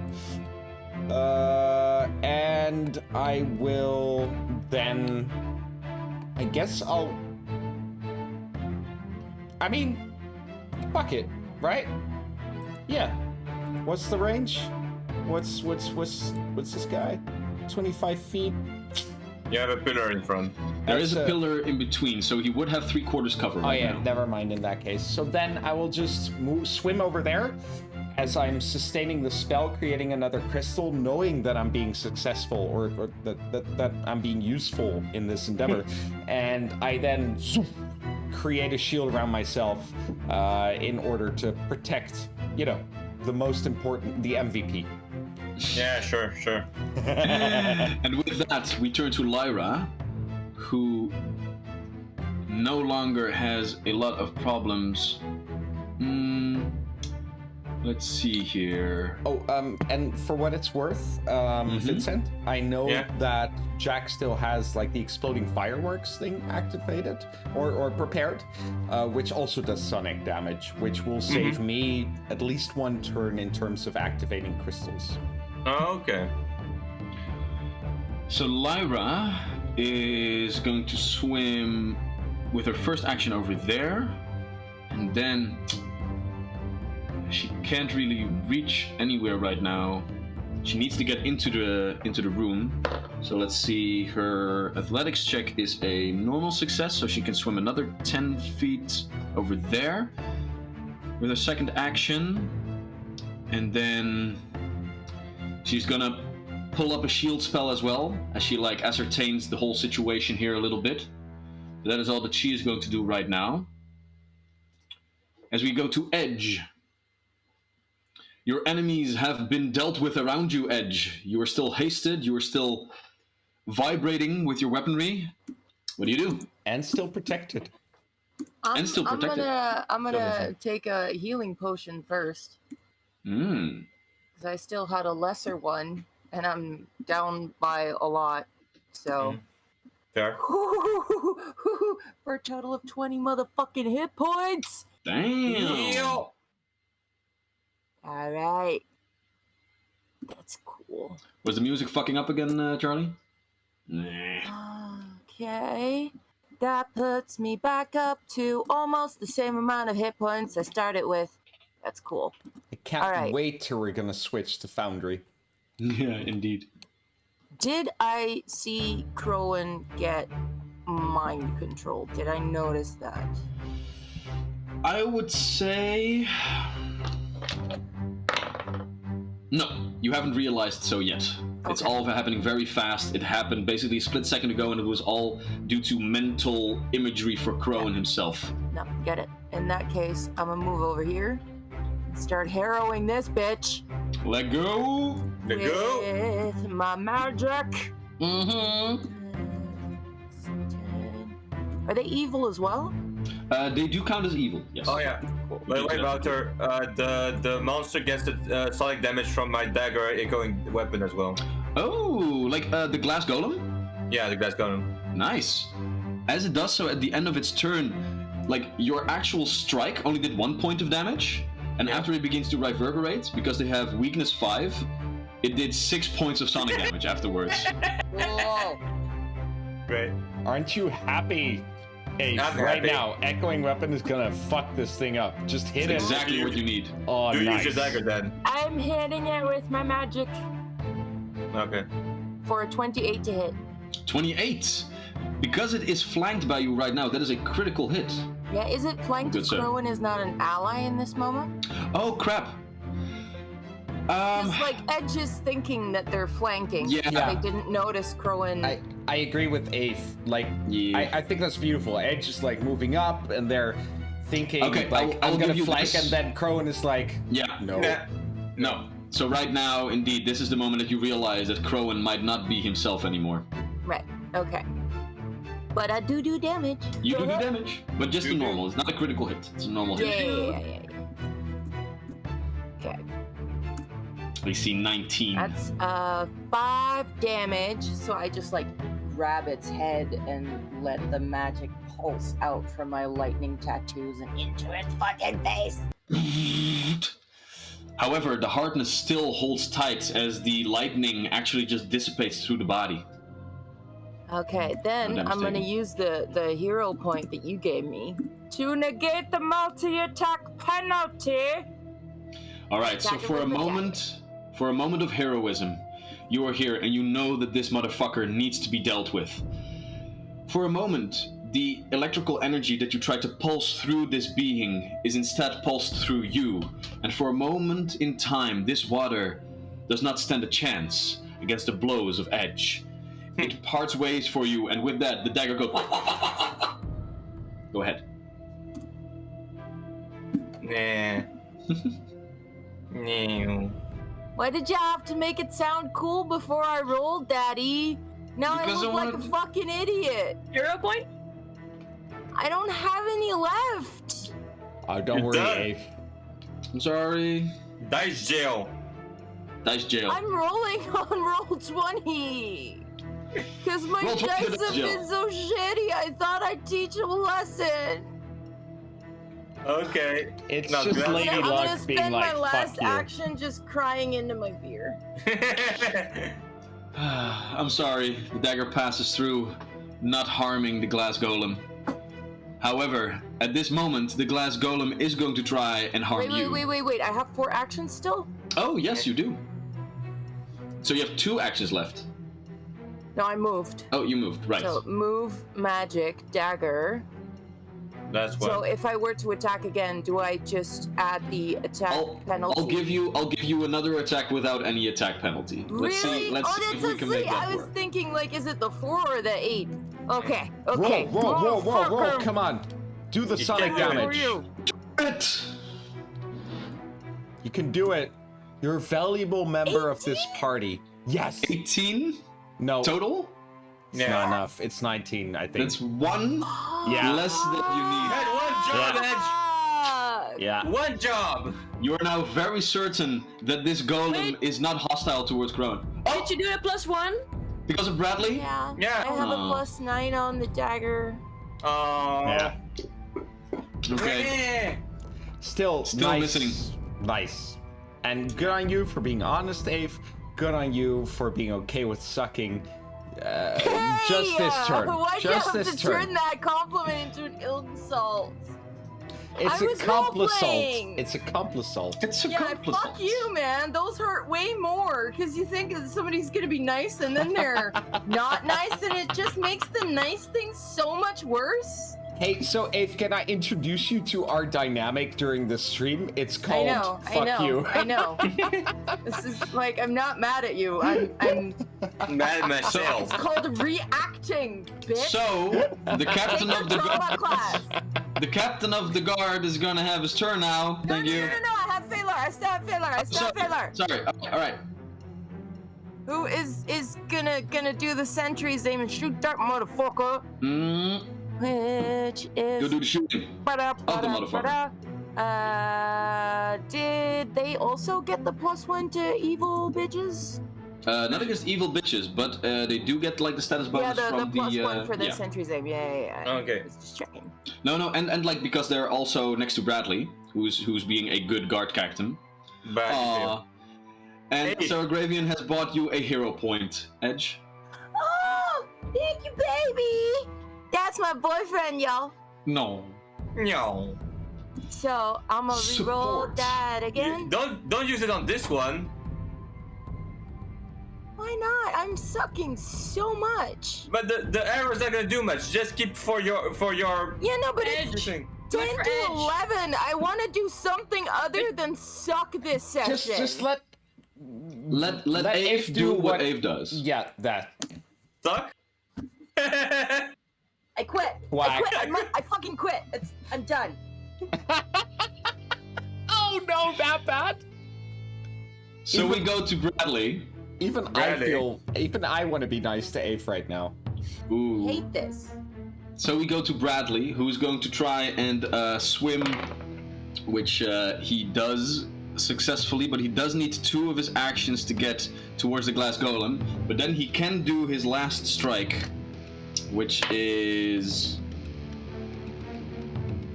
And I will then... I guess I'll... I mean, fuck it, right? Yeah. What's the range? What's this guy? 25 feet? You have a pillar in front. There is a That's pillar in between, so he would have 3/4 cover Oh right yeah, now. never mind in that case. So then I will just swim over there as I'm sustaining the spell, creating another crystal, knowing that I'm being successful or that I'm being useful in this endeavor. And I then create a shield around myself in order to protect, the most important, the MVP. Yeah, sure. And with that, we turn to Lyra, who no longer has a lot of problems. Let's see here. Oh, and for what it's worth, Vincent, I know that Jack still has like the exploding fireworks thing activated or prepared, which also does sonic damage, which will save me at least one turn in terms of activating crystals. Oh, okay. So Lyra is going to swim with her first action over there, and then she can't really reach anywhere right now. She needs to get into the room. So let's see. Her athletics check is a normal success, so she can swim another 10 feet over there with her second action, and then she's gonna pull up a shield spell as well, as she ascertains the whole situation here a little bit. That is all that she is going to do right now. As we go to Edge. Your enemies have been dealt with around you, Edge. You are still hasted. You are still vibrating with your weaponry. What do you do? And still protected. And still protected. I'm gonna take a healing potion first. Because I still had a lesser one, and I'm down by a lot. So. Fair. For a total of 20 motherfucking hit points. Damn. All right. That's cool. Was the music fucking up again, Charlie? Nah. Okay. That puts me back up to almost the same amount of hit points I started with. That's cool. I can't All right. wait till we're gonna switch to Foundry. Yeah, indeed. Did I see Crowan get mind control? Did I notice that? I would say... No, you haven't realized so yet. It's all happening very fast. It happened basically a split second ago, and it was all due to mental imagery for Crowan himself. No, get it. In that case, I'm gonna move over here and start harrowing this bitch. Let go! Let go! With my magic. Mm-hmm. Are they evil as well? They do count as evil, yes. Oh yeah. By the way, Wouter, the monster gets the sonic damage from my dagger echoing weapon as well. Oh, like the glass golem? Yeah, the glass golem. Nice. As it does so at the end of its turn, like your actual strike only did 1 point of damage, and after it begins to reverberate, because they have weakness 5, it did 6 points of sonic damage afterwards. Whoa. Great. Aren't you happy? Hey, I'm right happy. now, Echoing Weapon is gonna fuck this thing up. Just hit it. Exactly what you need. Oh, Do nice. use your dagger then. I'm hitting it with my magic Okay. for a 28 to hit. 28. Because it is flanked by you right now, that is a critical hit. Yeah, is it flanked Good, if sir. Crowan is not an ally in this moment? Oh, crap. It's like Edge is thinking that they're flanking. Yeah. But they didn't notice Crowan. I agree with Ace. Like, Yeah. I think that's beautiful. Edge is like moving up, and they're thinking Okay, like, I'll I'm gonna give you flank, this. and then Crowan is like, Yeah. no. Nah. No. So right now, indeed, this is the moment that you realize that Crowan might not be himself anymore. Right, okay. But I do damage. You do damage, but just a normal. It's not a critical hit. It's a normal hit. Yeah. Okay. I see 19. That's 5 damage, so I just like grab its head and let the magic pulse out from my lightning tattoos and into its fucking face. However, the hardness still holds tight as the lightning actually just dissipates through the body. Okay, then No damage I'm gonna taken. use the hero point that you gave me to negate the multi-attack penalty. All right, so Attack it for a with the moment of heroism, you are here and you know that this motherfucker needs to be dealt with. For a moment, the electrical energy that you tried to pulse through this being is instead pulsed through you, and for a moment in time, this water does not stand a chance against the blows of Edge. It parts ways for you, and with that, the dagger goes... Go ahead. Nah. No. Why did you have to make it sound cool before I rolled, Daddy? Now Because I I look like a wanted- fucking idiot. Hero point? I don't have any left. Oh, don't You're worry, done. Ave. I'm sorry. Dice jail. Dice jail. I'm rolling on roll 20. Because my Roll 20 dice to have jail. been so shitty, I thought I'd teach them a lesson. Okay. It's Not just good. I'm Lady gonna Luck being spend like, my last fuck you. action just crying into my beer. I'm sorry. The dagger passes through, not harming the glass golem. However, at this moment, the glass golem is going to try and harm you. Wait. I have 4 actions still? Oh, yes, you do. So you have 2 actions left. No, I moved. Oh, you moved, right. So move, magic, dagger. That's what. So if I were to attack again, do I just add the attack penalty? I'll give you another attack without any attack penalty. Really? Let's see if we can make that I was work. thinking, like, is it the 4 or the 8? Okay. Okay. Roll, Motherfucker. come on. Do the sonic can do it. damage. You. You can do it. You're a valuable member of this 18? party. Yes. 18 No, total? it's Yeah. not enough. It's 19, I think. That's 1 Yeah. less than you need. Hey, one job, Fuck. Yeah. One job. You are now very certain that this golem Wait. is not hostile towards Crone. Oh, Did you do a +1? because of Bradley? Yeah. Yeah. I have a Oh. +9 on the dagger. Oh. Yeah. Okay. Still Still nice. missing. Nice. And good on you for being honest, Ave. Good on you for being okay with sucking. Just this turn. Why'd you Just have this to turn. turn that compliment into an insult? It's I a was complisalt. role-playing. It's a Yeah, compliment. fuck you, man. Those hurt way more because you think that somebody's gonna be nice and then they're not nice, and it just makes the nice thing so much worse. Hey, so Ave, can I introduce you to our dynamic during the stream? It's I called know, Fuck You. I know. This is like, I'm not mad at you. I'm Mad at myself. it's called reacting, bitch. So the captain Take of your the trauma class. the captain of the guard is gonna have his turn now. No, Thank no, you. no, no, I have failure. I still have failure. I still have failure. Sorry. All right. Who is gonna do the sentry's aim and shoot that motherfucker? Which is Go do the shooting. Of the motherfucker. Did they also get the +1 to evil bitches? Not against evil bitches, but they do get like the status bonus Yeah, the from +1 for the yeah. sentry's aim. Yeah. Okay. I was just checking. No, and like because they're also next to Bradley, who's being a good guard captain. But And Hey. Sarah Gravian has bought you a hero point, Edge. Oh, thank you, baby. That's my boyfriend, y'all. No. no. So I'm gonna re-roll Support. that again. Don't use it on this one. Why not? I'm sucking so much. But the arrow's not gonna do much. Just keep for your Yeah, no, but it's thing. 10 for to Edge. 11. I want to do something other than suck this session. Just let Let Ave do what Ave does. Yeah, that. Suck. I quit. Whack. I quit. I fucking quit. I'm done. Oh no, that bad. So we go to Bradley. Even I want to be nice to Ave right now. Ooh. Hate this. So we go to Bradley, who's going to try and swim, which he does successfully, but he does need 2 of his actions to get towards the glass golem. But then he can do his last strike, which is...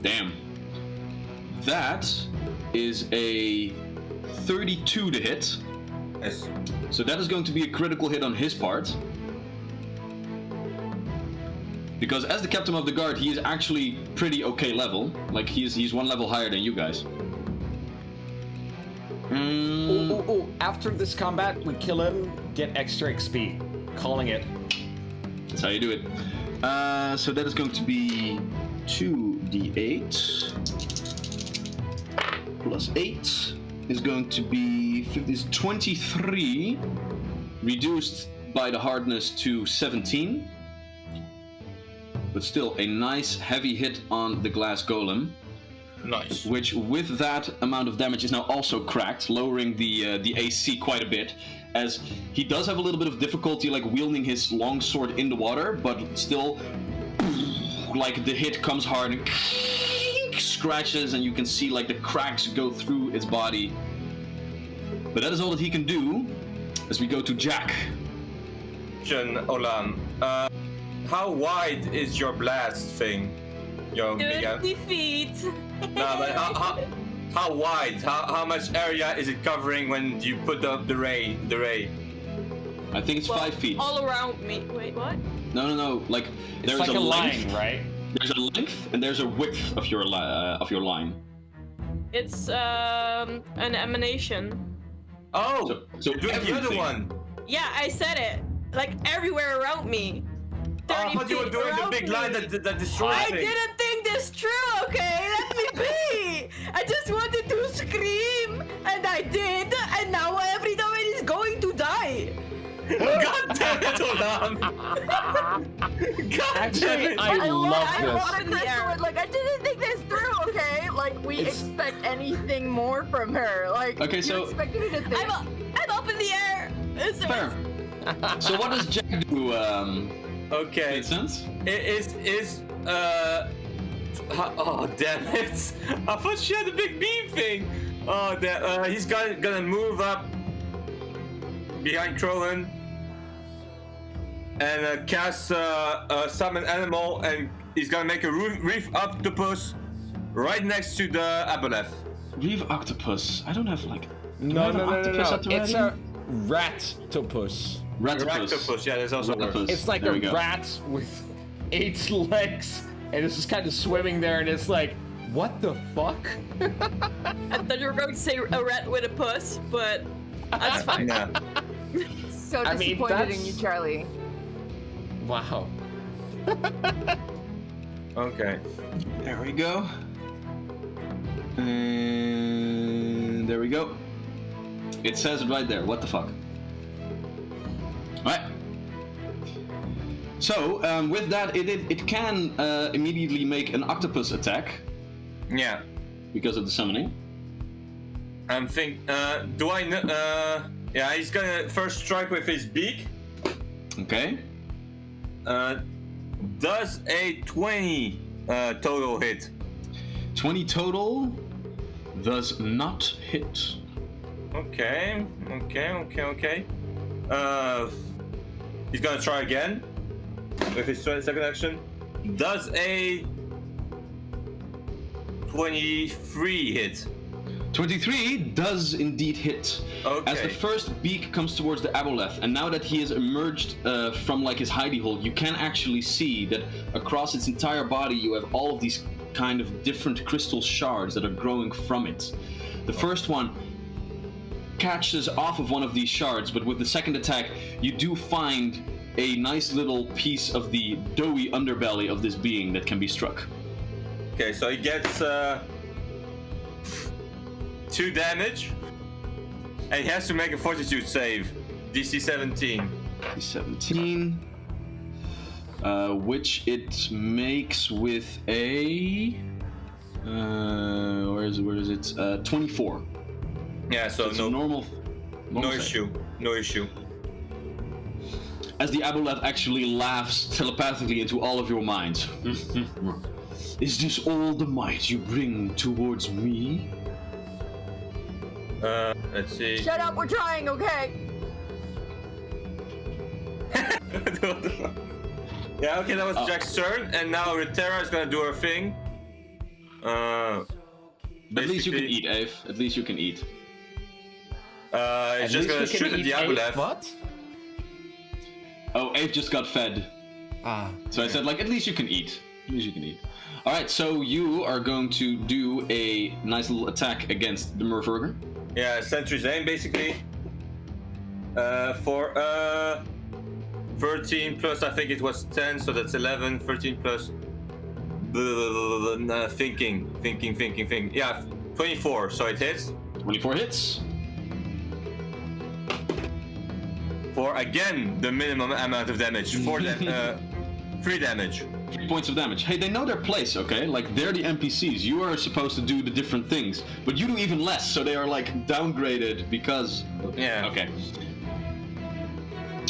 Damn. That is a 32 to hit. Yes. So that is going to be a critical hit on his part. Because as the captain of the guard, he is actually pretty okay level. Like, he's 1 level higher than you guys. After this combat, we kill him, get extra XP. Calling it. That's how you do it. So that is going to be 2d8 plus 8 is going to be 23, reduced by the hardness to 17. But still a nice heavy hit on the glass golem. Nice. Which, with that amount of damage, is now also cracked, lowering the AC quite a bit. As he does have a little bit of difficulty, like wielding his longsword in the water, but still, like the hit comes hard and scratches, and you can see like the cracks go through its body. But that is all that he can do. As we go to Jack. Olam, how wide is your blast thing? Your big 30 feet. No, but how wide? How much area is it covering when you put up the ray? I think it's 5 feet. All around me. Wait, what? No. Like It's there's like a length, line, right? There's a length and there's a width of your line. It's an emanation. Oh, So you're doing the other everything. one. Yeah, I said it. Like everywhere around me. Oh, I 30 thought you were feet doing the around big me. line that destroys I things. didn't think this through, okay? Let me be! I just wanted to scream, and I did, and now every time it is going to die. God damn it, Olam! God Actually, damn it! I love I this. love Crystal. Like, I didn't think this through, okay? Like, we It's- expect anything more from her. Like, Okay, you so- expected me to think. I'm up in the air. It's Fair. So what does Jack do? Okay, Makes sense? it is oh damn it! I thought she had a big beam thing. Oh, that he's gonna move up behind Crowlin and cast summon animal, and he's gonna make a reef octopus right next to the aboleth. Reeve octopus. I don't have like. No. octopus at the It's ready? a rat-topus. Ratopus. Octopus, yeah, there's also a word. Ratopus. It's like There a we go. rat with 8 legs, and it's just kind of swimming there, and it's like, what the fuck? I thought you were going to say a rat with a puss, but that's fine. Yeah. So I mean, disappointed in that's- you, Charlie. Wow. Okay. There we go. And there we go. It says it right there. What the fuck? Alright. So, with that, it can immediately make an octopus attack Yeah. because of the summoning. I'm do I know? Yeah, he's gonna first strike with his beak. Okay. Does a 20 total hit? 20 total does not hit. Okay. He's gonna try again with his second action. Does a 23 hit? 23 does indeed hit. Okay. As the first beak comes towards the aboleth, and now that he has emerged from like his hidey hole, you can actually see that across its entire body you have all of these kind of different crystal shards that are growing from it. The first one catches off of one of these shards, but with the second attack you do find a nice little piece of the doughy underbelly of this being that can be struck. Okay, so he gets 2 damage, and he has to make a fortitude save. DC 17. 17, which it makes with a where is it? 24. Yeah, so It's a no normal save. issue. No issue. As the aboleth actually laughs telepathically into all of your minds. Is this all the might you bring towards me? Let's see. Shut up, we're trying, okay? Yeah, okay, that was Oh. Jack's turn, and now Retera is gonna do her thing. At least you can basically, eat, Ave. At least you can eat. He's just gonna shoot at the aboleth. What? Oh, Ave just got fed. Ah. So I said, like, at least you can eat. At least you can eat. Alright, so you are going to do a nice little attack against the Murfurger. Yeah, Sentry's aim basically. For 13 plus, I think it was 10, so that's 11. 13 plus. Thinking. Yeah, 24, so it hits. 24 hits. For again the minimum amount of damage. 3 damage. 3 points of damage. Hey, they know their place, okay? Like, they're the NPCs. You are supposed to do the different things. But you do even less, so they are, like, downgraded because... Yeah. Okay.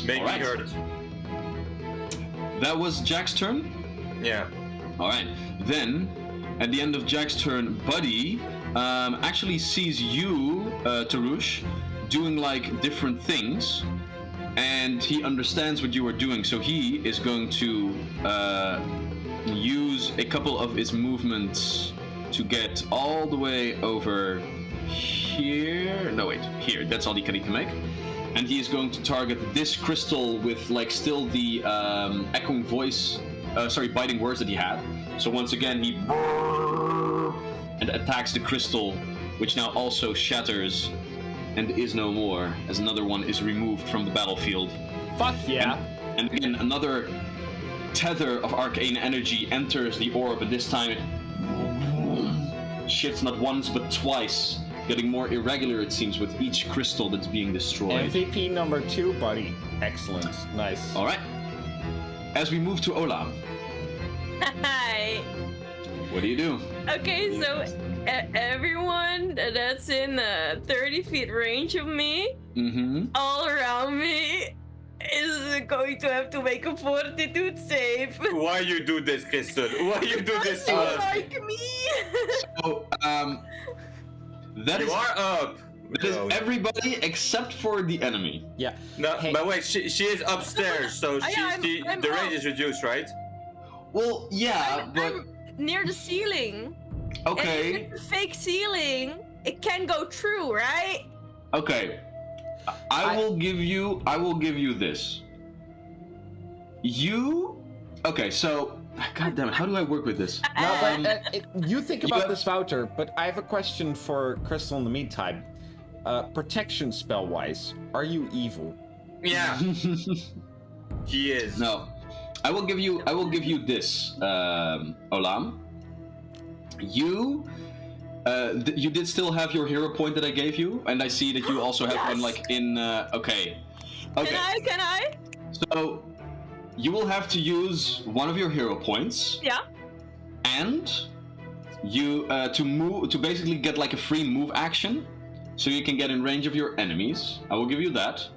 Make me Alright. hurt. That was Jack's turn? Yeah. Alright. Then, at the end of Jack's turn, Buddy actually sees you, Tarush, doing, like, different things. And he understands what you are doing, so he is going to use a couple of his movements to get all the way over here. No, wait, here. That's all he can make. And he is going to target this crystal with, like, still the echoing voice, biting words that he had. So once again, he and attacks the crystal, which now also shatters and is no more, as another one is removed from the battlefield. Fuck yeah. And again, another tether of arcane energy enters the orb, and this time it shifts not once but twice, getting more irregular, it seems, with each crystal that's being destroyed. MVP number 2, buddy. Excellent. Nice. Alright. As we move to Olam, Hi. what do you do? Okay, so everyone that's in 30 feet range of me, all around me, is going to have to make a fortitude save. Why you do this, Kristen? Why you do this to You us? like me? So, that You is, are up. that is No. everybody except for the enemy. Yeah. No, Hey. but wait, she is upstairs, so I'm the range up. is reduced, right? Well, yeah, but I'm near the ceiling. And okay, if it's a fake ceiling, it can go true, right? okay. I will give you this. Okay, so God damn it, how do I work with this? Now, you think You about have- this, Wouter, but I have a question for Crystal in the meantime. Protection spell-wise, are you evil? Yeah, he is. No, I will give you this, Olam. You did still have your hero point that I gave you, and I see that you also have one Yes. like in. Okay. Can I? So you will have to use one of your hero points, Yeah. and you to basically get like a free move action, so you can get in range of your enemies. I will give you that.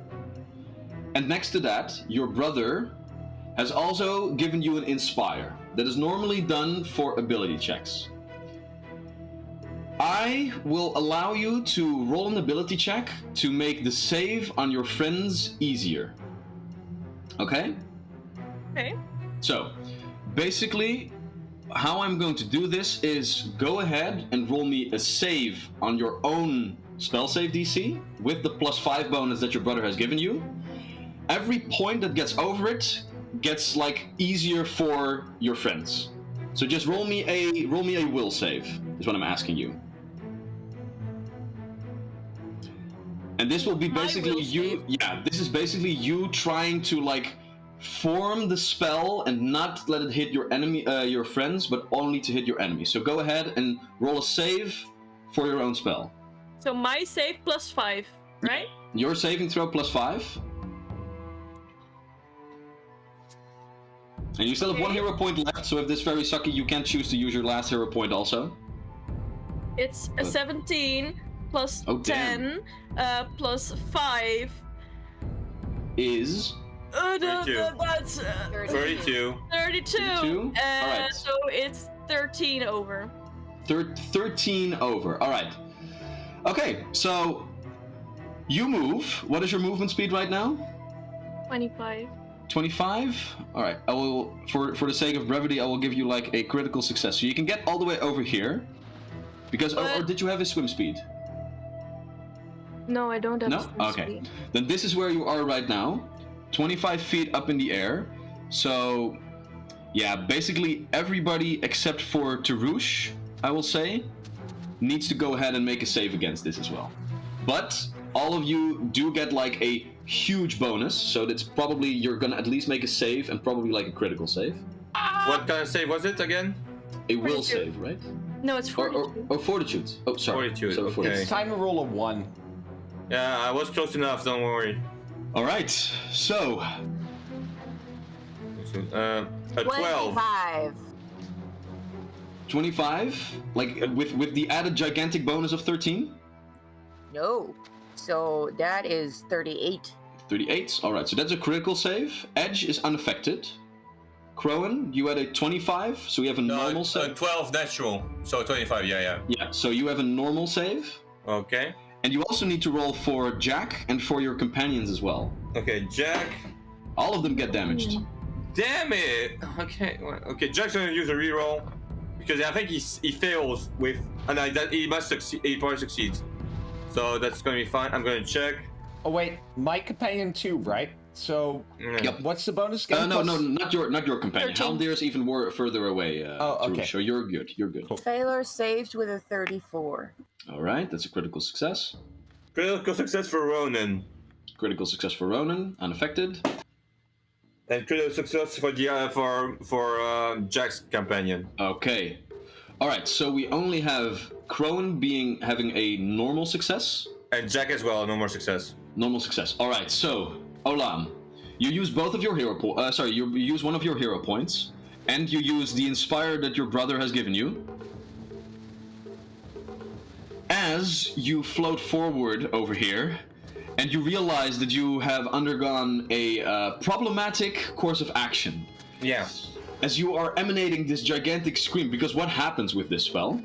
And next to that, your brother has also given you an inspire that is normally done for ability checks. I will allow you to roll an ability check to make the save on your friends easier. Okay? Okay. So, basically, how I'm going to do this is go ahead and roll me a save on your own spell save DC with the +5 bonus that your brother has given you. Every point that gets over it gets like easier for your friends. So just roll me a will save is what I'm asking you. And this will be My basically will you. save? Yeah, this is basically you trying to like form the spell and not let it hit your enemy, your friends, but only to hit your enemy. So go ahead and roll a save for your own spell. So my save +5, right? Your saving throw +5. And you still have one Okay. hero point left, so if this is very sucky, you can choose to use your last hero point also. It's a 17 plus Oh, damn. 10 plus 5. Is 32. That's 32. 32. 32? Alright. So it's 13 over. 13 over. Alright. Okay, so you move. What is your movement speed right now? 25. 25? Alright, I will, for the sake of brevity, I will give you like a critical success. So you can get all the way over here. Because, or did you have a swim speed? No, I don't have No? a swim Okay. speed. Then this is where you are right now. 25 feet up in the air. So, yeah, basically everybody except for Tarush, I will say, needs to go ahead and make a save against this as well. but all of you do get like a huge bonus, so that's probably you're gonna at least make a save and probably like a critical save. What kind of save was it again? A will Fortitude. save, right? No, it's fortitude. Or fortitude. Oh, sorry. Fortitude, So okay. It's time to roll a 1. Yeah, I was close enough. Don't worry. All right. So A 12. 25. 25, like with the added gigantic bonus of 13. No. So that is 38. 38. All right. So that's a critical save. Edge is unaffected. Crowan, you had a 25, so you have a normal save. 12 natural, so 25. Yeah. Yeah. So you have a normal save. Okay. And you also need to roll for Jack and for your companions as well. Okay, Jack. All of them get damaged. Damn it! Okay, Jack's gonna use a reroll because I think he fails with, and he must succeed. He probably succeeds, so that's gonna be fine. I'm gonna check. Oh wait, my companion too, right? So, what's the bonus again? No, not your companion. 13. Haldir is even further away. okay. So you're good. You're good. Failure saved with a 34. All right, that's a critical success. Critical success for Ronan, Critical success for Ronan, unaffected. and critical success for the for Jack's companion. Okay. All right, so we only have Crowan having a normal success. And Jack as well, no more success. Normal success. All right, so Olam, you use both of your hero you use one of your hero points, and you use the Inspire that your brother has given you. As you float forward over here, and you realize that you have undergone a problematic course of action. Yeah. As you are emanating this gigantic scream, because what happens with this spell?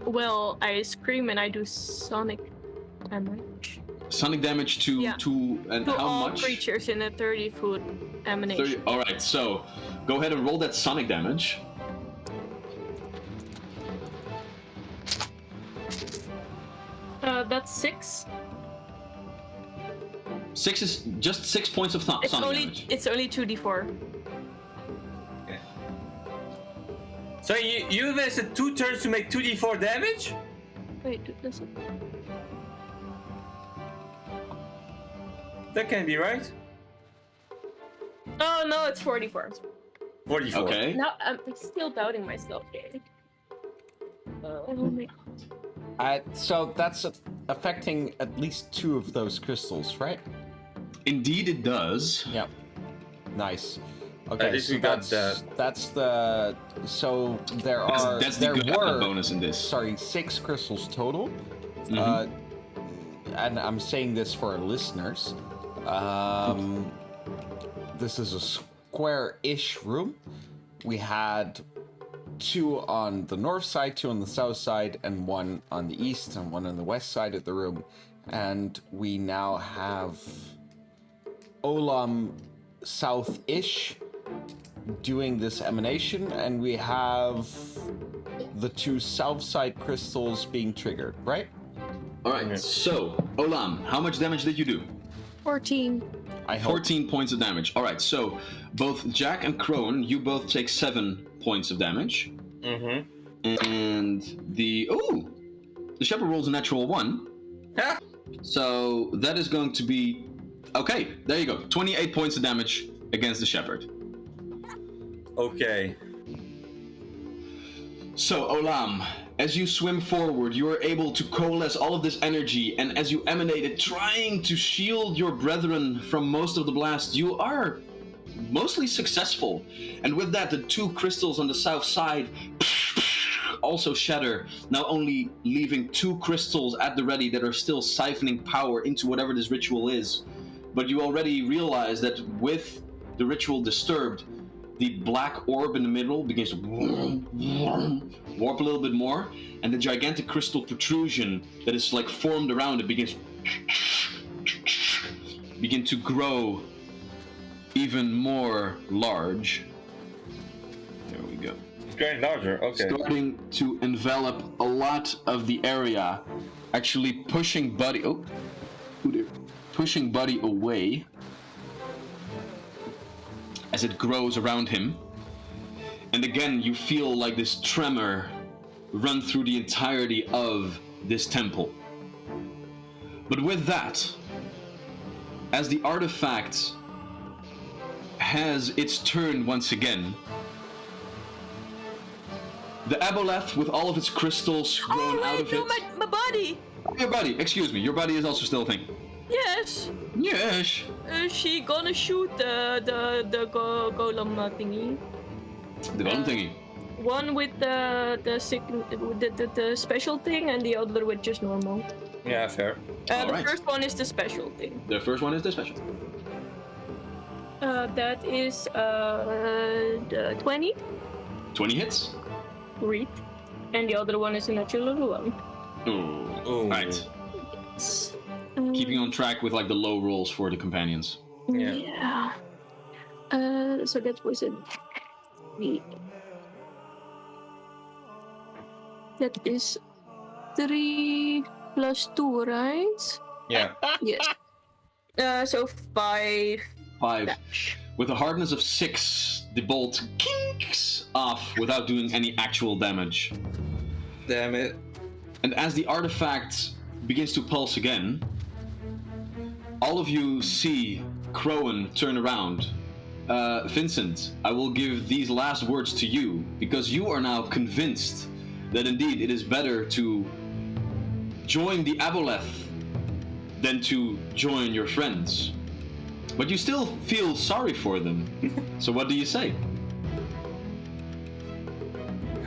Well, I scream and I do sonic damage. Sonic damage to and To how all much? creatures in a 30-foot emanation. All right, so go ahead and roll that sonic damage. That's 6. 6 is just 6 points of sonic damage. It's only 2d4. So you invested 2 turns to make 2d4 damage? Wait, listen. That can't be right. Oh no, it's 44. 44. Okay. Now I'm still doubting myself. Oh my god. So that's affecting at least 2 of those crystals, right? Indeed, it does. Yep. Nice. Okay, least so we got that's the so there are That's the there good were bonus in this. sorry 6 crystals total, and I'm saying this for our listeners. This is a square-ish room. We had 2 on the north side, 2 on the south side, and 1 on the east and 1 on the west side of the room. And we now have Olam south-ish doing this emanation, and we have the 2 south side crystals being triggered, right? All right, so Olam, how much damage did you do? 14. I hope. 14 points of damage. All right, so both Jack and Crone, you both take 7 points of damage. Mm-hmm. And the Sheperd rolls a natural 1. Ha! So that is going to be okay. There you go. 28 points of damage against the Sheperd. Okay. So Olam, as you swim forward, you are able to coalesce all of this energy, and as you emanate it, trying to shield your brethren from most of the blast, you are mostly successful. And with that, the 2 crystals on the south side also shatter, not only leaving 2 crystals at the ready that are still siphoning power into whatever this ritual is, but you already realize that with the ritual disturbed, the black orb in the middle begins to warp a little bit more, and the gigantic crystal protrusion that is like formed around it begin to grow even more large. There we go. It's getting larger. Okay. Starting to envelop a lot of the area, actually pushing Buddy. Pushing Buddy away as it grows around him. And again, you feel like this tremor run through the entirety of this temple. But with that, as the artifact has its turn once again, the aboleth, with all of its crystals grown out of it... my body! Your body, excuse me, your body is also still a thing. Yes! Yes! Is she gonna shoot the golem thingy? The golem thingy. One with the special thing, and the other with just normal. Yeah, fair. The first one is the special thing. The first one is the special. That is 20. 20 hits. Great. And the other one is a natural one. Ooh. Right. Keeping on track with like the low rolls for the companions. Yeah. So that was a 3. That is 3 plus 2, right? Yeah. Yes. So 5. 5. With a hardness of 6, the bolt kinks off without doing any actual damage. Damn it. And as the artifact begins to pulse again, all of you see Crowan turn around. Vincent, I will give these last words to you, because you are now convinced that indeed it is better to join the aboleth than to join your friends. But you still feel sorry for them. So what do you say?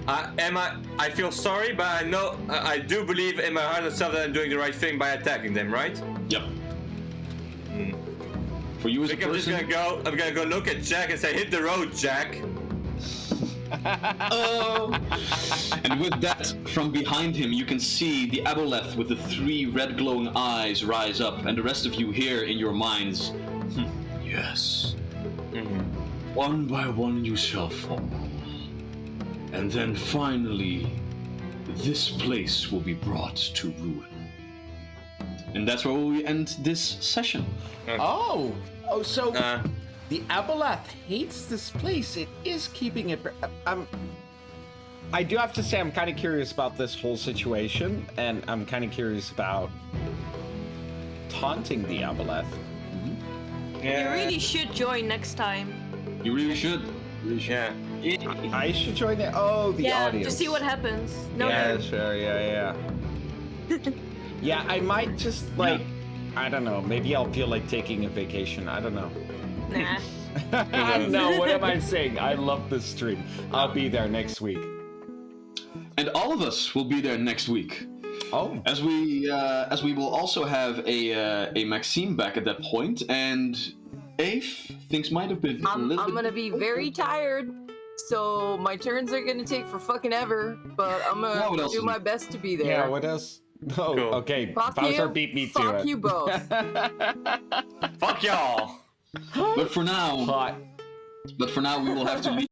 I feel sorry, but I know I do believe in my heart and self that I'm doing the right thing by attacking them, right? Yep. For you as a person, I'm gonna go look at Jack and say, hit the road, Jack. And with that, from behind him, you can see the aboleth with the 3 red glowing eyes rise up, and the rest of you hear in your minds, yes. One by one you shall fall. And then finally, this place will be brought to ruin. And that's where we end this session. So the aboleth hates this place. It is keeping it... I do have to say I'm kind of curious about this whole situation, and I'm kind of curious about taunting the aboleth. Yeah. You really should join next time. You really should. Yeah. I should join it. Oh, the audience. To see what happens. No, Yeah, sure. Yeah. Yeah, I might just I don't know. Maybe I'll feel like taking a vacation. I don't know. Nah. No, what am I saying? I love this stream. I'll be there next week. And all of us will be there next week. Oh. As we will also have a Maxime back at that point, and Ave, things might have been I'm gonna be very tired, so my turns are gonna take for fucking ever, but I'm gonna do my best to be there. Yeah, what else? Oh, Cool. okay. Fuck Bowser you. beat me to Fuck it. you both. Fuck y'all. But for now, Hot. we will have to leave